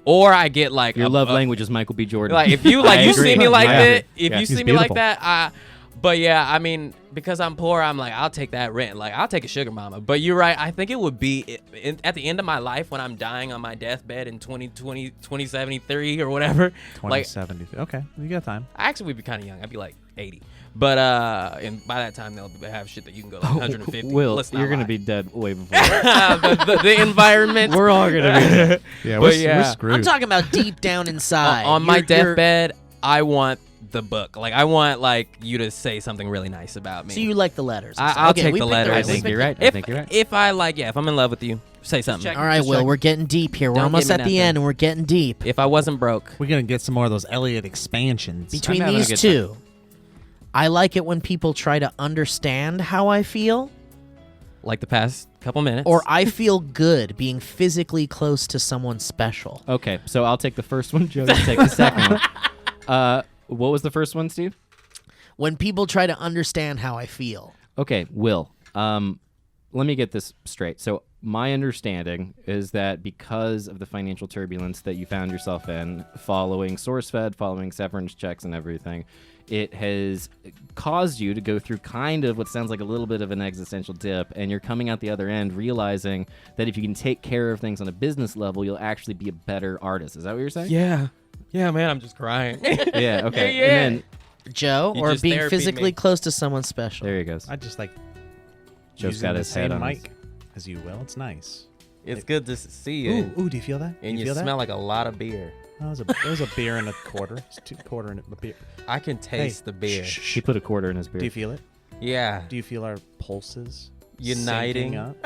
Speaker 3: Or I get like
Speaker 2: Your
Speaker 3: a-
Speaker 2: love
Speaker 3: a-
Speaker 2: language is Michael B. Jordan.
Speaker 3: Like if you
Speaker 2: I
Speaker 3: you
Speaker 2: agree.
Speaker 3: see me like
Speaker 2: Yeah.
Speaker 3: that, if
Speaker 2: Yeah.
Speaker 3: you
Speaker 4: He's
Speaker 3: see me like
Speaker 4: beautiful.
Speaker 3: that, but yeah, I mean, because I'm poor, I'm like, I'll take that rent. Like, I'll take a sugar mama. But you're right. I think it would be at the end of my life when I'm dying on my deathbed in 2073 or whatever. Like,
Speaker 4: 2070. Okay, you got time.
Speaker 3: I actually would be kind of young. I'd be like 80. But and by that time they'll have shit that you can go like 150.
Speaker 2: Will,
Speaker 3: Let's not
Speaker 2: you're gonna
Speaker 3: lie.
Speaker 2: be dead way before.
Speaker 3: the environment.
Speaker 2: We're all gonna be dead.
Speaker 4: Yeah,
Speaker 3: But
Speaker 4: we're screwed.
Speaker 1: I'm talking about deep down inside.
Speaker 3: On my
Speaker 1: You're-
Speaker 3: deathbed, I want the book. Like I want like you to say something really nice about me.
Speaker 1: So you like the letters? and stuff.
Speaker 3: I'll
Speaker 1: Okay,
Speaker 3: take
Speaker 1: we
Speaker 3: the
Speaker 1: picked
Speaker 3: letters.
Speaker 2: I
Speaker 1: right.
Speaker 2: think
Speaker 1: We
Speaker 2: you're
Speaker 1: picked-
Speaker 2: right. I think you're right.
Speaker 3: If I like, if I'm in love with you, say something.
Speaker 1: All right,
Speaker 3: Just
Speaker 1: Will,
Speaker 3: check.
Speaker 1: we're getting deep here. We're
Speaker 3: Don't
Speaker 1: almost
Speaker 3: give me
Speaker 1: at the
Speaker 3: nothing.
Speaker 1: end, and we're getting deep.
Speaker 3: If I wasn't broke,
Speaker 4: We're gonna get some more of those Elliot expansions.
Speaker 1: Between
Speaker 2: having a
Speaker 1: these
Speaker 2: good
Speaker 1: two, I like it when people try to understand how I feel,
Speaker 3: like the past couple minutes,
Speaker 1: or I feel good being physically close to someone special.
Speaker 2: Okay, so I'll take the first one. Joe, you take the second one. What was the first one, Steve?
Speaker 1: When people try to understand how I feel.
Speaker 2: Okay, Will. Let me get this straight. So my understanding is that because of the financial turbulence that you found yourself in, following SourceFed, following severance checks and everything, it has caused you to go through kind of what sounds like a little bit of an existential dip, and you're coming out the other end realizing that if you can take care of things on a business level, you'll actually be a better artist. Is that what you're saying?
Speaker 3: yeah, man, I'm just crying.
Speaker 2: Yeah, okay.
Speaker 3: Yeah.
Speaker 2: And then
Speaker 1: Joe,
Speaker 3: You
Speaker 1: or
Speaker 3: just
Speaker 1: being
Speaker 3: therapied
Speaker 1: physically
Speaker 3: me.
Speaker 1: close to someone special.
Speaker 2: there he goes.
Speaker 4: I just like
Speaker 2: Joe's
Speaker 4: using
Speaker 2: got
Speaker 4: the
Speaker 2: his head
Speaker 4: same
Speaker 2: on
Speaker 4: mic as you will. It's nice.
Speaker 3: It's good to see you,
Speaker 4: Ooh, do you feel that?
Speaker 3: and
Speaker 4: do
Speaker 3: you
Speaker 4: feel
Speaker 3: smell like a lot of beer.
Speaker 4: that? That was a beer and a quarter. It's quarter and a beer.
Speaker 3: I can taste
Speaker 4: Hey,
Speaker 3: the beer.
Speaker 4: shh, shh,
Speaker 2: He put a quarter in his beer.
Speaker 4: Do you feel it?
Speaker 3: Yeah,
Speaker 4: Do you feel our pulses
Speaker 3: Uniting.
Speaker 4: syncing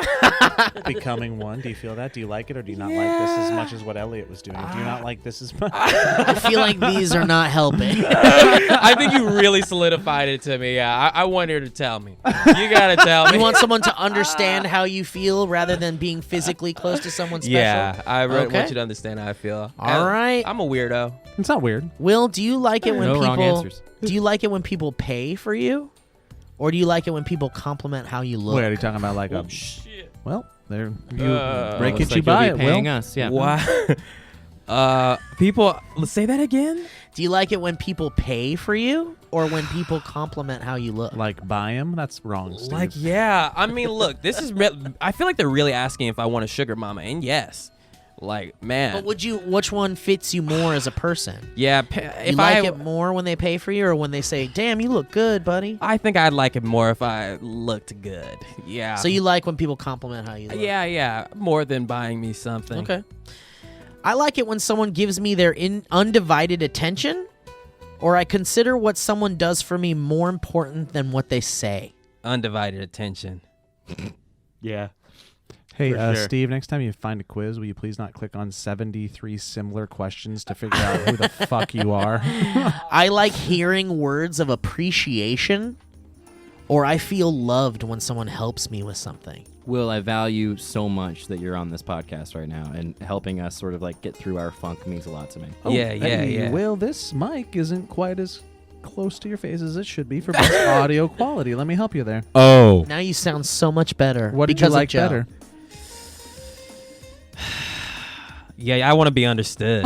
Speaker 4: up, becoming one? Do you feel that? Do you like it, or do you not like this as much as what Elliot was doing? Do you not like this as much?
Speaker 1: I feel like these are not helping.
Speaker 3: I think you really solidified it to me. Yeah, I want her to tell me. You gotta tell me.
Speaker 1: You want someone to understand how you feel rather than being physically close to someone special?
Speaker 3: Yeah, I
Speaker 1: Okay.
Speaker 3: want you to understand how I feel.
Speaker 1: All right.
Speaker 3: I'm a weirdo.
Speaker 4: It's not weird.
Speaker 1: Will, do you like it when
Speaker 2: No wrong
Speaker 1: people
Speaker 2: answers.
Speaker 1: do you like it when people pay for you? Or do you like it when people compliment how you look?
Speaker 4: Wait, are you talking about like a?
Speaker 3: Shit.
Speaker 4: Well, there you
Speaker 3: looks
Speaker 4: break it,
Speaker 2: Looks
Speaker 4: you
Speaker 2: like
Speaker 4: buy
Speaker 2: you'll
Speaker 4: it.
Speaker 2: be paying
Speaker 4: Will.
Speaker 2: us. Yeah.
Speaker 3: Wow. People, let's say that again.
Speaker 1: Do you like it when people pay for you or when people compliment how you look?
Speaker 4: Like buy him? That's wrong, Steve.
Speaker 3: Like, yeah. I mean, look, this is. I feel like they're really asking if I want a sugar mama, and yes, like, man.
Speaker 1: But which one fits you more as a person?
Speaker 3: Yeah.
Speaker 1: You
Speaker 3: If
Speaker 1: like it more when they pay for you or when they say, "Damn, you look good, buddy"?
Speaker 3: I think I'd like it more if I looked good. Yeah.
Speaker 1: So you like when people compliment how you look?
Speaker 3: Yeah. More than buying me something.
Speaker 1: Okay. I like it when someone gives me their undivided attention, or I consider what someone does for me more important than what they say.
Speaker 3: Undivided attention.
Speaker 2: Yeah.
Speaker 4: Hey,
Speaker 2: For sure.
Speaker 4: Steve, next time you find a quiz, will you please not click on 73 similar questions to figure out who the fuck you are?
Speaker 1: I like hearing words of appreciation, or I feel loved when someone helps me with something.
Speaker 2: Will, I value so much that you're on this podcast right now, and helping us sort of like get through our funk means a lot to me.
Speaker 3: Yeah.
Speaker 4: Well, this mic isn't quite as close to your face as it should be for best audio quality. Let me help you there.
Speaker 3: Oh.
Speaker 1: Now you sound so much better.
Speaker 4: What did
Speaker 1: because
Speaker 4: you
Speaker 1: of
Speaker 4: like
Speaker 1: Joe.
Speaker 4: better?
Speaker 3: Yeah, I want to be understood.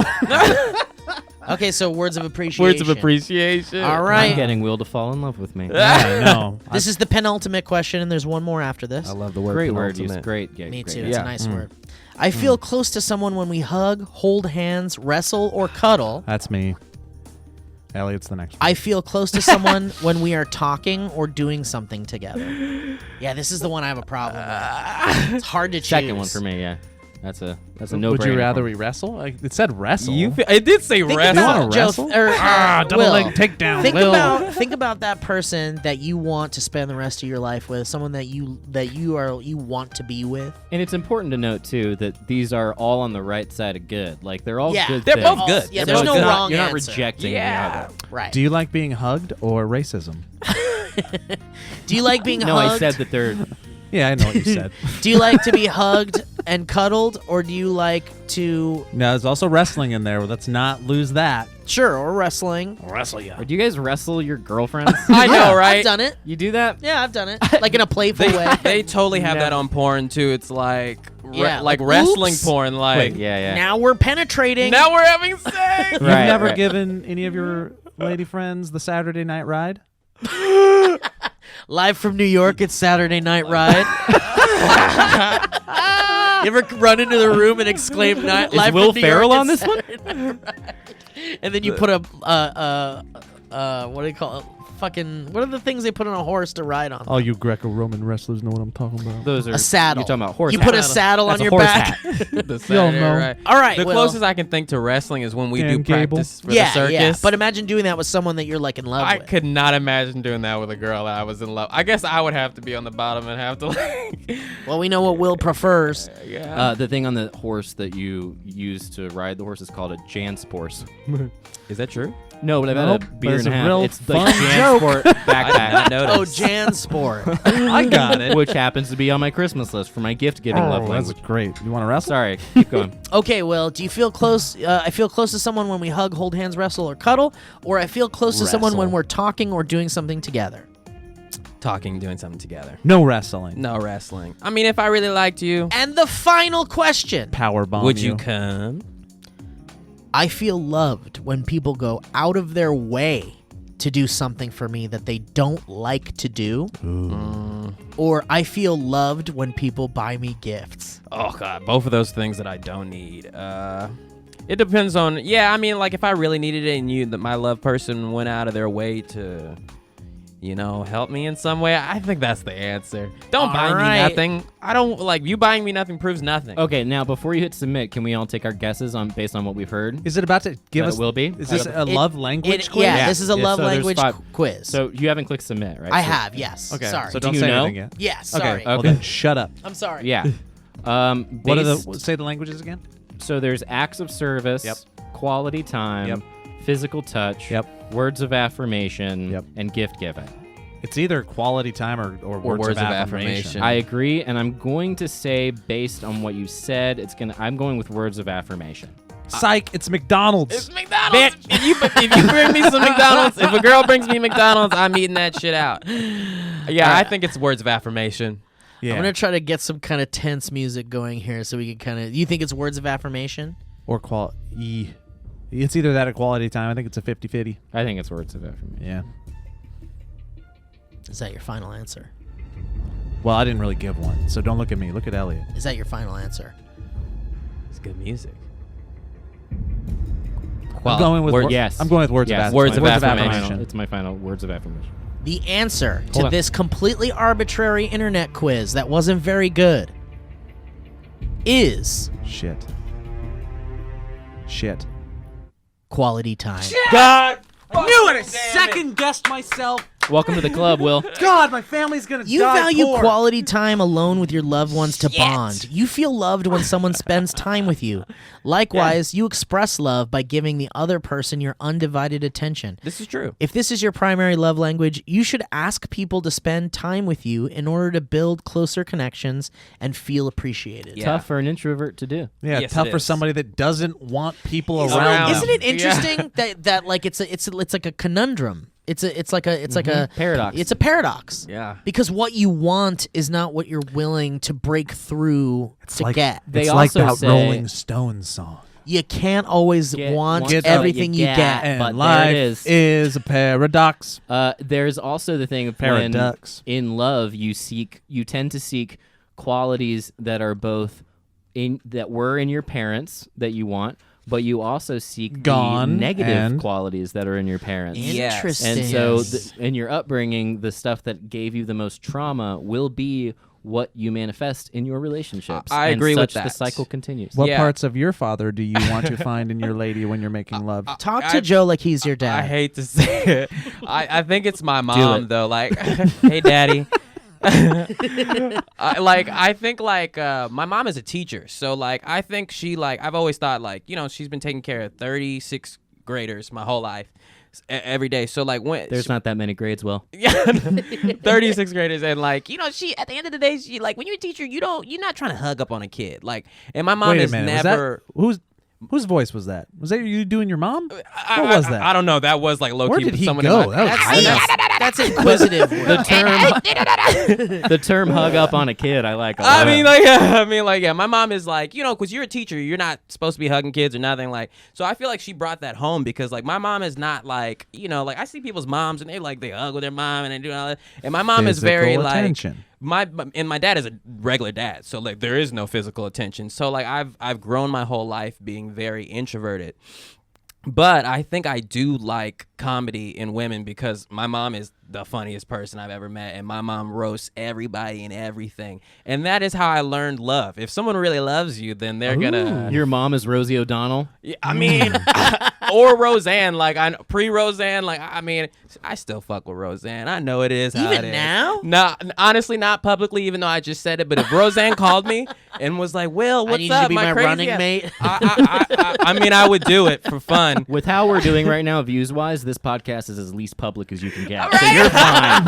Speaker 1: Okay, so words of appreciation.
Speaker 3: Words of appreciation.
Speaker 1: All
Speaker 2: I'm
Speaker 1: right.
Speaker 2: getting Will to fall in love with me.
Speaker 4: Yeah, no.
Speaker 1: This is the penultimate question, and there's one more after this.
Speaker 4: I love the word
Speaker 2: Great word
Speaker 4: penultimate.
Speaker 2: use. Great. Yeah,
Speaker 1: Me
Speaker 2: great.
Speaker 1: too.
Speaker 2: Yeah.
Speaker 1: It's a nice word. I feel close to someone when we hug, hold hands, wrestle, or cuddle.
Speaker 4: That's me. Elliot's the next one.
Speaker 1: I feel close to someone when we are talking or doing something together. Yeah, this is the one I have a problem with. It's hard to choose.
Speaker 2: Second one for me. Yeah. That's a no-brainer.
Speaker 4: Would you rather
Speaker 2: for me.
Speaker 4: we wrestle? It said wrestle.
Speaker 3: It did say
Speaker 1: Think
Speaker 3: wrestle.
Speaker 1: about
Speaker 4: wanna
Speaker 1: Joe,
Speaker 4: wrestle?
Speaker 1: double
Speaker 4: double leg takedown.
Speaker 1: Think about that person that you want to spend the rest of your life with, someone that you want to be with.
Speaker 2: And it's important to note too that these are all on the right side of good. Like they're all
Speaker 1: Yeah,
Speaker 2: good.
Speaker 3: they're
Speaker 2: things.
Speaker 3: both good.
Speaker 1: Yeah,
Speaker 3: They're
Speaker 1: there's
Speaker 3: both
Speaker 1: no
Speaker 3: good.
Speaker 1: wrong
Speaker 2: You're not
Speaker 1: answer.
Speaker 2: rejecting
Speaker 3: Yeah.
Speaker 2: the other.
Speaker 1: Right.
Speaker 4: Do you like being hugged or racism?
Speaker 1: Do you like being
Speaker 2: No,
Speaker 1: hugged?
Speaker 2: I said that they're.
Speaker 4: Yeah, I know what you said.
Speaker 1: Do you like to be hugged and cuddled, or do you like to
Speaker 4: No, there's also wrestling in there. Let's not lose that.
Speaker 1: or wrestling?
Speaker 4: Wrestle ya.
Speaker 2: Or do you guys wrestle your girlfriends?
Speaker 3: I know,
Speaker 1: Yeah,
Speaker 3: right?
Speaker 1: I've done it.
Speaker 2: You do that?
Speaker 1: Yeah, I've done it. Like in a playful way.
Speaker 3: They totally have that
Speaker 2: Never.
Speaker 3: on porn too. It's like
Speaker 1: Yeah,
Speaker 3: like
Speaker 1: like,
Speaker 3: wrestling
Speaker 1: oops.
Speaker 3: porn. Like
Speaker 2: Wait, yeah.
Speaker 1: Now we're penetrating.
Speaker 3: now we're having sex.
Speaker 4: You've
Speaker 2: Right,
Speaker 4: never
Speaker 2: right.
Speaker 4: given any of your lady friends the Saturday night ride?
Speaker 1: Live from New York, it's Saturday Night Ride. You ever run into the room and exclaim, "Night
Speaker 2: Is
Speaker 1: live
Speaker 2: Will
Speaker 1: from New
Speaker 2: Ferrell
Speaker 1: York,
Speaker 2: on
Speaker 1: it's
Speaker 2: this one?
Speaker 1: Saturday Night Ride." And then you put a what do you call it? Fucking, what are the things they put on a horse to ride on?
Speaker 4: All you Greco-Roman wrestlers know what I'm talking about.
Speaker 2: Those are
Speaker 1: A saddle.
Speaker 2: You're talking about horse.
Speaker 1: You
Speaker 2: hat.
Speaker 1: put a saddle on
Speaker 2: That's a
Speaker 1: your
Speaker 2: horse
Speaker 1: back.
Speaker 2: hat.
Speaker 3: The Saturday,
Speaker 4: know.
Speaker 3: right.
Speaker 1: All right,
Speaker 3: The
Speaker 1: Will.
Speaker 3: closest I can think to wrestling is when we
Speaker 4: Dan
Speaker 3: do
Speaker 4: Gable.
Speaker 3: practice for
Speaker 1: Yeah,
Speaker 3: the circus.
Speaker 1: yeah. But imagine doing that with someone that you're like in love
Speaker 3: I
Speaker 1: with.
Speaker 3: could not imagine doing that with a girl that I was in love. I guess I would have to be on the bottom and have to like.
Speaker 1: Well, we know what Will prefers.
Speaker 3: Yeah.
Speaker 2: The thing on the horse that you use to ride the horse is called a Jansport.
Speaker 3: Is that true?
Speaker 2: No, but I've
Speaker 4: Nope,
Speaker 2: had a
Speaker 4: but
Speaker 2: beer
Speaker 4: it's
Speaker 2: and a
Speaker 4: a
Speaker 2: half.
Speaker 4: real
Speaker 2: It's
Speaker 4: fun
Speaker 2: like Jansport
Speaker 3: I
Speaker 2: backpack,
Speaker 3: did not
Speaker 1: Oh,
Speaker 3: notice.
Speaker 1: Jansport.
Speaker 4: I got it.
Speaker 2: which happens to be on my Christmas list for my gift-giving love
Speaker 4: that's
Speaker 2: language.
Speaker 4: great. You want to wrestle?
Speaker 2: Sorry, keep going.
Speaker 1: Okay, Will, do you feel close? I feel close to someone when we hug, hold hands, wrestle, or cuddle, or I feel close to someone when
Speaker 4: Wrestle.
Speaker 1: we're talking or doing something together.
Speaker 3: Talking, doing something together.
Speaker 4: No wrestling.
Speaker 3: No wrestling. I mean, if I really liked you,
Speaker 1: And the final question.
Speaker 4: Power bomb.
Speaker 3: would you come?
Speaker 1: I feel loved when people go out of their way to do something for me that they don't like to do. Or I feel loved when people buy me gifts.
Speaker 3: Oh God, both of those things that I don't need. It depends on. Yeah, I mean, like if I really needed it and my love person went out of their way to, help me in some way, I think that's the answer. Don't
Speaker 1: All
Speaker 3: buy me
Speaker 1: right.
Speaker 3: nothing. I don't like you buying me nothing proves nothing.
Speaker 2: Okay, now before you hit submit, can we all take our guesses on based on what we've heard?
Speaker 4: Is it about to give
Speaker 2: That
Speaker 4: us?
Speaker 2: it will be?
Speaker 4: Is this a love language quiz?
Speaker 1: Yeah, this is a
Speaker 2: Yeah,
Speaker 1: love
Speaker 2: so there's
Speaker 1: language
Speaker 2: 5.
Speaker 1: quiz.
Speaker 2: So you haven't clicked submit, right?
Speaker 1: I
Speaker 2: So-
Speaker 1: have, yes.
Speaker 4: Okay.
Speaker 1: Sorry.
Speaker 4: So
Speaker 2: Do
Speaker 4: don't
Speaker 2: you
Speaker 4: say
Speaker 2: know?
Speaker 4: anything yet.
Speaker 1: Yes,
Speaker 4: Okay.
Speaker 1: sorry.
Speaker 4: Well,
Speaker 2: Okay.
Speaker 4: then shut up.
Speaker 1: I'm sorry.
Speaker 2: Yeah.
Speaker 4: What are
Speaker 2: Based-
Speaker 4: the? Say the languages again.
Speaker 2: So there's acts of service,
Speaker 4: Yep.
Speaker 2: quality time,
Speaker 4: Yep.
Speaker 2: physical touch,
Speaker 4: Yep.
Speaker 2: words of affirmation,
Speaker 4: Yep.
Speaker 2: and gift giving.
Speaker 4: It's either quality time or words of affirmation.
Speaker 2: I agree, and I'm going to say based on what you said, I'm going with words of affirmation.
Speaker 4: Psych! It's McDonald's.
Speaker 3: It's McDonald's. If you bring me some McDonald's, if a girl brings me McDonald's, I'm eating that shit out. Yeah, I think it's words of affirmation.
Speaker 4: yeah.
Speaker 1: I'm going to try to get some kind of tense music going here so we can kind of... You think it's words of affirmation?
Speaker 4: or quality. It's either that or quality time. I think it's a 50-50.
Speaker 2: I think it's words of affirmation.
Speaker 4: Yeah.
Speaker 1: Is that your final answer?
Speaker 4: Well, I didn't really give one, so don't look at me. Look at Elliot.
Speaker 1: Is that your final answer?
Speaker 3: It's good music.
Speaker 4: I'm going with
Speaker 2: yes.
Speaker 4: I'm going with words
Speaker 2: Yes.
Speaker 4: of
Speaker 3: Words of
Speaker 4: affirmation.
Speaker 3: affirmation.
Speaker 2: It's my final words of affirmation.
Speaker 1: The answer
Speaker 2: Hold
Speaker 1: to
Speaker 2: on.
Speaker 1: this completely arbitrary internet quiz that wasn't very good is
Speaker 4: Shit.
Speaker 1: quality time.
Speaker 4: God! I knew it! I second guessed myself.
Speaker 2: Welcome to the club, Will.
Speaker 4: God, my family's gonna
Speaker 1: You
Speaker 4: die
Speaker 1: value
Speaker 4: poor.
Speaker 1: quality time alone with your loved ones to bond. You feel loved when someone spends time with you. Likewise, you express love by giving the other person your undivided attention.
Speaker 3: This is true.
Speaker 1: If this is your primary love language, you should ask people to spend time with you in order to build closer connections and feel appreciated.
Speaker 3: Yeah.
Speaker 2: Tough for an introvert to do.
Speaker 4: Yeah,
Speaker 3: Yes,
Speaker 4: tough
Speaker 3: it
Speaker 4: for
Speaker 3: is.
Speaker 4: somebody that doesn't want people
Speaker 3: Isn't
Speaker 4: around.
Speaker 3: it-
Speaker 1: Isn't
Speaker 4: them.
Speaker 1: it interesting that like it's like a conundrum? It's like a
Speaker 2: Paradox.
Speaker 1: It's a paradox.
Speaker 3: Yeah.
Speaker 1: Because what you want is not what you're willing to break through to get.
Speaker 2: They
Speaker 4: It's like
Speaker 2: also
Speaker 4: that
Speaker 2: say-
Speaker 4: Rolling Stones song.
Speaker 1: You can't always want
Speaker 2: what
Speaker 1: everything you get.
Speaker 4: And
Speaker 2: but there
Speaker 4: life
Speaker 2: it
Speaker 4: is a paradox.
Speaker 2: There's also the thing of
Speaker 4: Paradox.
Speaker 2: when in love you tend to seek qualities that are both that were in your parents that you want, but you also seek
Speaker 4: Gone
Speaker 2: the negative
Speaker 4: and-
Speaker 2: qualities that are in your parents.
Speaker 3: Yes.
Speaker 1: Interesting.
Speaker 2: And so in your upbringing, the stuff that gave you the most trauma will be what you manifest in your relationships.
Speaker 3: I
Speaker 2: and
Speaker 3: agree with
Speaker 2: such The
Speaker 3: that.
Speaker 2: cycle continues.
Speaker 4: What
Speaker 3: Yeah.
Speaker 4: parts of your father do you want to find in your lady when you're making love?
Speaker 1: Talk to Joe like he's your dad.
Speaker 3: I hate to say it. I think it's my
Speaker 2: it.
Speaker 3: mom though. Like, hey, daddy. I think my mom is a teacher, so I think she I've always thought she's been taking care of 36 graders my whole life, every day. So when
Speaker 2: There's not that many grades, Will.
Speaker 3: yeah, 36 graders, and she at the end of the day, she when you're a teacher, you're not trying to hug up on a kid, and my mom
Speaker 4: Wait a
Speaker 3: has
Speaker 4: minute.
Speaker 3: never.
Speaker 4: Was that, whose voice was that? Was that you doing your mom? What
Speaker 3: I,
Speaker 4: was that?
Speaker 3: I don't know. That was low
Speaker 4: Where
Speaker 3: key.
Speaker 4: did he
Speaker 3: someone
Speaker 4: go?
Speaker 3: In my,
Speaker 4: That was
Speaker 1: That's inquisitive.
Speaker 2: The term hug up on a kid, I like a lot.
Speaker 3: My mom is because you're a teacher, you're not supposed to be hugging kids or nothing So I feel like she brought that home because my mom is not I see people's moms and they hug with their mom and they do all that, and my mom is very
Speaker 4: attention.
Speaker 3: My dad is a regular dad, so there is no physical attention. So I've grown my whole life being very introverted. But I think I do like comedy in women because my mom is the funniest person I've ever met, and my mom roasts everybody and everything. And that is how I learned love. If someone really loves you, then they're gonna.
Speaker 2: Your mom is Rosie O'Donnell.
Speaker 3: Yeah, I mean, or Roseanne. Like pre-Roseanne. Like I mean, I still fuck with Roseanne. I know it is how
Speaker 1: Even
Speaker 3: it is.
Speaker 1: now?
Speaker 3: No, honestly, not publicly. Even though I just said it, but if Roseanne called me and was like, "Will, what's
Speaker 1: I need
Speaker 3: up,
Speaker 1: you to be my
Speaker 3: crazy
Speaker 1: running
Speaker 3: ass?"
Speaker 1: mate.
Speaker 3: I mean, I would do it for fun.
Speaker 2: With how we're doing right now, views-wise, this podcast is as least public as you can get. So you're fine.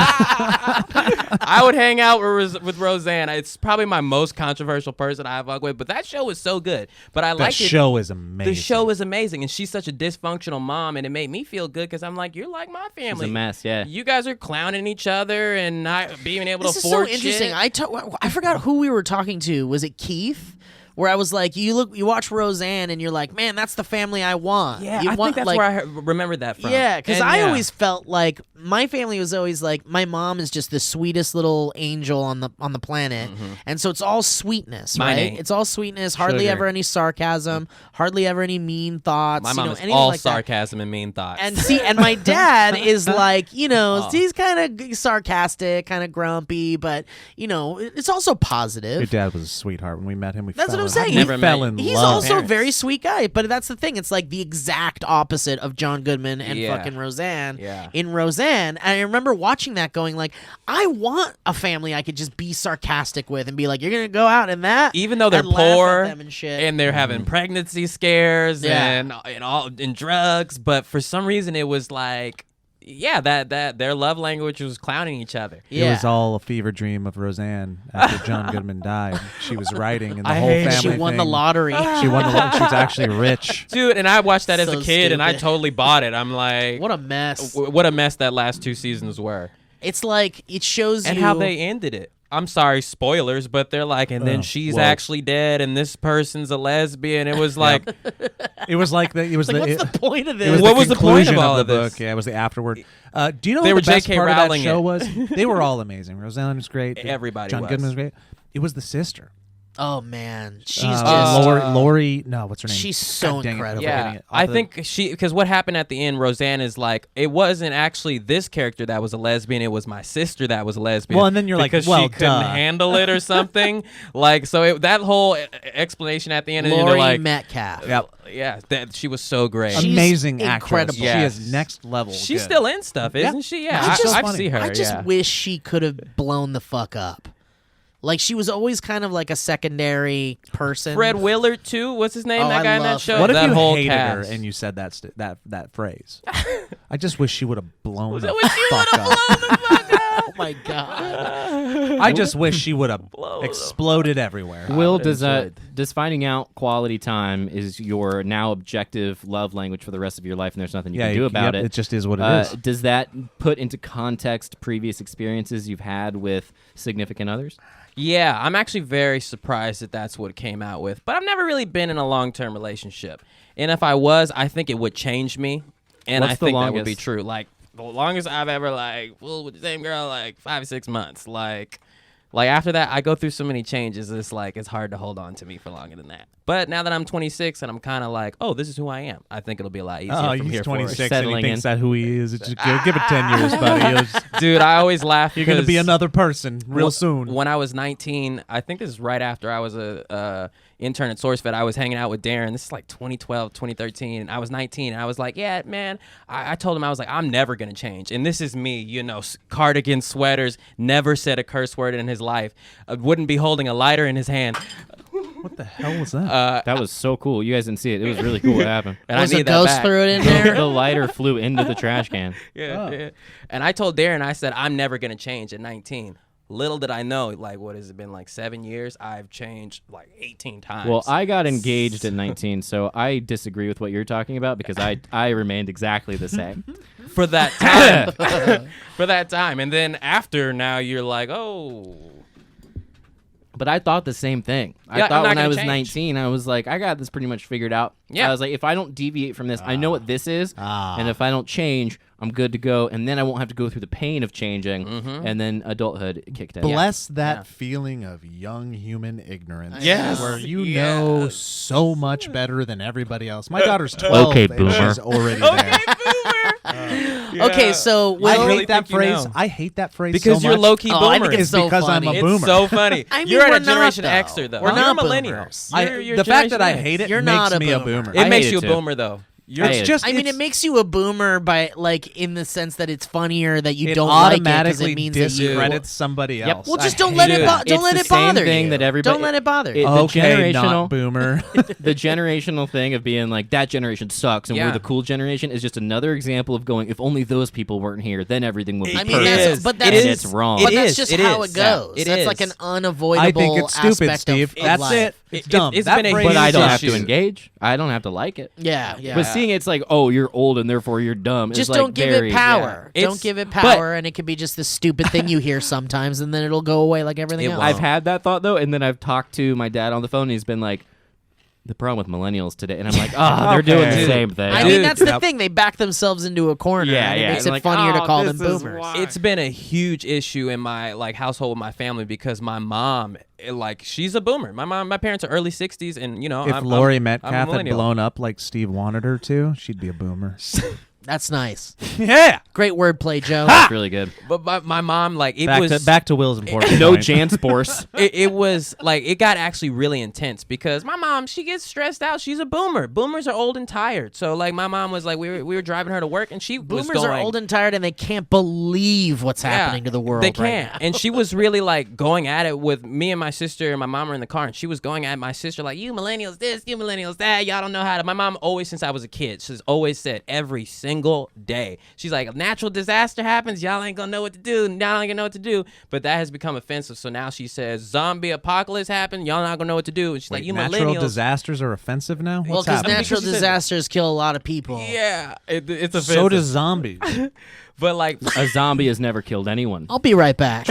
Speaker 3: I would hang out with Roseanne. It's probably my most controversial person I fuck with, but that show was so good. But I
Speaker 4: That
Speaker 3: liked it.
Speaker 4: show is amazing.
Speaker 3: The show is amazing, and she's such a dysfunctional mom, and it made me feel good because I'm like, you're like my
Speaker 2: It's
Speaker 3: family.
Speaker 2: a mess, yeah.
Speaker 3: You guys are clowning each other and not being able
Speaker 1: This
Speaker 3: to
Speaker 1: is so
Speaker 3: afford
Speaker 1: interesting.
Speaker 3: shit.
Speaker 1: I forgot who we were talking to. Was it Keith? Where I was like, you watch Roseanne, and you're like, man, that's the family I want.
Speaker 3: Yeah,
Speaker 1: you
Speaker 3: I
Speaker 1: want,
Speaker 3: think that's
Speaker 1: like,
Speaker 3: where I remembered that from.
Speaker 1: Yeah, because
Speaker 3: And
Speaker 1: I
Speaker 3: yeah.
Speaker 1: always felt like my family was always like, my mom is just the sweetest little angel on the planet, and so it's all sweetness,
Speaker 3: Mine
Speaker 1: right?
Speaker 3: ain't.
Speaker 1: It's all sweetness, hardly
Speaker 3: Sugar.
Speaker 1: ever any sarcasm, hardly ever any mean thoughts.
Speaker 3: My mom is
Speaker 1: anything
Speaker 3: all
Speaker 1: like that.
Speaker 3: sarcasm and mean thoughts.
Speaker 1: And my dad is like,
Speaker 3: Oh.
Speaker 1: he's kind of sarcastic, kind of grumpy, but it's also positive.
Speaker 4: Your dad was a sweetheart when we met him.
Speaker 1: That's what I'm saying.
Speaker 4: We
Speaker 3: Never
Speaker 4: fell
Speaker 3: met-
Speaker 4: in
Speaker 1: He's
Speaker 4: love.
Speaker 1: also a very sweet guy, but that's the thing. It's like the exact opposite of John Goodman and
Speaker 3: Yeah.
Speaker 1: fucking Roseanne.
Speaker 3: Yeah.
Speaker 1: In Roseanne, and I remember watching that going like, I want a family I could just be sarcastic with and be like, you're going to go out in that?
Speaker 3: even though they're
Speaker 1: and laugh at
Speaker 3: poor
Speaker 1: them and shit.
Speaker 3: and they're having pregnancy scares
Speaker 1: Yeah.
Speaker 3: and drugs, but for some reason it was like, yeah, that their love language was clowning each other.
Speaker 1: yeah.
Speaker 4: It was all a fever dream of Roseanne after John Goodman died. She was writing, and the
Speaker 3: I
Speaker 4: whole
Speaker 3: hate it.
Speaker 4: family
Speaker 1: She won the
Speaker 4: thing-
Speaker 1: lottery.
Speaker 4: She won the lottery. She was actually rich.
Speaker 3: Dude, and I watched that as
Speaker 1: So
Speaker 3: a kid, and I
Speaker 1: stupid.
Speaker 3: totally bought it. I'm like,
Speaker 1: What a mess.
Speaker 3: what a mess that last 2 seasons were.
Speaker 1: It's like, it shows
Speaker 3: And
Speaker 1: you
Speaker 3: how they ended it. I'm sorry, spoilers, but they're like, and then
Speaker 4: Oh,
Speaker 3: she's
Speaker 4: whoa.
Speaker 3: actually dead, and this person's a lesbian. It was like,
Speaker 4: It was like it was
Speaker 1: like,
Speaker 4: the.
Speaker 1: what's the point of
Speaker 4: It
Speaker 1: this?
Speaker 4: was
Speaker 3: What
Speaker 4: the
Speaker 3: was the point
Speaker 4: conclusion
Speaker 3: of all
Speaker 4: the
Speaker 3: of this?
Speaker 4: book? Yeah, it was the afterward. Do you know
Speaker 3: They
Speaker 4: what
Speaker 3: were
Speaker 4: the best
Speaker 3: J.K.
Speaker 4: part of that
Speaker 3: Rowling
Speaker 4: show
Speaker 3: it.
Speaker 4: was? They were all amazing. Roseanne was great.
Speaker 3: Everybody
Speaker 4: John
Speaker 3: was.
Speaker 4: Goodman was great. It was the sister.
Speaker 1: Oh, man. She's just...
Speaker 4: Lori. No, what's her name?
Speaker 1: She's so
Speaker 4: God dang it,
Speaker 1: incredible.
Speaker 4: I'm forgetting
Speaker 3: Yeah,
Speaker 4: it.
Speaker 3: I think because what happened at the end, Roseanne is like, it wasn't actually this character that was a lesbian, it was my sister that was a lesbian.
Speaker 4: Well, and then you're like,
Speaker 3: because
Speaker 4: well,
Speaker 3: she couldn't
Speaker 4: duh.
Speaker 3: handle it or something. Like, so that whole explanation at the end, and
Speaker 1: Lori
Speaker 3: you're like,
Speaker 1: Metcalf.
Speaker 3: yeah, she was so great.
Speaker 1: She's
Speaker 4: amazing
Speaker 1: incredible.
Speaker 4: actress.
Speaker 3: Yes.
Speaker 4: She is next level.
Speaker 3: She's
Speaker 4: good.
Speaker 3: still in stuff, isn't she? Yeah,
Speaker 1: I just-
Speaker 3: I see her.
Speaker 1: I just
Speaker 3: yeah.
Speaker 1: wish she could have blown the fuck up. Like, she was always kind of like a secondary person.
Speaker 3: Fred Willard too. What's his name?
Speaker 1: Oh,
Speaker 3: that
Speaker 1: I
Speaker 3: guy in that
Speaker 1: love
Speaker 3: show.
Speaker 1: Fred.
Speaker 4: What if
Speaker 3: that
Speaker 4: you
Speaker 3: whole
Speaker 4: hated her
Speaker 3: cast.
Speaker 4: and you said that phrase? I just wish she would have blown the
Speaker 3: that what she
Speaker 4: fuck up.
Speaker 1: Oh, my God.
Speaker 4: I just wish she would have
Speaker 3: Blow
Speaker 4: exploded everywhere.
Speaker 2: Will, does finding out quality time is your now objective love language for the rest of your life, and there's nothing you can do about it?
Speaker 4: It just is what it is.
Speaker 2: Does that put into context previous experiences you've had with significant others?
Speaker 3: Yeah, I'm actually very surprised that that's what it came out with. But I've never really been in a long-term relationship. And if I was, I think it would change me. And
Speaker 2: What's
Speaker 3: I
Speaker 2: the
Speaker 3: think that would be
Speaker 2: longest?
Speaker 3: true. Like, the longest I've ever, fooled with the same girl, 5 or 6 months. Like after that, I go through so many changes. It's hard to hold on to me for longer than that. But now that I'm 26 and I'm kind of like, oh, this is who I am. I think it'll be a lot easier from
Speaker 4: he's
Speaker 3: here
Speaker 4: 26
Speaker 3: forward.
Speaker 4: and he
Speaker 2: Settling
Speaker 4: thinks
Speaker 2: in.
Speaker 4: that who he is. It's just give it 10 years, buddy.
Speaker 3: Dude, I always laugh.
Speaker 4: You're going to be
Speaker 3: because-
Speaker 4: another person real
Speaker 3: Well,
Speaker 4: soon.
Speaker 3: When I was 19, I think this is right after I was a intern at SourceFed. I was hanging out with Darren. This is like 2012, 2013. And I was 19. And I was like, yeah, man. I told him, I was like, I'm never going to change. And this is me, cardigan, sweaters, never said a curse word in his life. Wouldn't be holding a lighter in his hand.
Speaker 4: What the hell was that?
Speaker 2: That was so cool. You guys didn't see it. It was really cool what happened.
Speaker 3: And
Speaker 1: Was
Speaker 3: I
Speaker 1: a
Speaker 3: need that
Speaker 1: ghost
Speaker 3: back.
Speaker 1: threw it in
Speaker 2: The
Speaker 1: there?
Speaker 2: lighter flew into the trash can.
Speaker 3: Yeah. And I told Darren, I said, I'm never going to change at 19. Little did I know, what has it been, 7 years? I've changed 18 times.
Speaker 2: Well, I got engaged at 19, so I disagree with what you're talking about because I remained exactly the same.
Speaker 3: for that time. For that time. And then after now, you're like, oh,
Speaker 2: But I thought the same thing.
Speaker 3: Yeah,
Speaker 2: I
Speaker 3: I'm
Speaker 2: thought
Speaker 3: not
Speaker 2: when I
Speaker 3: gonna
Speaker 2: was
Speaker 3: change.
Speaker 2: 19, I was like, I got this pretty much figured out.
Speaker 3: Yeah.
Speaker 2: I was like, if I don't deviate from this, I know what this is. And if I don't change, I'm good to go. And then I won't have to go through the pain of changing. And then adulthood kicked in.
Speaker 4: Bless that feeling of young human ignorance.
Speaker 3: Yes.
Speaker 4: Where you know so much better than everybody else. My daughter's 12
Speaker 2: Okay,
Speaker 4: and
Speaker 2: boomer.
Speaker 4: she's already there.
Speaker 1: Okay, so
Speaker 3: I
Speaker 1: Will,
Speaker 3: really
Speaker 4: hate that
Speaker 3: think you
Speaker 4: phrase.
Speaker 3: know.
Speaker 4: I hate that phrase
Speaker 3: Because
Speaker 4: so
Speaker 3: you're
Speaker 4: much.
Speaker 3: low-key
Speaker 1: Oh, I
Speaker 3: boomer.
Speaker 1: think
Speaker 4: It's
Speaker 1: so
Speaker 4: because I'm
Speaker 1: funny.
Speaker 4: a boomer.
Speaker 3: It's so funny.
Speaker 1: I mean,
Speaker 3: You're
Speaker 1: we're
Speaker 3: a Generation
Speaker 1: not,
Speaker 3: Xer, though.
Speaker 1: We're
Speaker 3: You're
Speaker 1: not
Speaker 3: a millennial.
Speaker 1: boomers.
Speaker 3: You're
Speaker 4: the fact that I
Speaker 3: Generation
Speaker 4: hate
Speaker 3: X.
Speaker 4: it
Speaker 1: You're
Speaker 4: makes
Speaker 1: not a
Speaker 4: me a
Speaker 1: boomer.
Speaker 4: boomer.
Speaker 3: It
Speaker 2: I
Speaker 3: makes
Speaker 2: hate
Speaker 3: you
Speaker 2: it
Speaker 3: a
Speaker 2: too.
Speaker 3: boomer, though.
Speaker 4: It's just
Speaker 1: I mean, it makes you a boomer by like in the sense that it's funnier that you
Speaker 4: it
Speaker 1: don't like it because
Speaker 4: automatically
Speaker 1: it means that you.
Speaker 4: discredits somebody else.
Speaker 1: Well, just
Speaker 4: I
Speaker 1: don't
Speaker 4: hate
Speaker 1: let it.
Speaker 4: it.
Speaker 1: Don't
Speaker 2: It's
Speaker 1: let
Speaker 2: the
Speaker 1: it bother
Speaker 2: same thing
Speaker 1: you.
Speaker 2: that everybody-
Speaker 1: Don't let it bother you.
Speaker 2: The
Speaker 4: Okay,
Speaker 2: generational-
Speaker 4: not boomer.
Speaker 2: The generational thing of being like, that generation sucks and
Speaker 3: Yeah.
Speaker 2: we're the cool generation is just another example of going, if only those people weren't here, then everything would be
Speaker 1: I mean,
Speaker 2: perfect.
Speaker 1: that's- but that's-
Speaker 2: and it's wrong.
Speaker 1: But
Speaker 3: It
Speaker 1: that's
Speaker 3: is,
Speaker 1: just
Speaker 3: it
Speaker 1: how
Speaker 3: is.
Speaker 1: it goes.
Speaker 3: Yeah, it
Speaker 1: That's
Speaker 3: is.
Speaker 1: like an unavoidable
Speaker 4: I think it's stupid,
Speaker 1: aspect
Speaker 4: Steve.
Speaker 1: of
Speaker 4: That's
Speaker 1: life.
Speaker 4: it. It's dumb.
Speaker 3: It's
Speaker 4: That
Speaker 3: been a
Speaker 4: phrase
Speaker 2: But I
Speaker 3: huge
Speaker 2: don't
Speaker 4: is
Speaker 2: have to
Speaker 3: issue.
Speaker 2: engage. I don't have to like it.
Speaker 1: Yeah.
Speaker 2: But seeing it's like, oh, you're old and therefore you're dumb.
Speaker 1: Just
Speaker 2: is like
Speaker 1: don't give
Speaker 2: very,
Speaker 1: it power.
Speaker 3: yeah.
Speaker 1: Don't
Speaker 3: It's-
Speaker 1: give it
Speaker 3: but-
Speaker 1: power, and it could be just this stupid thing you hear sometimes, and then it'll go away like everything
Speaker 3: It
Speaker 1: else.
Speaker 3: won't.
Speaker 2: I've had that thought though, and then I've talked to my dad on the phone, and he's been like, the problem with millennials today, and I'm like, oh, they're doing the
Speaker 3: Dude.
Speaker 2: same thing.
Speaker 1: I mean,
Speaker 3: Dude.
Speaker 1: that's the thing. They back themselves into a corner,
Speaker 2: Yeah,
Speaker 1: and it
Speaker 2: yeah.
Speaker 1: makes
Speaker 2: And
Speaker 1: it
Speaker 2: like,
Speaker 1: funnier to
Speaker 2: oh,
Speaker 1: call them
Speaker 2: this is
Speaker 1: boomers.
Speaker 2: why.
Speaker 3: It's been a huge issue in my household with my family because my mom, she's a boomer. My parents are early 60s, and
Speaker 4: If
Speaker 3: I'm
Speaker 4: Lori
Speaker 3: I'm a
Speaker 4: Metcalf had
Speaker 3: millennial.
Speaker 4: blown up like Steve wanted her to, she'd be a boomer.
Speaker 1: That's nice.
Speaker 4: Yeah.
Speaker 1: Great wordplay, Joe.
Speaker 2: That's really good.
Speaker 3: But my mom, it
Speaker 4: Back to Will's important
Speaker 2: No
Speaker 4: point.
Speaker 2: Janspors.
Speaker 3: it was it got actually really intense because my mom, she gets stressed out. She's a boomer. Boomers are old and tired. So my mom was like, we were driving her to work, and she was
Speaker 1: Boomers are
Speaker 3: going,
Speaker 1: old and tired, and they can't believe what's happening to the world.
Speaker 3: They
Speaker 1: right
Speaker 3: can't.
Speaker 1: now.
Speaker 3: And she was really going at it with me and my sister, and my mom were in the car, and she was going at my sister like, you millennials this, you millennials that, y'all don't know how to. My mom always, since I was a kid, she's always said every single day, she's like, if natural disaster happens, y'all ain't gonna know what to do. Y'all ain't gonna know what to do. But that has become offensive. So now she says, zombie apocalypse happened, y'all not gonna know what to do. And she's like, you
Speaker 4: natural
Speaker 3: millennials.
Speaker 4: disasters are offensive now?
Speaker 1: Well,
Speaker 4: What's
Speaker 1: because
Speaker 4: happening?
Speaker 1: natural
Speaker 3: Because she said-
Speaker 1: disasters kill a lot of people.
Speaker 3: Yeah, it's offensive.
Speaker 4: So does zombies.
Speaker 3: But
Speaker 2: A zombie has never killed anyone.
Speaker 1: I'll be right back.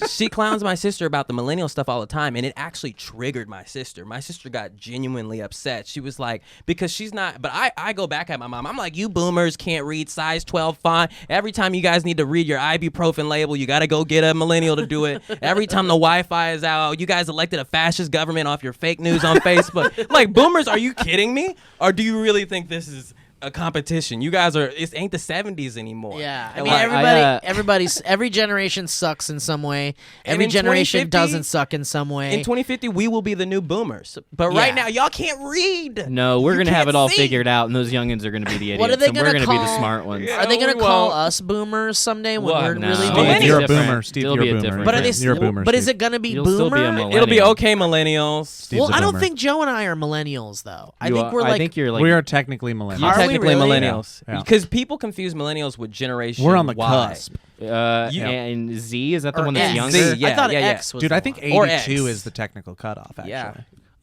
Speaker 3: she clowns my sister about the millennial stuff all the time, and it actually triggered my sister. My sister got genuinely upset. She was like, because she's not, but I go back at my mom. I'm like, you boomers can't read size 12 font. Every time you guys need to read your ibuprofen label, you got to go get a millennial to do it. Every time the Wi-Fi is out, you guys elected a fascist government off your fake news on Facebook. Like, boomers, are you kidding me? Or do you really think this is a competition? You guys are, it ain't the 70s anymore.
Speaker 1: Yeah, I
Speaker 3: And
Speaker 1: mean,
Speaker 3: like,
Speaker 1: every generation sucks in some way.
Speaker 3: And
Speaker 1: Every
Speaker 3: in
Speaker 1: generation
Speaker 3: 2050
Speaker 1: doesn't suck in some way.
Speaker 3: in 2050, we will be the new boomers. But
Speaker 1: Yeah.
Speaker 3: right now, y'all can't read.
Speaker 2: No, we're
Speaker 3: You
Speaker 2: going to have
Speaker 3: can't
Speaker 2: it all
Speaker 3: see.
Speaker 2: figured out, and those youngins are going to be the idiots.
Speaker 1: What are they
Speaker 2: and we're
Speaker 1: gonna
Speaker 2: going to be the
Speaker 1: call-
Speaker 2: smart ones.
Speaker 3: Yeah.
Speaker 1: Are they gonna
Speaker 3: we
Speaker 1: call
Speaker 3: won't.
Speaker 1: us boomers someday when
Speaker 3: Well,
Speaker 1: we're
Speaker 2: no.
Speaker 1: really
Speaker 2: Steve,
Speaker 1: big?
Speaker 3: Millennials.
Speaker 4: You're a
Speaker 2: different.
Speaker 4: boomer, Steve.
Speaker 2: It'll
Speaker 4: You're
Speaker 2: be
Speaker 4: a
Speaker 2: a
Speaker 4: boomer.
Speaker 2: different
Speaker 1: But are they?
Speaker 2: thing.
Speaker 4: You're a boomer.
Speaker 1: But is
Speaker 4: Steve.
Speaker 1: it gonna be
Speaker 2: You'll
Speaker 1: boomer?
Speaker 2: still be a millennial.
Speaker 3: It'll be okay, millennials.
Speaker 4: Steve's
Speaker 1: Well,
Speaker 4: a
Speaker 1: I don't
Speaker 4: boomer.
Speaker 1: think Joe and I are millennials though. I
Speaker 2: You
Speaker 1: think
Speaker 2: are-
Speaker 1: we're like
Speaker 2: I think you're like
Speaker 4: we are technically millennials.
Speaker 3: You're
Speaker 1: Are we
Speaker 3: technically
Speaker 1: really?
Speaker 3: millennials.
Speaker 4: Yeah.
Speaker 3: Because people confuse millennials with generation
Speaker 4: We're on the
Speaker 3: Y.
Speaker 4: cusp.
Speaker 2: and Z, is that the
Speaker 1: or
Speaker 2: one that's
Speaker 1: X.
Speaker 2: younger?
Speaker 3: Z, yeah.
Speaker 1: I thought
Speaker 3: yeah.
Speaker 1: X was.
Speaker 4: Dude,
Speaker 1: the
Speaker 4: I think
Speaker 1: one.
Speaker 3: Or
Speaker 4: 82
Speaker 3: X.
Speaker 4: is the technical cutoff, actually.
Speaker 3: Yeah.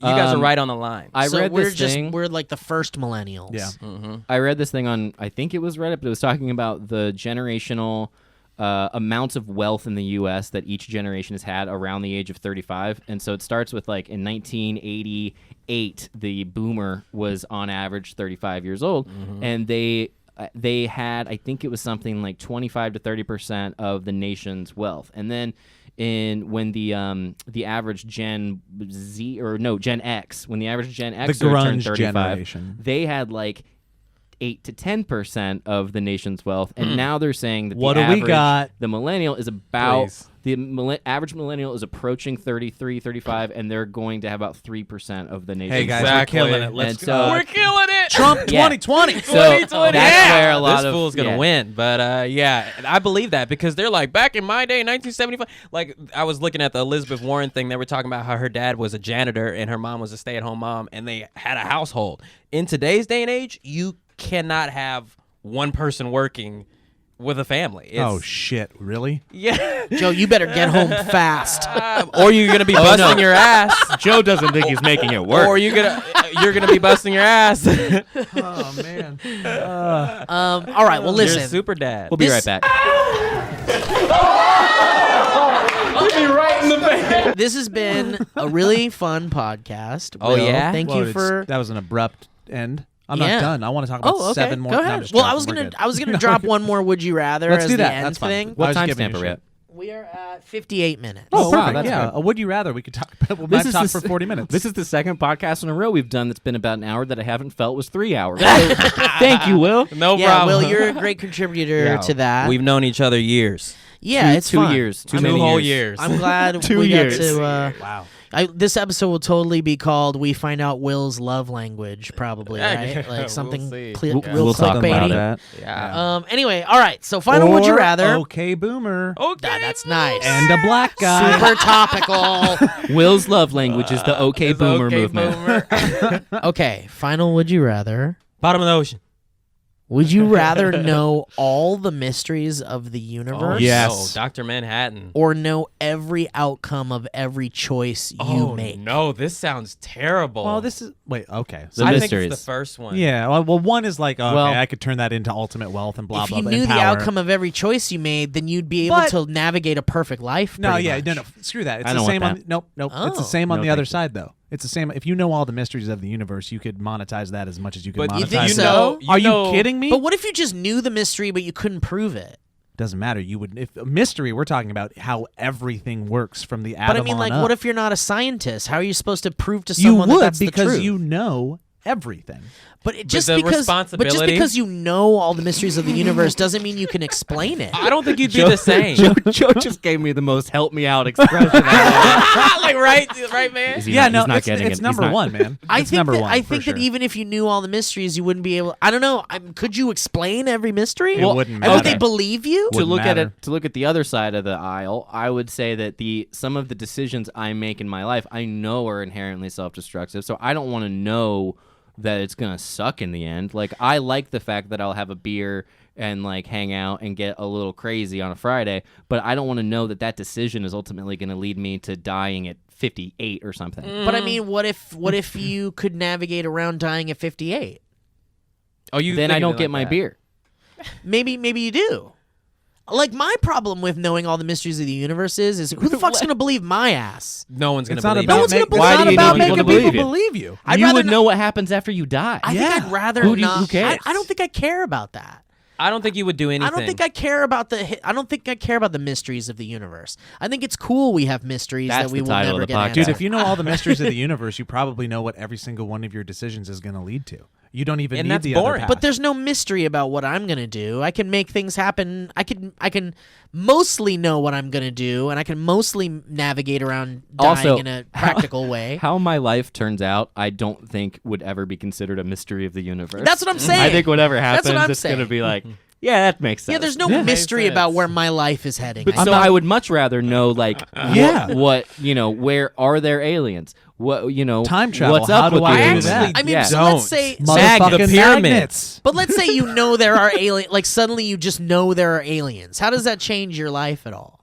Speaker 3: You guys are
Speaker 2: Um,
Speaker 3: right on the line.
Speaker 2: I
Speaker 1: so
Speaker 2: read
Speaker 1: we're
Speaker 2: this thing.
Speaker 1: we're like the first millennials.
Speaker 4: Yeah.
Speaker 2: I read this thing on, I think it was Reddit, but it was talking about the generational amounts of wealth in the U.S. that each generation has had around the age of 35. And so it starts with like in 1988, the boomer was on average 35 years old, and they had, I think it was something like 25 to 30% of the nation's wealth. And then when the average Gen X, when the average Gen X
Speaker 4: The
Speaker 2: turned
Speaker 4: grunge
Speaker 2: 35,
Speaker 4: generation.
Speaker 2: they had like 8 to 10% of the nation's wealth, and now they're saying that
Speaker 4: What
Speaker 2: the
Speaker 4: do we
Speaker 2: average,
Speaker 4: got?
Speaker 2: the millennial is about
Speaker 3: Please.
Speaker 2: average millennial is approaching 33, 35, and they're going to have about 3% of the nation's
Speaker 4: Hey, guys,
Speaker 3: Exactly.
Speaker 4: we're killing it. Let's
Speaker 2: And
Speaker 4: go.
Speaker 2: so-
Speaker 3: We're killing it.
Speaker 4: Trump
Speaker 2: Yeah.
Speaker 4: 2020.
Speaker 2: So that's where a lot
Speaker 3: this
Speaker 2: of
Speaker 3: fool's gonna
Speaker 2: yeah.
Speaker 3: win. But yeah, I believe that because they're like, back in my day, 1975. Like, I was looking at the Elizabeth Warren thing. They were talking about how her dad was a janitor and her mom was a stay-at-home mom, and they had a household. In today's day and age, you cannot have one person working with a family. It's,
Speaker 4: Oh, shit. Really?
Speaker 3: yeah.
Speaker 1: Joe, you better get home fast.
Speaker 3: Or you're gonna be busting your ass.
Speaker 2: Joe doesn't think he's making it work.
Speaker 3: Or you're gonna be busting your ass.
Speaker 4: Oh, man.
Speaker 1: All right. Well,
Speaker 3: You're
Speaker 1: listen.
Speaker 3: a super dad.
Speaker 2: We'll be
Speaker 1: This-
Speaker 2: right back.
Speaker 3: right in the face.
Speaker 1: This has been a really fun podcast.
Speaker 3: Oh,
Speaker 1: Will,
Speaker 3: yeah?
Speaker 1: thank
Speaker 4: Whoa,
Speaker 1: you for.
Speaker 4: that was an abrupt end. I'm
Speaker 1: Yeah.
Speaker 4: not done. I want to talk about
Speaker 1: Oh, okay.
Speaker 4: 7 more.
Speaker 1: Go
Speaker 4: No, I'm
Speaker 1: ahead.
Speaker 4: just
Speaker 1: well,
Speaker 4: joking.
Speaker 1: I was gonna drop one more. Would you rather?
Speaker 4: Let's
Speaker 1: as
Speaker 4: do
Speaker 1: the
Speaker 4: that.
Speaker 1: end
Speaker 4: That's fine.
Speaker 1: thing.
Speaker 4: I
Speaker 2: What
Speaker 4: was
Speaker 2: time
Speaker 4: giving you
Speaker 2: stamp are we
Speaker 4: shit.
Speaker 2: at?
Speaker 1: We are at 58 minutes.
Speaker 4: Oh,
Speaker 2: Oh, wow,
Speaker 4: perfect.
Speaker 2: that's
Speaker 4: Yeah,
Speaker 2: good.
Speaker 4: a would you rather? We could talk. We
Speaker 2: This
Speaker 4: might
Speaker 2: is
Speaker 4: talk
Speaker 2: the
Speaker 4: for
Speaker 2: s-
Speaker 4: 40 minutes.
Speaker 2: This is the second podcast in a row we've done that's been about an hour that I haven't felt was 3 hours. So, thank you, Will.
Speaker 3: No
Speaker 1: Yeah,
Speaker 3: problem.
Speaker 1: Will, you're a great contributor
Speaker 4: Yeah.
Speaker 1: to that.
Speaker 3: We've known each other years.
Speaker 1: yeah, it's
Speaker 2: two
Speaker 1: fun.
Speaker 2: years. Too
Speaker 3: Two
Speaker 2: many
Speaker 3: whole
Speaker 2: years.
Speaker 3: years.
Speaker 1: I'm glad
Speaker 2: 2
Speaker 1: we
Speaker 2: years.
Speaker 1: got to.
Speaker 4: wow.
Speaker 1: This episode will totally be called "We Find Out Will's Love Language," probably,
Speaker 3: Yeah,
Speaker 1: right?
Speaker 3: yeah,
Speaker 1: Like
Speaker 3: we'll
Speaker 1: something
Speaker 3: see.
Speaker 2: We'll-
Speaker 1: real
Speaker 2: we'll talk
Speaker 1: clickbaity.
Speaker 2: about
Speaker 4: that.
Speaker 3: Yeah.
Speaker 1: Anyway, all right. So, final would you
Speaker 4: Or
Speaker 1: rather?
Speaker 4: Okay, boomer.
Speaker 3: Okay.
Speaker 1: That's nice.
Speaker 4: And a black guy.
Speaker 1: Super topical.
Speaker 2: Will's love language is the OK
Speaker 3: It's the
Speaker 2: Boomer
Speaker 3: okay
Speaker 2: movement.
Speaker 3: boomer.
Speaker 1: Okay, final would you rather?
Speaker 3: Bottom of the ocean.
Speaker 1: Would you rather know all the mysteries of the universe?
Speaker 4: Yes.
Speaker 3: No, Dr. Manhattan.
Speaker 1: Or know every outcome of every choice you make?
Speaker 3: No, this sounds terrible.
Speaker 4: Well, this is okay.
Speaker 2: The
Speaker 3: I think
Speaker 2: mysteries.
Speaker 3: it's the first one.
Speaker 4: Yeah. Well, one is like okay,
Speaker 2: Well-
Speaker 4: I could turn that into ultimate wealth and blah
Speaker 1: If
Speaker 4: blah
Speaker 1: you
Speaker 4: blah.
Speaker 1: knew
Speaker 4: and
Speaker 1: the
Speaker 4: power.
Speaker 1: outcome of every choice you made, then you'd be able
Speaker 4: But-
Speaker 1: to navigate a perfect life.
Speaker 4: No,
Speaker 1: pretty
Speaker 4: yeah,
Speaker 1: much.
Speaker 4: no, screw that. It's
Speaker 2: I
Speaker 4: the
Speaker 2: don't
Speaker 4: same
Speaker 2: want
Speaker 4: on
Speaker 2: that.
Speaker 4: nope. It's the
Speaker 1: Oh.
Speaker 4: same on
Speaker 2: No,
Speaker 4: the other
Speaker 2: thank you.
Speaker 4: side though. It's the same. If you know all the mysteries of the universe, you could monetize that as much as you could
Speaker 3: But
Speaker 4: monetize.
Speaker 1: you think
Speaker 3: you
Speaker 1: so?
Speaker 3: know,
Speaker 4: Are you
Speaker 3: know-
Speaker 4: kidding me?
Speaker 1: But what if you just knew the mystery but you couldn't prove it?
Speaker 4: Doesn't matter. You would if a mystery. We're talking about how everything works from the
Speaker 1: But
Speaker 4: atom
Speaker 1: I mean,
Speaker 4: on
Speaker 1: like,
Speaker 4: up.
Speaker 1: what if you're not a scientist? How are you supposed to prove to
Speaker 4: you
Speaker 1: someone that
Speaker 4: would
Speaker 1: that's the
Speaker 4: because
Speaker 1: truth?
Speaker 4: you know everything.
Speaker 1: But it just
Speaker 3: the
Speaker 1: because, but just
Speaker 3: responsibility-
Speaker 1: because you know all the mysteries of the universe doesn't mean you can explain it.
Speaker 3: I don't think you'd be the same.
Speaker 2: Joe just gave me the most help me out expression.
Speaker 3: Like, right, man?
Speaker 2: Is he
Speaker 4: Yeah,
Speaker 2: not,
Speaker 4: no,
Speaker 2: he's not
Speaker 4: it's,
Speaker 2: getting
Speaker 4: it's
Speaker 2: it.
Speaker 4: number
Speaker 2: He's not-
Speaker 4: one, man.
Speaker 1: I
Speaker 4: It's
Speaker 1: think
Speaker 4: number
Speaker 1: that,
Speaker 4: one.
Speaker 1: I
Speaker 4: for
Speaker 1: think
Speaker 4: sure.
Speaker 1: that even if you knew all the mysteries, you wouldn't be able. I don't know. Could you explain every mystery?
Speaker 4: It wouldn't
Speaker 1: And would
Speaker 4: matter.
Speaker 1: they believe you?
Speaker 2: To
Speaker 4: Wouldn't
Speaker 2: look
Speaker 4: matter.
Speaker 2: to look at the other side of the aisle, I would say that some of the decisions I make in my life I know are inherently self-destructive. So I don't want to know that it's gonna suck in the end. Like I like the fact that I'll have a beer and like hang out and get a little crazy on a Friday, but I don't want to know that that decision is ultimately going to lead me to dying at 58 or something.
Speaker 1: But I mean, what if you could navigate around dying at 58?
Speaker 3: Oh, you
Speaker 2: Then I
Speaker 3: thinking
Speaker 2: don't
Speaker 3: it
Speaker 2: get
Speaker 3: like
Speaker 2: my
Speaker 3: that.
Speaker 2: beer.
Speaker 1: Maybe you do. Like my problem with knowing all the mysteries of the universe is who the fuck's gonna believe my ass?
Speaker 3: No one's gonna
Speaker 4: It's not
Speaker 3: believe
Speaker 4: about,
Speaker 1: No one's gonna
Speaker 4: make,
Speaker 1: believe-
Speaker 4: it's
Speaker 1: Why
Speaker 4: not
Speaker 1: do you
Speaker 4: about
Speaker 1: need people
Speaker 4: making
Speaker 1: to
Speaker 4: people
Speaker 2: believe
Speaker 4: believe you.
Speaker 1: I'd
Speaker 2: You
Speaker 1: rather
Speaker 2: would
Speaker 1: not-
Speaker 2: know what happens after you die.
Speaker 1: I
Speaker 4: Yeah.
Speaker 1: think I'd rather
Speaker 2: Who
Speaker 1: not.
Speaker 2: cares?
Speaker 1: I don't think I care about that.
Speaker 3: I don't think you would do anything.
Speaker 1: I don't think I care about the mysteries of the universe. I think it's cool we have mysteries
Speaker 2: That's
Speaker 1: that we
Speaker 2: the
Speaker 1: will
Speaker 2: title
Speaker 1: never
Speaker 2: of the
Speaker 1: get
Speaker 2: podcast.
Speaker 1: answered.
Speaker 4: Dude, if you know all the mysteries of the universe, you probably know what every single one of your decisions is going to lead to. You don't even
Speaker 3: And
Speaker 4: need
Speaker 3: that's
Speaker 4: the
Speaker 3: boring.
Speaker 4: other path.
Speaker 1: But there's no mystery about what I'm gonna do. I can make things happen. I can mostly know what I'm gonna do, and I can mostly navigate around dying
Speaker 2: Also,
Speaker 1: in a practical way.
Speaker 2: How my life turns out, I don't think would ever be considered a mystery of the universe.
Speaker 1: That's what I'm saying.
Speaker 2: I think whatever
Speaker 1: That's
Speaker 2: happens,
Speaker 1: what I'm
Speaker 2: it's going to
Speaker 1: saying.
Speaker 2: be like, yeah, that makes sense.
Speaker 1: Yeah, there's no
Speaker 4: Yeah.
Speaker 1: mystery
Speaker 3: Makes
Speaker 1: about
Speaker 3: sense.
Speaker 1: where my life is heading.
Speaker 2: But
Speaker 1: I
Speaker 2: so
Speaker 1: think-
Speaker 2: I would much rather know, like,
Speaker 4: Yeah.
Speaker 2: what where are there aliens? What
Speaker 4: Time travel,
Speaker 2: What's
Speaker 4: how
Speaker 2: up
Speaker 4: do
Speaker 2: with
Speaker 4: I
Speaker 2: the
Speaker 4: do
Speaker 2: aliens?
Speaker 4: that?
Speaker 1: I mean,
Speaker 2: Yeah.
Speaker 1: so
Speaker 3: Don't.
Speaker 1: let's say,
Speaker 4: Motherfucking
Speaker 3: the pyramid.
Speaker 4: magnets.
Speaker 1: but let's say you know there are alien. Like suddenly you just know there are aliens. How does that change your life at all?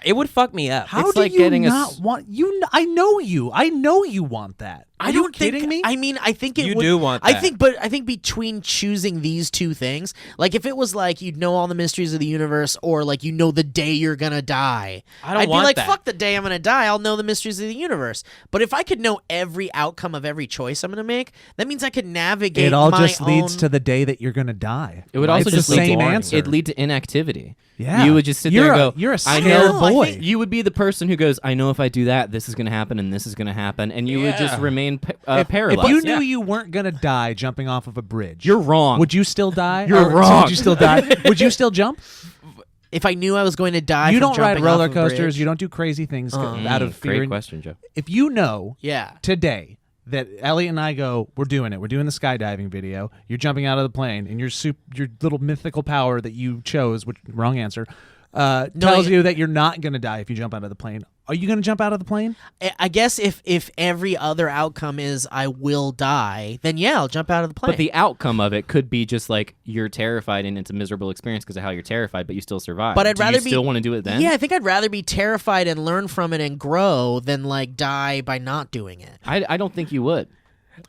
Speaker 3: It would fuck me up.
Speaker 4: How
Speaker 2: It's
Speaker 4: do
Speaker 2: like
Speaker 4: you
Speaker 2: getting a
Speaker 4: not
Speaker 2: s-
Speaker 4: want you? I know you. I know you want that. Are
Speaker 1: I don't
Speaker 4: you kidding
Speaker 1: think,
Speaker 4: me?
Speaker 1: I mean, I think it
Speaker 3: You
Speaker 1: would,
Speaker 3: do want
Speaker 1: I
Speaker 3: that.
Speaker 1: think, but I think between choosing these two things, like if it was like you'd know all the mysteries of the universe, or like you know the day you're gonna die,
Speaker 3: I don't
Speaker 1: I'd
Speaker 3: want
Speaker 1: be like,
Speaker 3: that.
Speaker 1: fuck the day I'm gonna die. I'll know the mysteries of the universe. But if I could know every outcome of every choice I'm gonna make, that means I could navigate.
Speaker 4: it all
Speaker 1: my
Speaker 4: just leads
Speaker 1: own-
Speaker 4: to the day that you're gonna die.
Speaker 2: It would also
Speaker 4: it's
Speaker 2: just
Speaker 4: the
Speaker 2: lead
Speaker 4: same
Speaker 2: to
Speaker 4: answer.
Speaker 2: It'd lead to inactivity.
Speaker 4: Yeah.
Speaker 2: You would just sit
Speaker 4: You're
Speaker 2: there and
Speaker 4: a-
Speaker 2: go,
Speaker 4: you're a
Speaker 2: I
Speaker 4: scared
Speaker 2: know.
Speaker 4: boy.
Speaker 1: I think-
Speaker 2: You would be the person who goes, I know if I do that, this is going to happen and this is going to happen. And you would just
Speaker 3: Yeah.
Speaker 2: remain
Speaker 4: If
Speaker 2: paralyzed.
Speaker 4: you knew you weren't gonna die jumping off of a bridge,
Speaker 2: You're wrong.
Speaker 4: Would you still die?
Speaker 2: You're
Speaker 4: Or- so
Speaker 2: wrong.
Speaker 4: Would you still die? Would you still jump?
Speaker 1: If I knew I was going to die,
Speaker 4: You
Speaker 1: from
Speaker 4: don't ride
Speaker 1: jumping off
Speaker 4: roller
Speaker 1: of a
Speaker 4: coasters.
Speaker 1: bridge-
Speaker 4: You don't do crazy things out of fear.
Speaker 2: Great question, Joe.
Speaker 4: If you know
Speaker 1: Yeah.
Speaker 4: today that Elliot and I go, we're doing it. We're doing the skydiving video. You're jumping out of the plane, and your little mythical power that you chose, which wrong answer, tells you that you're not going to die if you jump out of the plane. Are you going to jump out of the plane?
Speaker 1: I guess if every other outcome is I will die, then yeah, I'll jump out of the plane.
Speaker 2: But the outcome of it could be just like you're terrified and it's a miserable experience because of how you're terrified, but you still survive.
Speaker 1: But I'd
Speaker 2: Do
Speaker 1: rather
Speaker 2: you
Speaker 1: be
Speaker 2: still want to do it then?
Speaker 1: Yeah, I think I'd rather be terrified and learn from it and grow than like die by not doing it.
Speaker 2: I don't think you would.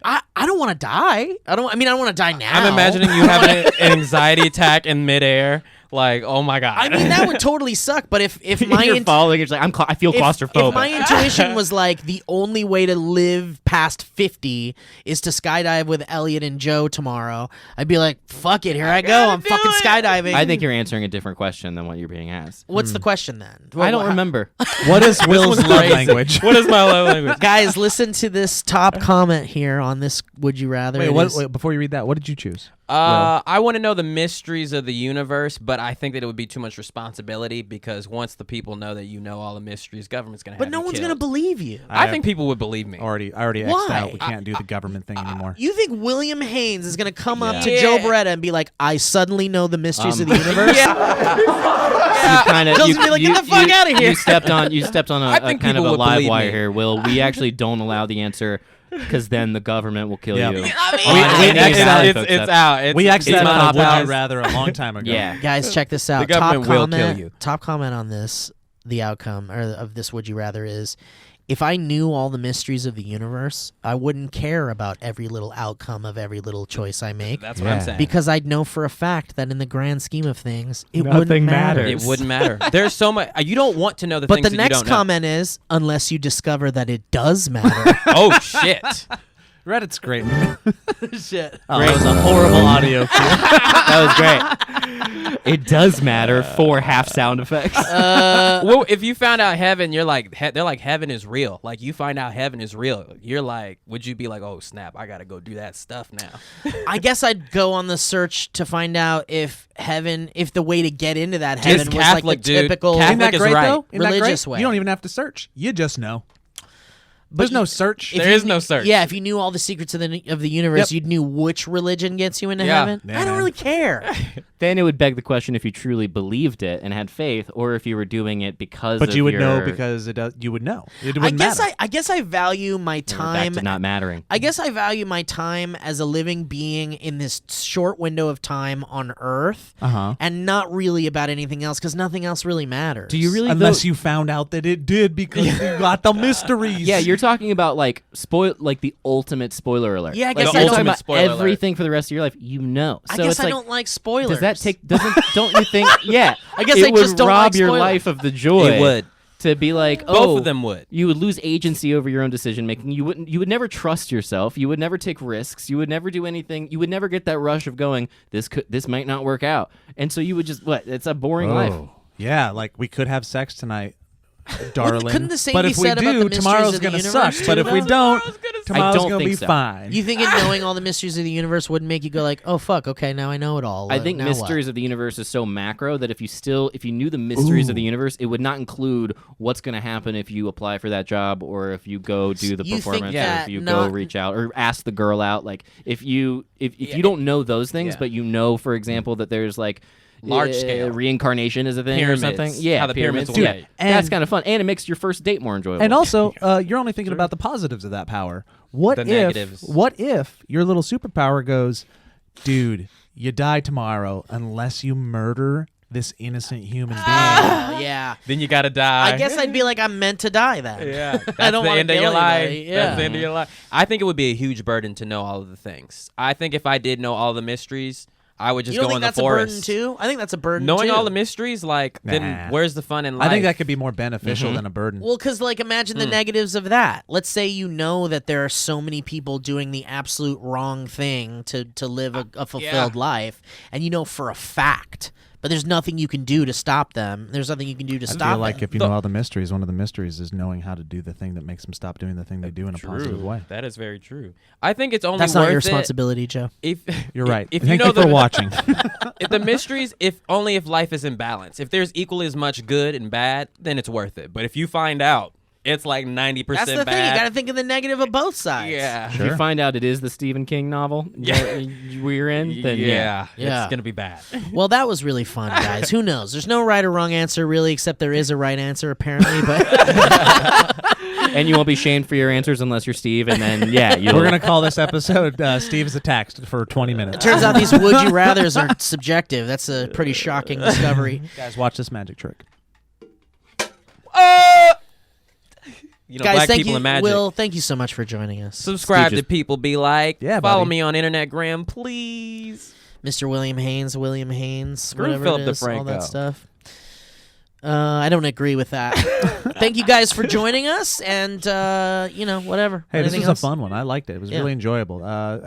Speaker 1: I don't want to die. I don't want to die now.
Speaker 3: I'm imagining you having an anxiety attack in midair. Like, oh my god.
Speaker 1: I mean, that would totally suck. But if my
Speaker 2: You're falling. It's like I feel claustrophobic.
Speaker 1: If my intuition was like the only way to live past 50 is to skydive with Elliot and Joe tomorrow, I'd be like, fuck it, here I go. I'm fucking skydiving.
Speaker 2: I think you're answering a different question than what you're being asked.
Speaker 1: What's the question then?
Speaker 2: I don't remember.
Speaker 4: What is Will's love language?
Speaker 3: What is my love language?
Speaker 1: Guys, listen to this top comment here on this Would You Rather.
Speaker 4: Wait, before you read that, what did you choose?
Speaker 3: I want to know the mysteries of the universe, but I think that it would be too much responsibility because once the people know that you know all the mysteries, government's gonna have
Speaker 1: But no
Speaker 3: you
Speaker 1: one's
Speaker 3: killed.
Speaker 1: going to believe you.
Speaker 3: I think people would believe me.
Speaker 4: I already X'd
Speaker 1: Why?
Speaker 4: out. We can't do the government thing anymore.
Speaker 1: You think William Haynes is going to come up to
Speaker 3: Yeah.
Speaker 1: Joe Beretta and be like, I suddenly know the mysteries of the universe?
Speaker 2: Joe's
Speaker 1: gonna be like, "Get the fuck outta here."
Speaker 2: You stepped on
Speaker 3: I
Speaker 2: a
Speaker 3: think
Speaker 2: kind of
Speaker 3: people
Speaker 2: a
Speaker 3: would
Speaker 2: live
Speaker 3: believe
Speaker 2: wire
Speaker 3: me.
Speaker 2: here, Will. We actually don't allow the answer because then the government will kill
Speaker 4: Yep.
Speaker 2: you.
Speaker 1: I mean,
Speaker 3: It's out.
Speaker 4: We X'd
Speaker 3: it's
Speaker 4: that
Speaker 3: my
Speaker 4: out of Would
Speaker 3: pop
Speaker 4: You Rather a long time ago.
Speaker 2: Yeah.
Speaker 1: Guys, check this out.
Speaker 3: The government will kill you.
Speaker 1: Top comment on this, the outcome of this Would You Rather is, if I knew all the mysteries of the universe, I wouldn't care about every little outcome of every little choice I make.
Speaker 3: That's what I'm saying.
Speaker 1: Because I'd know for a fact that in the grand scheme of things, it
Speaker 4: Nothing
Speaker 1: wouldn't matter.
Speaker 4: matters.
Speaker 3: It wouldn't matter. There's so much. You don't want to know the
Speaker 1: But
Speaker 3: things
Speaker 1: the
Speaker 3: that you
Speaker 1: next
Speaker 3: don't know.
Speaker 1: comment is, unless you discover that it does matter.
Speaker 3: Oh shit!
Speaker 4: Reddit's great.
Speaker 1: Shit.
Speaker 4: Oh, that was a horrible audio cue.
Speaker 2: That was great. It does matter for half sound effects.
Speaker 3: Well, if you found out heaven, you're like, they're like, heaven is real. Like you find out heaven is real. You're like, would you be like, oh snap, I gotta go do that stuff now?
Speaker 1: I guess I'd go on the search to find out if the way to get into that heaven was
Speaker 3: Catholic,
Speaker 1: like the
Speaker 3: dude.
Speaker 1: typical
Speaker 3: Catholic
Speaker 4: Isn't that
Speaker 3: is
Speaker 4: great,
Speaker 3: right.
Speaker 4: though? Isn't that
Speaker 1: religious
Speaker 4: great?
Speaker 1: way.
Speaker 4: You don't even have to search. You just know.
Speaker 1: But
Speaker 4: There's no search.
Speaker 3: There is no search.
Speaker 1: Yeah, if you knew all the secrets of the universe,
Speaker 4: Yep.
Speaker 1: you'd knew which religion gets you into
Speaker 3: Yeah.
Speaker 1: heaven.
Speaker 4: Yeah,
Speaker 1: I don't
Speaker 4: man.
Speaker 1: really care.
Speaker 2: Then it would beg the question if you truly believed it and had faith, or if you were doing it because.
Speaker 4: But
Speaker 2: of
Speaker 4: you would
Speaker 2: your,
Speaker 4: know because it does. You would know. It wouldn't matter.
Speaker 1: I guess I value my
Speaker 2: We're back
Speaker 1: time.
Speaker 2: to not mattering.
Speaker 1: I guess I value my time as a living being in this short window of time on Earth, and not really about anything else because nothing else really matters.
Speaker 2: Do you really?
Speaker 4: Unless you found out that it did because you got the mysteries.
Speaker 2: Yeah, you're talking about like the ultimate spoiler alert.
Speaker 1: Yeah, I
Speaker 2: Like,
Speaker 1: guess
Speaker 2: you're
Speaker 1: I
Speaker 2: talking
Speaker 1: don't-
Speaker 2: about
Speaker 3: spoiler alert.
Speaker 2: everything for the rest of your life. You know.
Speaker 1: I
Speaker 2: So
Speaker 1: guess
Speaker 2: it's
Speaker 1: I
Speaker 2: like,
Speaker 1: don't like spoilers.
Speaker 2: does that take? Don't you think? Yeah.
Speaker 1: I guess
Speaker 2: it
Speaker 1: I
Speaker 2: would
Speaker 1: just don't
Speaker 2: rob
Speaker 1: like
Speaker 2: your
Speaker 1: spoilers.
Speaker 2: life of the joy.
Speaker 3: It would.
Speaker 2: To be like,
Speaker 3: Both of them would.
Speaker 2: You would lose agency over your own decision making. You would never trust yourself. You would never take risks. You would never do anything. You would never get that rush of going, this might not work out. And so you would just it's a boring life.
Speaker 4: Yeah, like we could have sex tonight, darling.
Speaker 1: couldn't the same
Speaker 4: but
Speaker 1: be
Speaker 4: if we
Speaker 1: said about
Speaker 4: do,
Speaker 1: the mysteries
Speaker 4: tomorrow's
Speaker 1: of the
Speaker 4: gonna
Speaker 1: universe,
Speaker 4: suck. But
Speaker 1: too,
Speaker 4: if we
Speaker 1: though?
Speaker 4: don't,
Speaker 2: I
Speaker 4: tomorrow's
Speaker 2: don't
Speaker 4: gonna
Speaker 2: think
Speaker 4: be
Speaker 2: so.
Speaker 4: fine.
Speaker 1: You think knowing all the mysteries of the universe would make you go like, oh fuck, okay, now I know it all.
Speaker 2: I think
Speaker 1: now
Speaker 2: mysteries of the universe is so macro that if you knew the mysteries of the universe, it would not include what's going to happen if you apply for that job or if you go do the
Speaker 1: You think
Speaker 2: performance or
Speaker 1: that
Speaker 2: if you go
Speaker 1: not-
Speaker 2: reach out or ask the girl out. Like if you don't know those things,
Speaker 3: Yeah.
Speaker 2: but you know, for example, that there's like
Speaker 3: Large scale.
Speaker 2: reincarnation is a thing
Speaker 3: Pyramids.
Speaker 2: or something. Yeah,
Speaker 3: How the pyramids
Speaker 2: Yeah,
Speaker 3: work.
Speaker 2: that's
Speaker 4: And-
Speaker 2: kind of fun, and it makes your first date more enjoyable.
Speaker 4: And also, you're only thinking about the positives of that power. What
Speaker 3: The
Speaker 4: if?
Speaker 3: negatives.
Speaker 4: What if your little superpower goes, dude? You die tomorrow unless you murder this innocent human being.
Speaker 1: Oh, yeah.
Speaker 3: Then you gotta die.
Speaker 1: I guess I'd be like, I'm meant to die then.
Speaker 3: Yeah, that's
Speaker 1: I don't
Speaker 3: the
Speaker 1: wanna
Speaker 3: end of
Speaker 1: kill
Speaker 3: your life.
Speaker 1: anybody. Yeah.
Speaker 3: That's the end of your life. I think it would be a huge burden to know all of the things. I think if I did know all the mysteries, I would just
Speaker 1: You don't
Speaker 3: go
Speaker 1: think
Speaker 3: in the
Speaker 1: that's
Speaker 3: forest.
Speaker 1: a burden too? I think that's a burden
Speaker 3: Knowing
Speaker 1: too.
Speaker 3: all the mysteries, like, then
Speaker 4: Nah.
Speaker 3: where's the fun in life?
Speaker 4: I think that could be more beneficial than a burden.
Speaker 1: Well, because, like, imagine the negatives of that. Let's say you know that there are so many people doing the absolute wrong thing to live a fulfilled life, and you know for a fact, but there's nothing you can do to stop them. There's nothing you can do to
Speaker 4: I
Speaker 1: stop
Speaker 4: feel like
Speaker 1: them.
Speaker 4: if you know all the mysteries, one of the mysteries is knowing how to do the thing that makes them stop doing the thing they do in a positive way.
Speaker 3: That is very true. I think it's only
Speaker 1: That's
Speaker 3: worth
Speaker 1: not your
Speaker 3: it
Speaker 1: responsibility, Joe.
Speaker 3: if
Speaker 4: You're right.
Speaker 3: If
Speaker 4: Thank
Speaker 3: you know
Speaker 4: you for
Speaker 3: the,
Speaker 4: watching.
Speaker 3: if the mysteries, if life is in balance. If there's equally as much good and bad, then it's worth it. But if you find out it's like 90%
Speaker 1: That's the thing. You
Speaker 3: bad,
Speaker 1: got to think of the negative of both sides.
Speaker 3: yeah,
Speaker 2: if you find out it is the Stephen King novel that we're in, then
Speaker 3: yeah,
Speaker 1: Yeah.
Speaker 3: it's gonna be bad.
Speaker 1: Well, that was really fun, guys. Who knows? There's no right or wrong answer, really, except there is a right answer, apparently. But
Speaker 2: and you won't be shamed for your answers unless you're Steve, and then
Speaker 4: We're gonna call this episode "Steve is attacked" for 20 minutes.
Speaker 1: it turns out these would you rather's are subjective. That's a pretty shocking discovery.
Speaker 4: Guys, watch this magic trick.
Speaker 3: You know,
Speaker 1: Guys,
Speaker 3: black
Speaker 1: thank
Speaker 3: people
Speaker 1: you,
Speaker 3: in magic.
Speaker 1: Will. Thank you so much for joining us.
Speaker 3: Subscribe
Speaker 2: Steve
Speaker 3: to
Speaker 2: just-
Speaker 3: People Be Like.
Speaker 4: Yeah,
Speaker 3: Follow
Speaker 4: buddy.
Speaker 3: me on Internetgram, please.
Speaker 1: Mr. William Haynes,
Speaker 3: Screw
Speaker 1: whatever
Speaker 3: Philip
Speaker 1: it is, all
Speaker 3: DeFranco.
Speaker 1: that stuff. I don't agree with that. Thank you guys for joining us, and whatever.
Speaker 4: Hey, this
Speaker 1: Anything
Speaker 4: was
Speaker 1: else?
Speaker 4: a fun one. I liked it. It was
Speaker 1: Yeah.
Speaker 4: really enjoyable.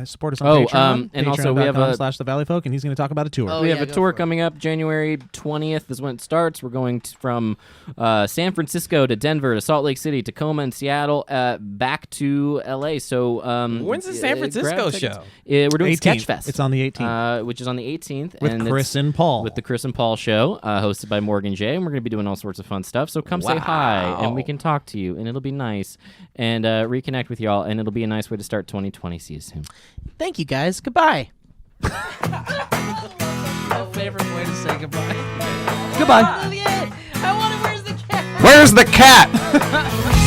Speaker 4: Support us on Patreon.
Speaker 2: and also we have a-
Speaker 4: /thevalleyfolk, and he's going to talk about a tour.
Speaker 1: Oh,
Speaker 2: we have
Speaker 1: yeah,
Speaker 2: a
Speaker 1: go
Speaker 2: tour
Speaker 1: for it.
Speaker 2: coming up January 20th is when it starts. We're going from San Francisco to Denver to Salt Lake City, Tacoma, and Seattle, back to LA. So
Speaker 3: When's the San Francisco
Speaker 2: grab tickets.
Speaker 3: show?
Speaker 2: We're doing
Speaker 4: 18th.
Speaker 2: Sketchfest.
Speaker 4: It's on the 18th.
Speaker 2: Which is on the 18th.
Speaker 4: With
Speaker 2: and
Speaker 4: Chris
Speaker 2: it's
Speaker 4: and Paul.
Speaker 2: With the Chris and Paul show, hosted by Morgan J. And we're going to be doing all sorts of fun stuff. So come say hi, and we can talk to you, and it'll be nice, and reconnect with y'all, and it'll be a nice way to start 2020. See you soon.
Speaker 1: Thank you guys. Goodbye.
Speaker 4: My favorite way to say goodbye.
Speaker 1: Goodbye. I want to. Where's the cat?
Speaker 4: Where's the cat?